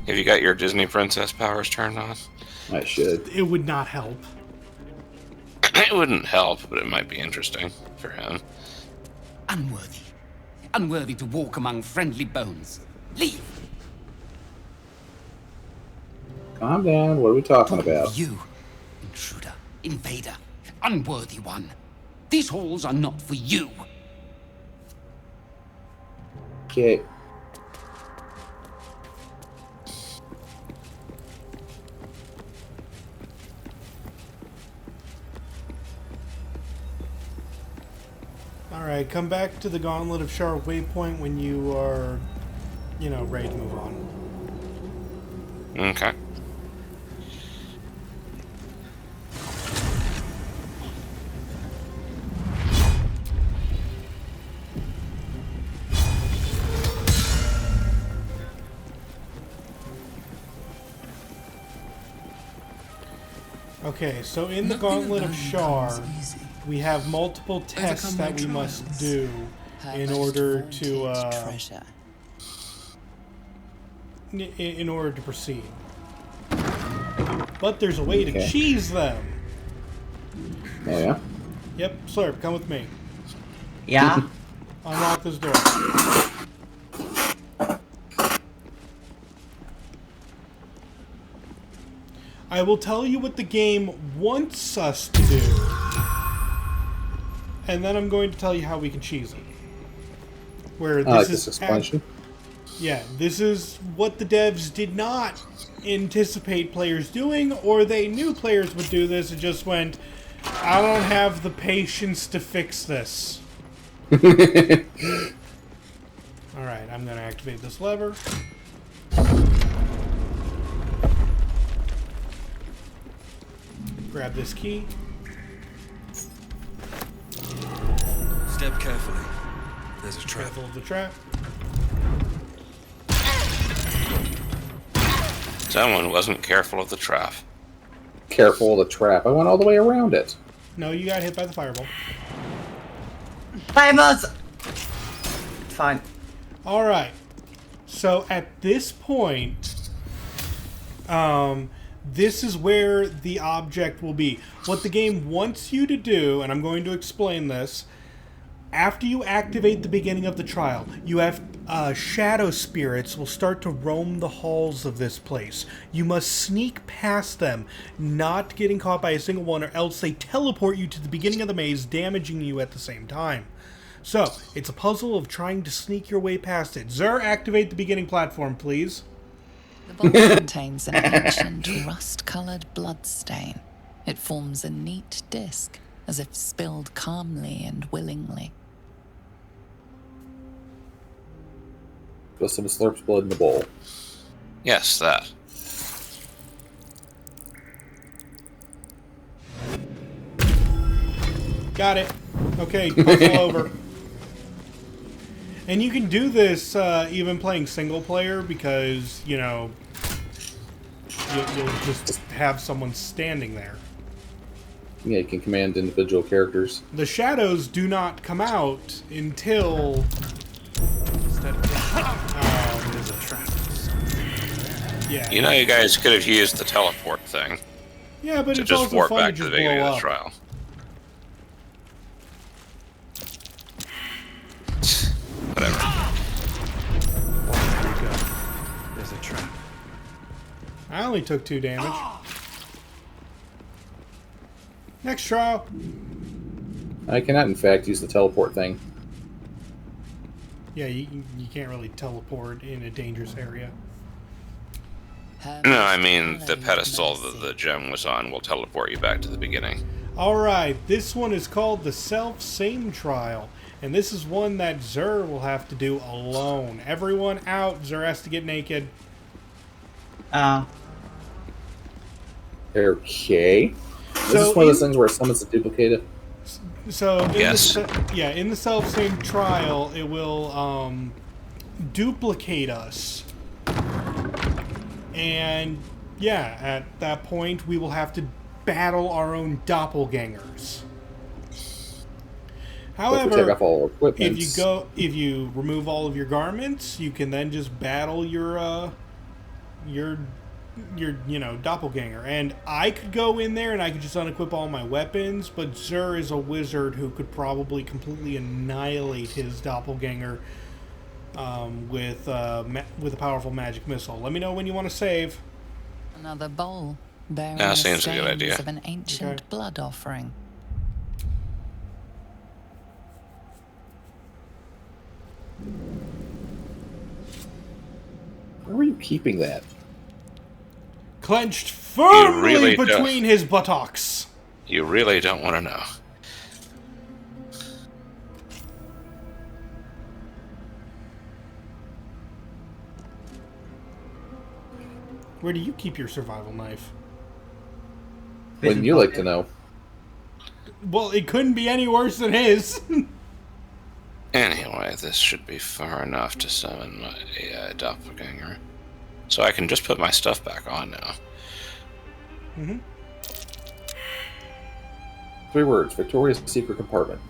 Have you got your Disney princess powers turned on? I should. It would not help. It wouldn't help, but it might be interesting for him. Unworthy. Unworthy to walk among friendly bones. Leave! Calm down. What are we talking about? You, intruder, invader, unworthy one. These halls are not for you. Okay. Alright, come back to the Gauntlet of Sharp waypoint when you are, ready to move on. Okay. Okay, so in the Gauntlet of Shar, we have multiple tests that we must do in order to in order to proceed. But there's a way to cheese them. Oh yeah? Yep, Slurp, come with me. Yeah? Unlock this door. I will tell you what the game wants us to do. And then I'm going to tell you how we can cheese it. Where this is explanation. Yeah, this is what the devs did not anticipate players doing, or they knew players would do this and just went, I don't have the patience to fix this. Alright, I'm going to activate this lever. Grab this key. Step carefully. There's a trap. Careful of the trap. Someone wasn't careful of the trap. Careful of the trap. I went all the way around it. No, you got hit by the fireball. Fireballs! Fine. Alright. So at this point, this is where the object will be. What the game wants you to do, and I'm going to explain this, after you activate the beginning of the trial, you have shadow spirits will start to roam the halls of this place. You must sneak past them, not getting caught by a single one, or else they teleport you to the beginning of the maze, damaging you at the same time. So, it's a puzzle of trying to sneak your way past it. Xur, activate the beginning platform, please. The box contains an ancient rust-coloured bloodstain. It forms a neat disc, as if spilled calmly and willingly. Got some Slurp's blood in the bowl. Yes, that. Got it. Okay, puzzle over. And you can do this even playing single player because, you'll just have someone standing there. Yeah, you can command individual characters. The shadows do not come out until... There's a trap. Yeah. You guys could have used the teleport thing. Yeah, but to it's just also warp fun to back to just the beginning blow of the up. trial. only took 2 damage. Next trial. I cannot, in fact, use the teleport thing. Yeah, you can't really teleport in a dangerous area. No, I mean the pedestal that the gem was on will teleport you back to the beginning. Alright, this one is called the Self-Same Trial. And this is one that Xir will have to do alone. Everyone out. Xir has to get naked. Okay. This is one of those things where someone's a duplicate. So, Yes. In the Self-Same Trial, it will duplicate us. And, yeah, at that point, we will have to battle our own doppelgangers. However, take off all our equipment. if you remove all of your garments, you can then just battle your doppelganger. And I could go in there and I could just unequip all my weapons, but Xir is a wizard who could probably completely annihilate his doppelganger with a powerful magic missile. Let me know when you want to save. Another bowl bearing Yeah, the seems a good stains idea. of an ancient blood offering. Where were you keeping that? Clenched firmly really between his buttocks. You really don't want to know. Where do you keep your survival knife? Wouldn't you like to know? Well, it couldn't be any worse than his. Anyway, this should be far enough to summon a doppelganger. So I can just put my stuff back on now. Mm-hmm. 3 words. Victoria's Secret Compartment.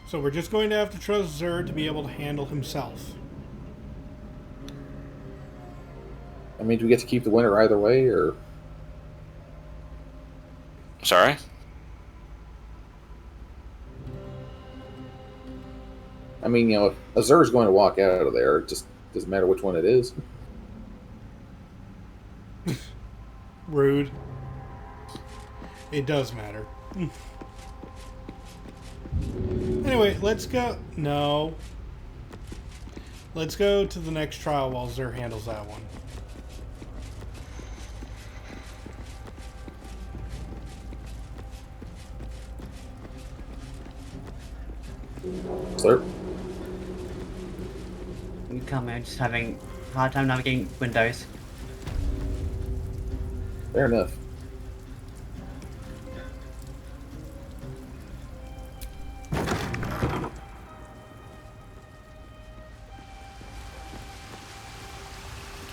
So we're just going to have to trust Xir to be able to handle himself. I mean, do we get to keep the winner either way, or...? Sorry? I mean, you know, if Azur's going to walk out of there, it just doesn't matter which one it is. Rude. It does matter. Anyway, let's go. No. Let's go to the next trial while Xir handles that one. Slurp. You come in, just having a hard time navigating windows. Fair enough.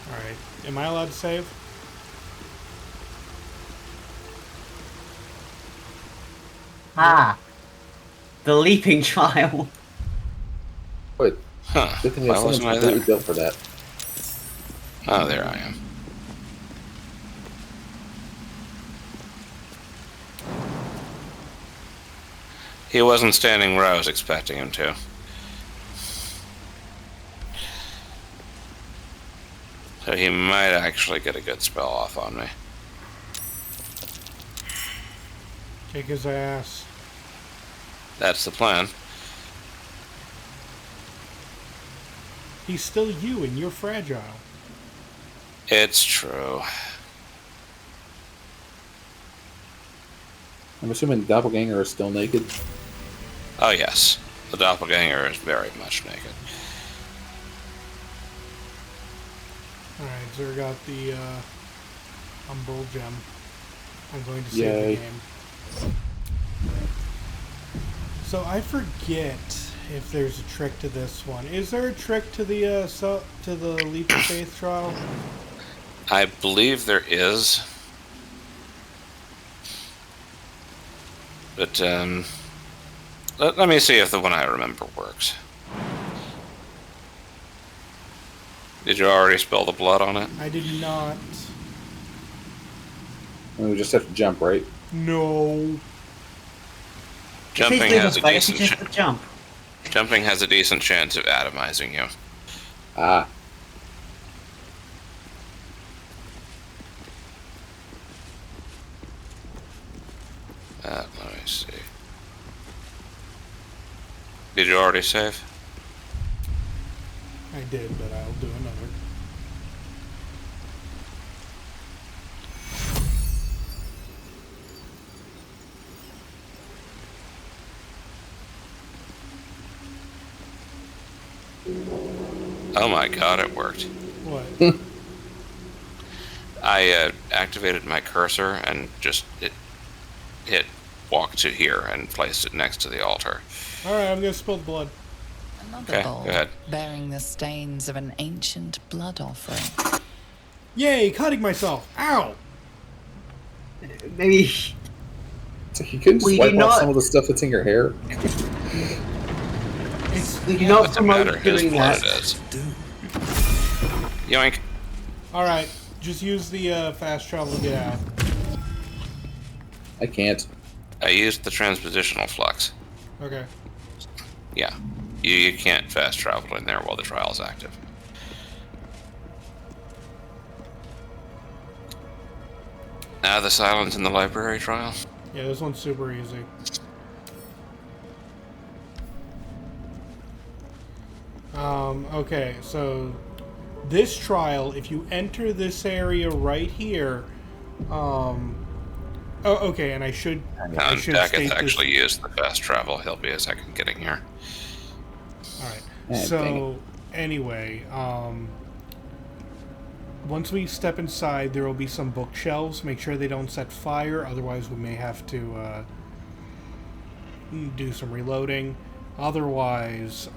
Alright. Am I allowed to save? Ah! The leaping trial. Wait. Huh. Good thing Why someone's wasn't I completely there? built for that. Oh, there I am. He wasn't standing where I was expecting him to. So he might actually get a good spell off on me. Kick his ass. That's the plan. He's still you, and you're fragile. It's true. I'm assuming Doppelganger is still naked. Oh yes, the doppelganger is very much naked. Alright, Xir got the Umbral Gem. I'm going to save Yay. the game. So I forget if there's a trick to this one. Is there a trick to the to the Leap of Faith trial? I believe there is. But, let me see if the one I remember works. Did you already spill the blood on it? I did not. And we just have to jump, right? No. Jumping has a decent just jump. Jumping has a decent chance of atomizing you. Ah. Did you already save? I did, but I'll do another. Oh my god, it worked. What? I activated my cursor and just hit walk to here and placed it next to the altar. Alright, I'm gonna spill the blood. Another Okay, bowl go ahead. bearing the stains of an ancient blood offering. Yay, cutting myself. Ow! Maybe. So you couldn't We just wipe do off not- some of the stuff that's in your hair? We do not Doesn't matter promote whose doing blood that. it is. Yoink. Alright, just use the fast travel to get out. I can't. I used the transpositional flux. Okay. Yeah. You can't fast travel in there while the trial's active. Now the silence in the library trial. Yeah, this one's super easy. Okay, so this trial, if you enter this area right here, oh, okay, and I should And state Dakk'ath this. actually used the fast travel. He'll be a second getting here. Alright, dang so anyway, once we step inside, there will be some bookshelves. Make sure they don't set fire, otherwise we may have to do some reloading. Otherwise,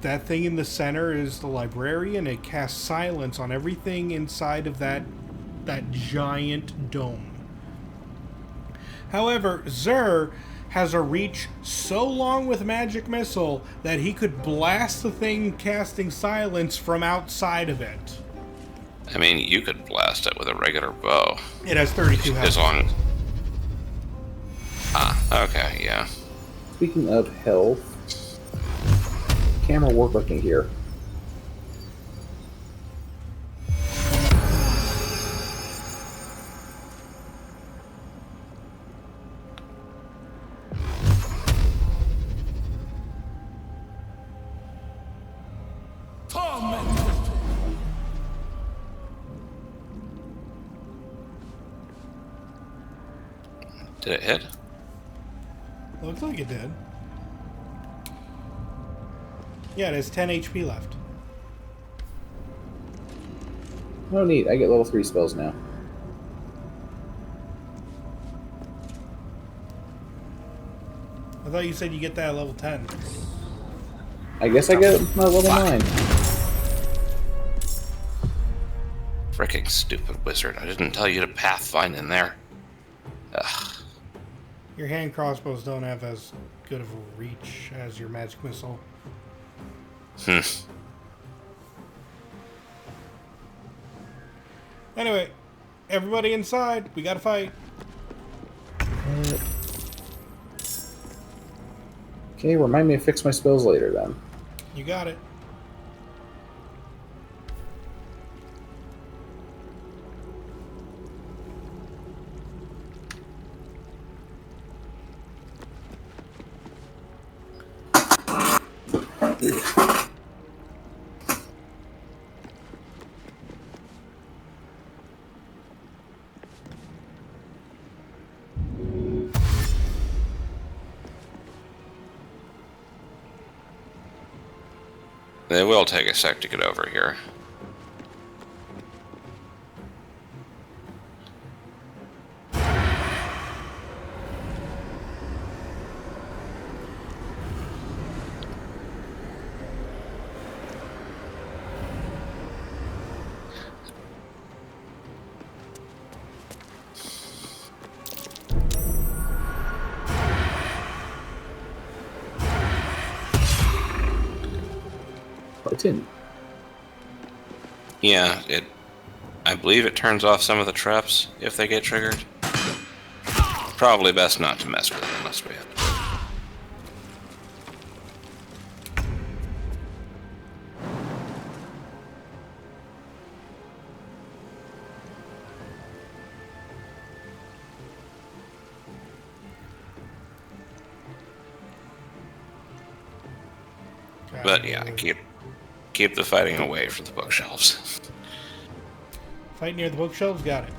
that thing in the center is the librarian. It casts silence on everything inside of that giant dome. However, Xir has a reach so long with magic missile that he could blast the thing casting silence from outside of it. I mean, you could blast it with a regular bow. It has 32 health. As long as... Ah, okay, yeah. Speaking of health, camera work with me here. Did it hit? Looks like it did. Yeah, it has 10 HP left. Oh, neat. I get level 3 spells now. I thought you said you get that at level 10. I guess I get my level 9. Fricking stupid wizard. I didn't tell you to pathfind in there. Ugh. Your hand crossbows don't have as good of a reach as your magic missile. Anyway, everybody inside. We gotta fight. Okay, remind me to fix my spells later then. You got it. It will take a sec to get over here. It didn't. Yeah, I believe it turns off some of the traps if they get triggered. Probably best not to mess with it unless we have to. But yeah, keep the fighting away from the bookshelves. Fight near the bookshelves? Got it.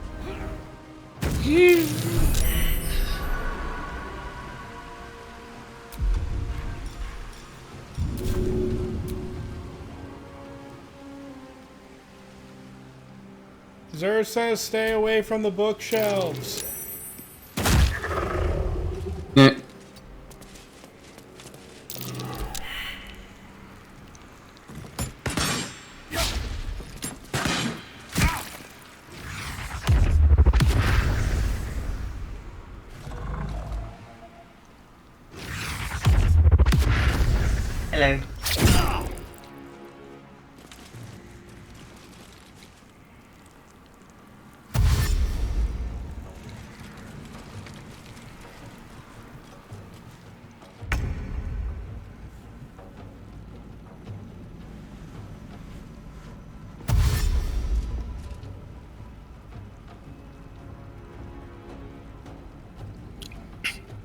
Xur says stay away from the bookshelves. Hello.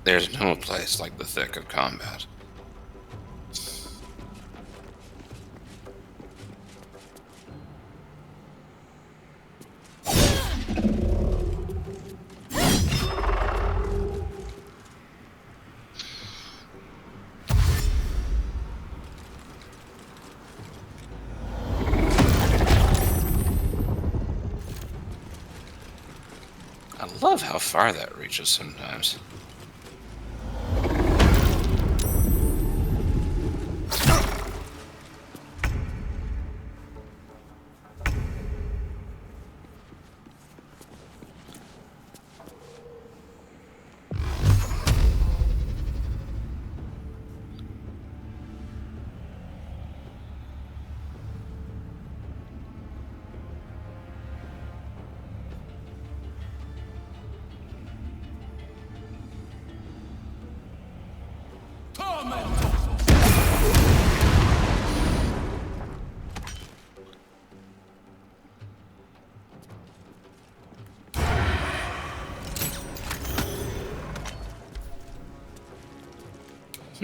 There's no place like the thick of combat. I love how far that reaches sometimes.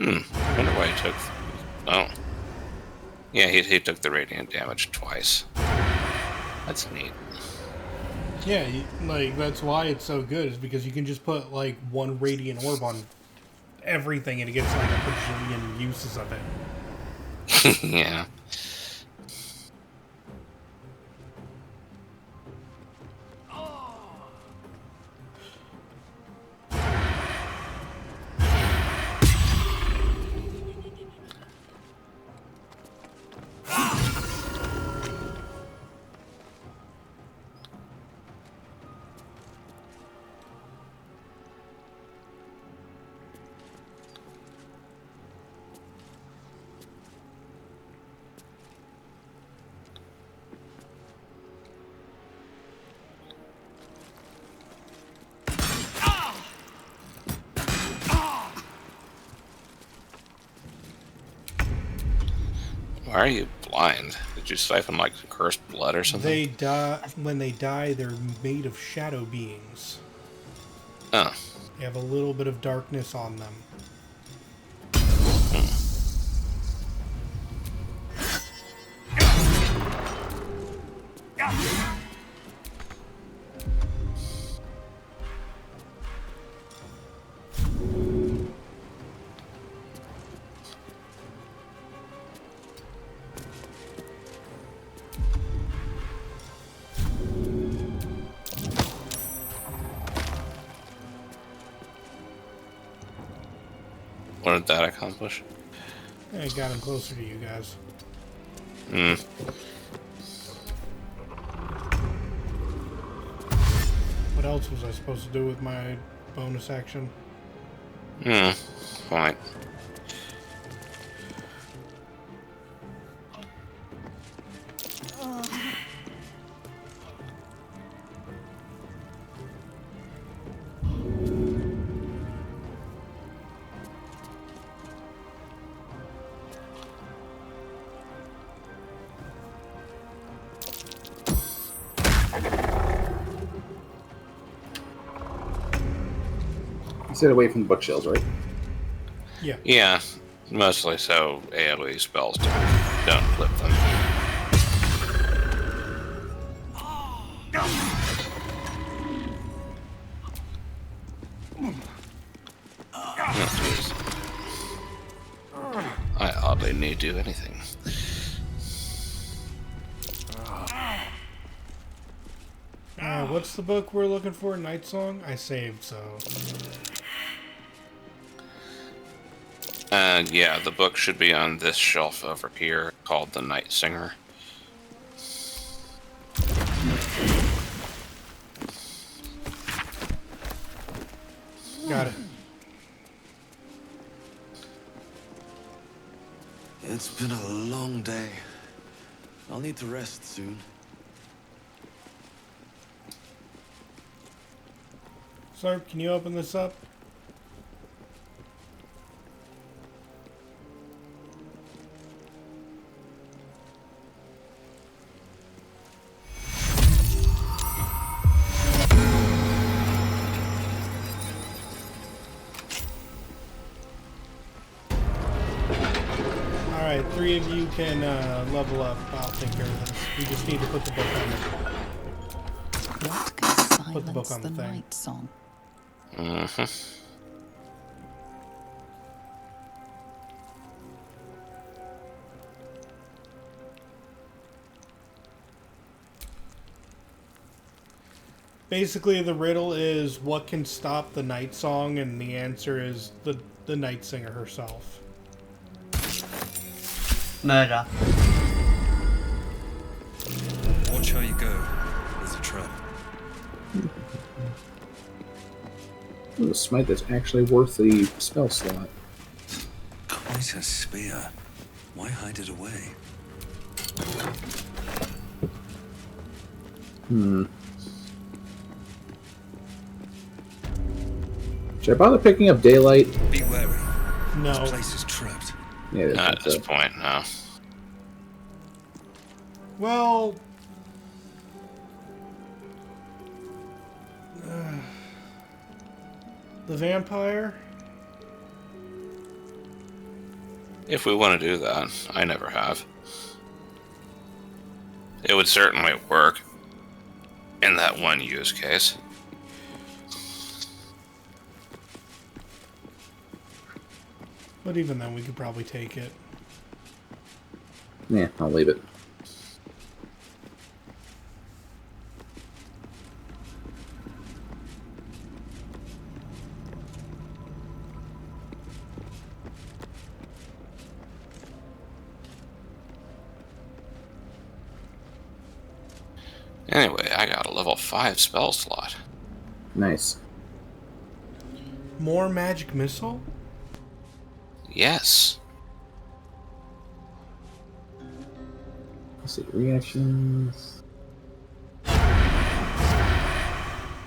I wonder why he took... Oh. Yeah, he took the radiant damage twice. That's neat. Yeah, like, that's why it's so good, is because you can just put, like, one radiant orb on everything and it gets, like, a bajillion uses of it. Yeah. Why are you blind? Did you siphon like cursed blood or something? They die when they die. They're made of shadow beings. Oh. They have a little bit of darkness on them. What did that accomplish? It got him closer to you guys. Hmm. What else was I supposed to do with my bonus action? Hmm. Fine. You said away from the bookshelves, right? Yeah. Yeah. Mostly so AoE spells don't clip them. I hardly need to do anything. What's the book we're looking for? Night Song? I saved, so... Yeah, the book should be on this shelf over here, called The Night Singer. Got it. It's been a long day. I'll need to rest soon. Slurp, can you open this up? Alright, 3 of you can level up. I'll take care of this. We just need to put the book on it. What can Put the book on silence the the thing. night song? Basically, the riddle is what can stop the night song, and the answer is the night singer herself. Murder. Watch how you go. There's a trap. Ooh, a smite that's actually worth the spell slot. Quite a spear. Why hide it away? Should I bother picking up daylight? Be wary. No. This place is trapped. Yeah, Not at this point, no. Well... the vampire? If we want to do that, I never have. It would certainly work in that one use case. But even then, we could probably take it. Yeah, I'll leave it. Anyway, I got a level 5 spell slot. Nice. More magic missile? Yes. Let's see, reactions.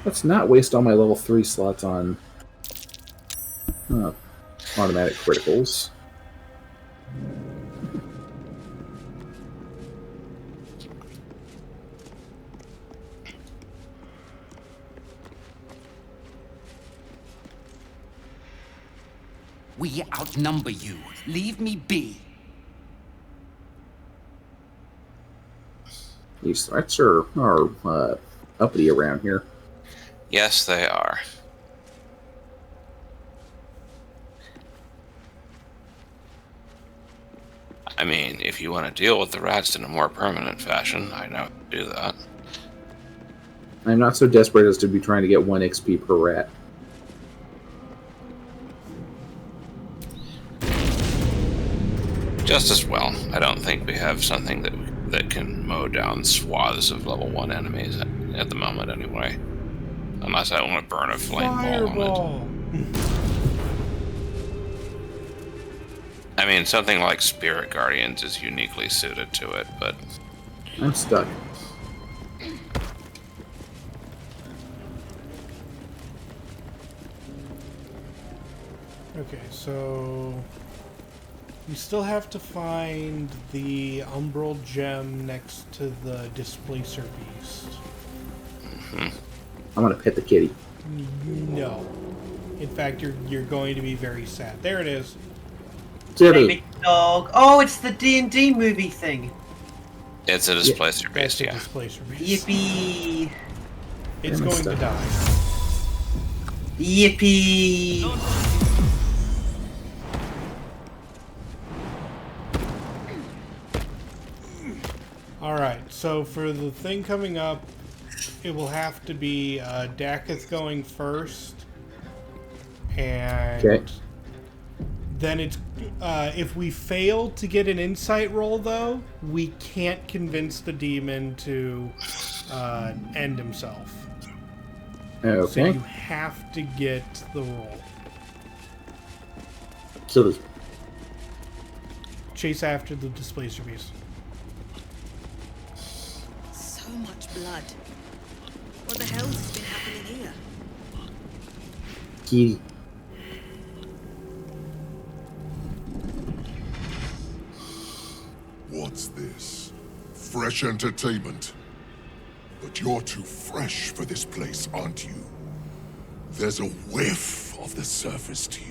Let's not waste all my level 3 slots on automatic criticals. We outnumber you. Leave me be. These threats are uppity around here. Yes, they are. I mean, if you want to deal with the rats in a more permanent fashion, I know how to do that. I'm not so desperate as to be trying to get 1 XP per rat. Just as well. I don't think we have something that can mow down swaths of level 1 enemies at the moment, anyway. Unless I want to burn a flame ball on it. I mean, something like Spirit Guardians is uniquely suited to it, but... I'm stuck. Okay, so... we still have to find the Umbral Gem next to the Displacer Beast. I'm gonna pet the kitty. No. In fact, you're going to be very sad. There it is. Baby dog. Oh, it's the D&D movie thing. It's a displacer beast, That's a yeah. displacer beast. Yippee! It's going to die. Yippee! Alright, so for the thing coming up, it will have to be Dakk'ath going first. And then it's if we fail to get an insight roll, though, we can't convince the demon to end himself. Okay. So you have to get the roll. So there's Chase after the displacer beast. So much blood. What the hell has been happening here? key. What's this? Fresh entertainment? But you're too fresh for this place, aren't you? There's a whiff of the surface to you.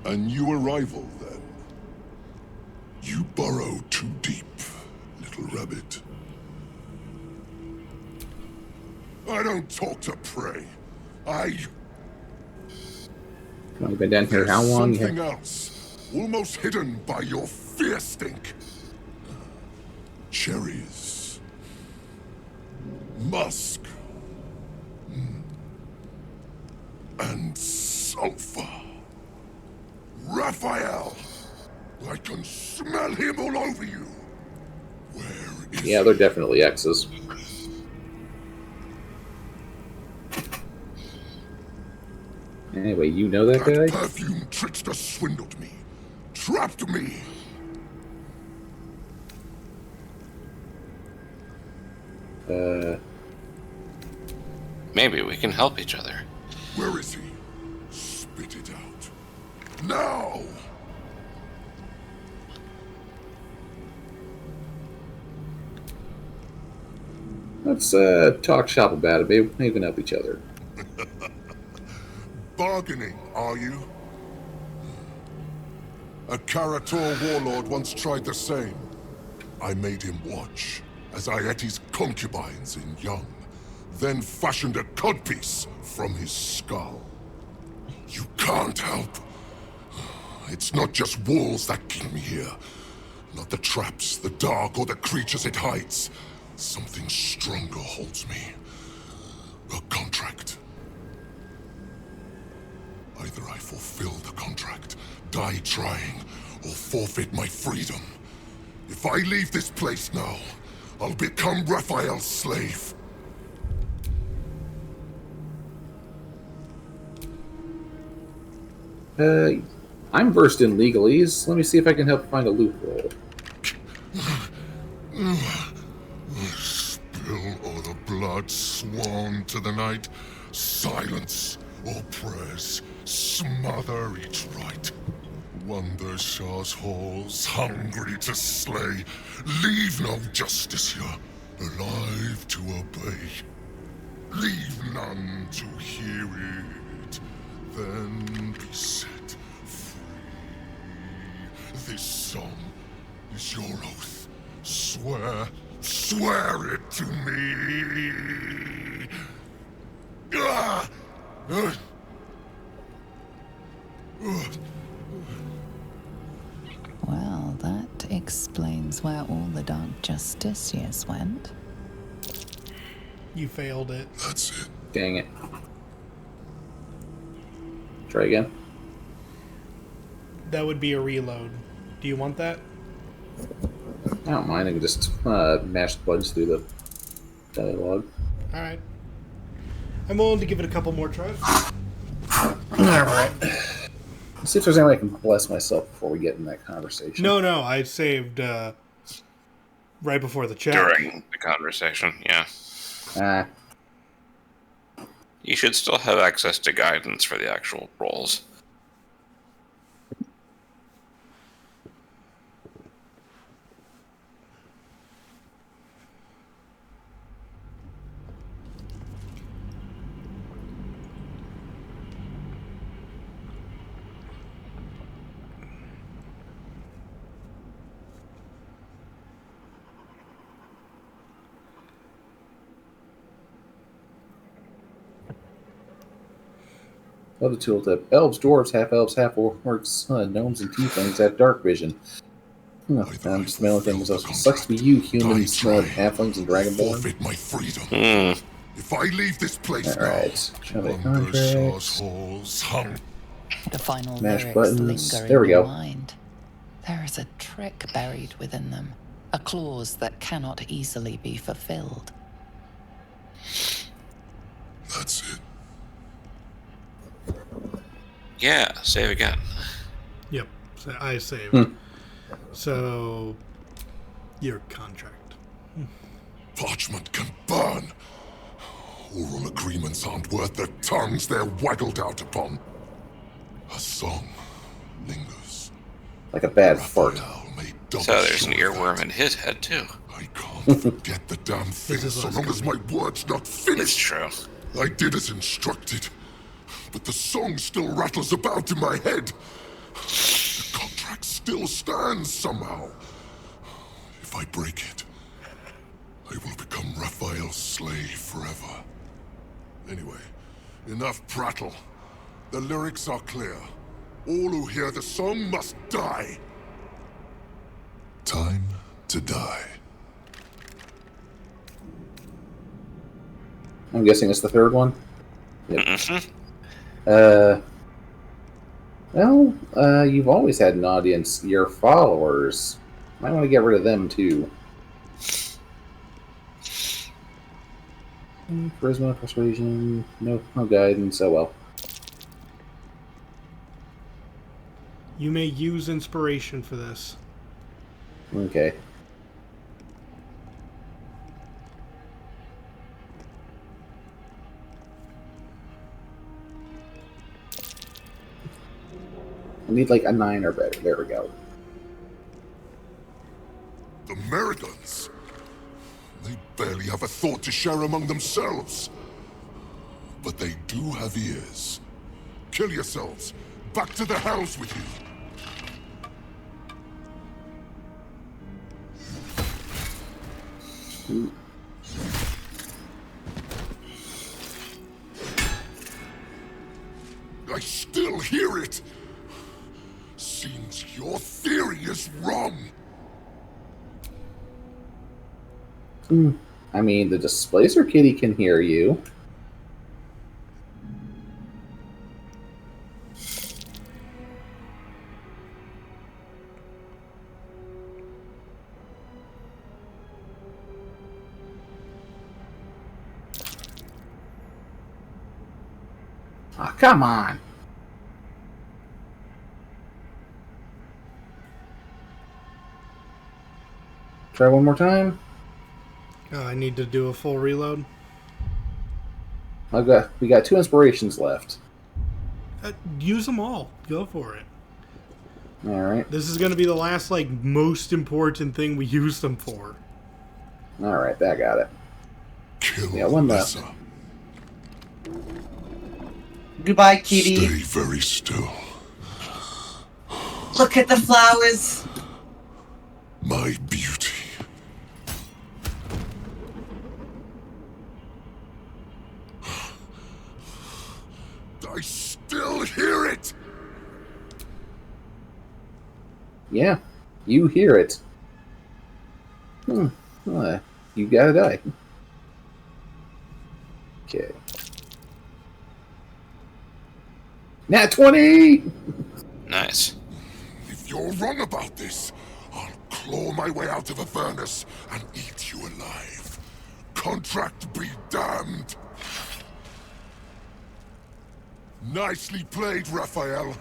A new arrival, then. You burrow too deep, little rabbit. I don't talk to prey. I've been down here how long? Something else, almost hidden by your fear stink. Cherries. Musk. And sulfur. Raphael! I can smell him all over you. Yeah, they're definitely X's. Anyway, you know that guy? Perfume trickster swindled me. Trapped me. Maybe we can help each other. Where is he? Spit it out. Now! Let's talk shop about it. Maybe we can help each other. Bargaining, are you? A Karator warlord once tried the same. I made him watch as I ate his concubines in young, then fashioned a codpiece from his skull. You can't help. It's not just walls that keep me here. Not the traps, the dark, or the creatures it hides. Something stronger holds me. A contract. Either I fulfill the contract, die trying, or forfeit my freedom. If I leave this place now, I'll become Raphael's slave. I'm versed in legalese. Let me see if I can help find a loophole. Spill all the blood sworn to the night. Silence all prayers. Smother each right. Wander Shah's halls, hungry to slay. Leave no justice here, alive to obey. Leave none to hear it, then be set free. This song is your oath. Swear it to me. Ah! Well, that explains where all the Dark Justiciars went. You failed it. That's it. Dang it. Try again. That would be a reload. Do you want that? I don't mind. I can just mash the buttons through the dialogue. Alright. I'm willing to give it a couple more tries. Alright. Let's see if there's any way I can bless myself before we get in that conversation. No, I saved right before the chat. During the conversation, yeah. You should still have access to guidance for the actual rolls. Love the tooltip. Elves, dwarves, half-elves, half-orcs, gnomes, and tieflings have dark vision. I'm just mailing things. Also sucks to be you, humans, halflings, and dragonborn. Forfeit my freedom. If I leave this place Alright. now, Contracts. The final Mash lyrics buttons. linger There we in your go. mind. There is a trick buried within them, a clause that cannot easily be fulfilled. That's it. Yeah, save again. Yep, so I saved. So, your contract. Parchment can burn. Oral agreements aren't worth the tongues they're waggled out upon. A song lingers. Like a bad fart. So there's an earworm in his head, too. I can't forget the damn thing so long as my word's not finished. It's true. I did as instructed, but the song still rattles about in my head. The contract still stands somehow. If I break it, I will become Raphael's slave forever. Anyway, enough prattle. The lyrics are clear. All who hear the song must die. Time to die. I'm guessing it's the third one? Yep. Well, you've always had an audience. Your followers. Might want to get rid of them, too. Charisma, persuasion, no guidance, oh well. You may use inspiration for this. Okay. I need like a 9 or better. There we go. The Merigans. They barely have a thought to share among themselves. But they do have ears. Kill yourselves. Back to the hells with you. I still hear it. Seems your theory is wrong. I mean, the Displacer Kitty can hear you. Oh, come on. Try one more time. I need to do a full reload. We got 2 inspirations left. Use them all. Go for it. All right. This is going to be the last, like, most important thing we use them for. All right, that got it. Yeah, one left. Goodbye, kitty. Stay very still. Look at the flowers. My beauty. I still hear it. Yeah, you hear it. You gotta die. Okay. Nat 20! Nice. If you're wrong about this, I'll claw my way out of a furnace and eat you alive. Contract be damned. Nicely played, Raphael.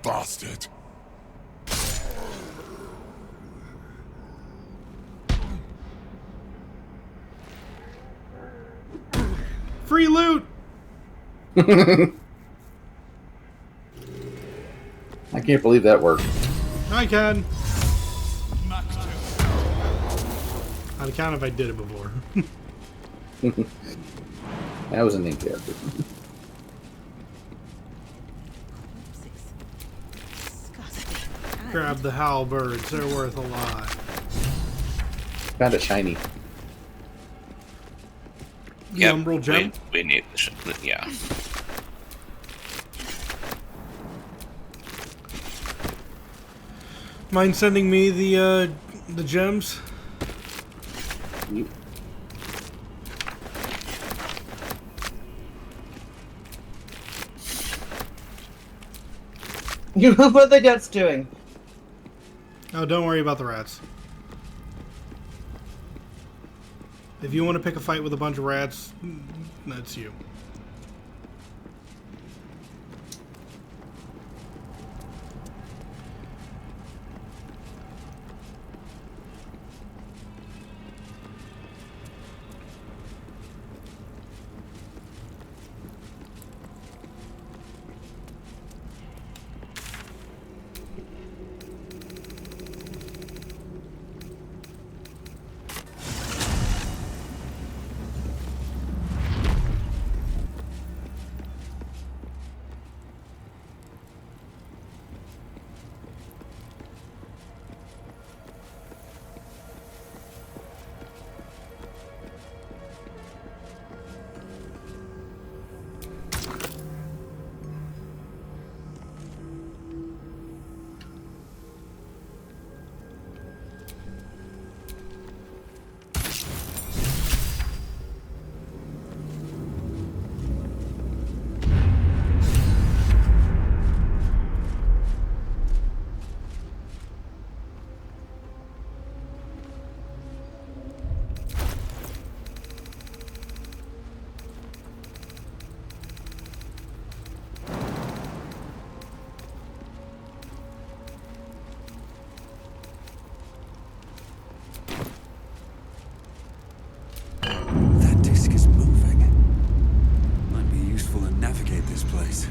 Bastard. Free loot! I can't believe that worked. I can. On account if I did it before. That was an in character. Grab the halberds, they're worth a lot. Found a shiny. The Umbral gem? We need the yeah. Mind sending me the gems? Yep. What are the guts doing? Oh, don't worry about the rats. If you want to pick a fight with a bunch of rats, that's you. That disc is moving. Might be useful to navigate this place.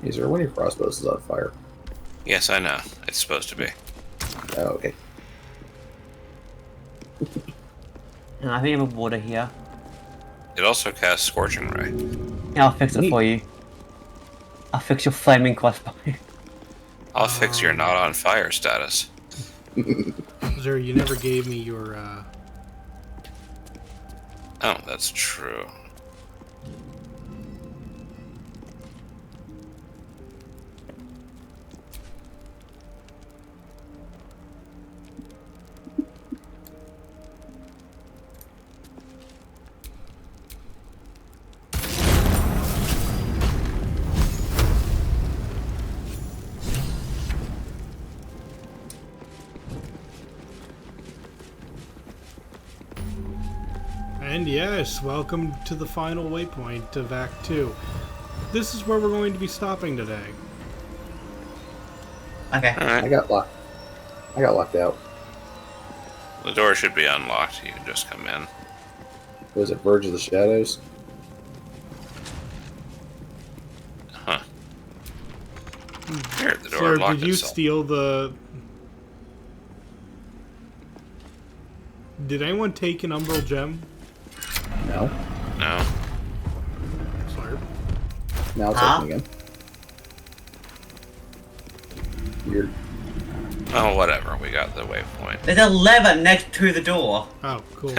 Is there one of your crossbows is on fire? Yes, I know. It's supposed to be. Oh, okay. And I think I have water here. It also casts Scorching Ray. Yeah, I'll fix it for you. I'll fix your flaming crossbow. I'll fix your not on fire status. Zer, you never gave me your, Oh, that's true. And yes, welcome to the final waypoint of Act 2. This is where we're going to be stopping today. Okay. I got locked out. The door should be unlocked. You can just come in. Was it Verge of the Shadows? Huh. Here, the door Sir, unlocked did you itself. steal the... Did anyone take an Umbral gem? No. No. Slurp. Now it's open again. Weird. Oh, whatever. We got the waypoint. There's a lever next to the door. Oh, cool.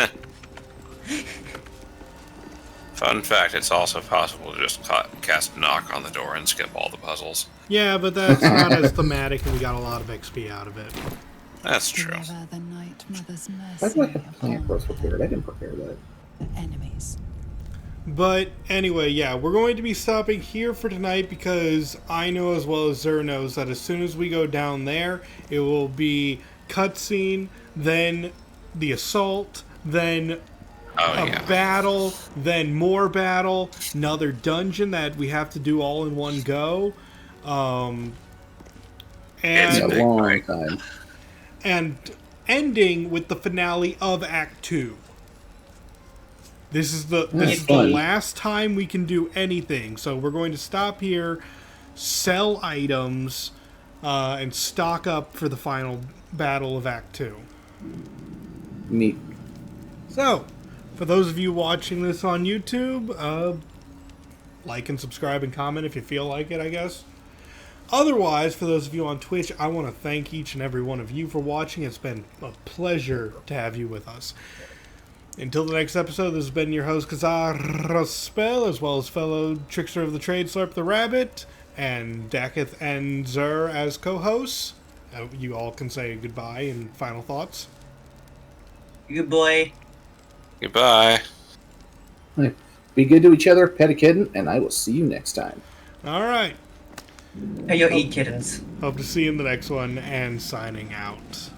Fun fact, it's also possible to just cast Knock on the door and skip all the puzzles. Yeah, but that's not as thematic, and we got a lot of XP out of it. That's true. The Night Mother's Why do I have mercy plant growth prepared? I didn't prepare that. enemies. But anyway, yeah, we're going to be stopping here for tonight because I know as well as Zer knows that as soon as we go down there, it will be cutscene, then the assault, then a battle, then more battle, another dungeon that we have to do all in one go. It's a long time. And ending with the finale of Act 2. This is the last time we can do anything. So we're going to stop here, sell items, and stock up for the final battle of Act 2. Neat. So, for those of you watching this on YouTube, like and subscribe and comment if you feel like it, I guess. Otherwise, for those of you on Twitch, I want to thank each and every one of you for watching. It's been a pleasure to have you with us. Until the next episode, this has been your host, Qazaraspel, as well as fellow Trickster of the Trade, Slurptherabbit, and Dakk'ath and Xir as co-hosts. You all can say goodbye and final thoughts. Good boy. Goodbye. Right. Be good to each other, pet a kitten, and I will see you next time. All right. Hey, yo, eat kittens. Hope to see you in the next one, and signing out.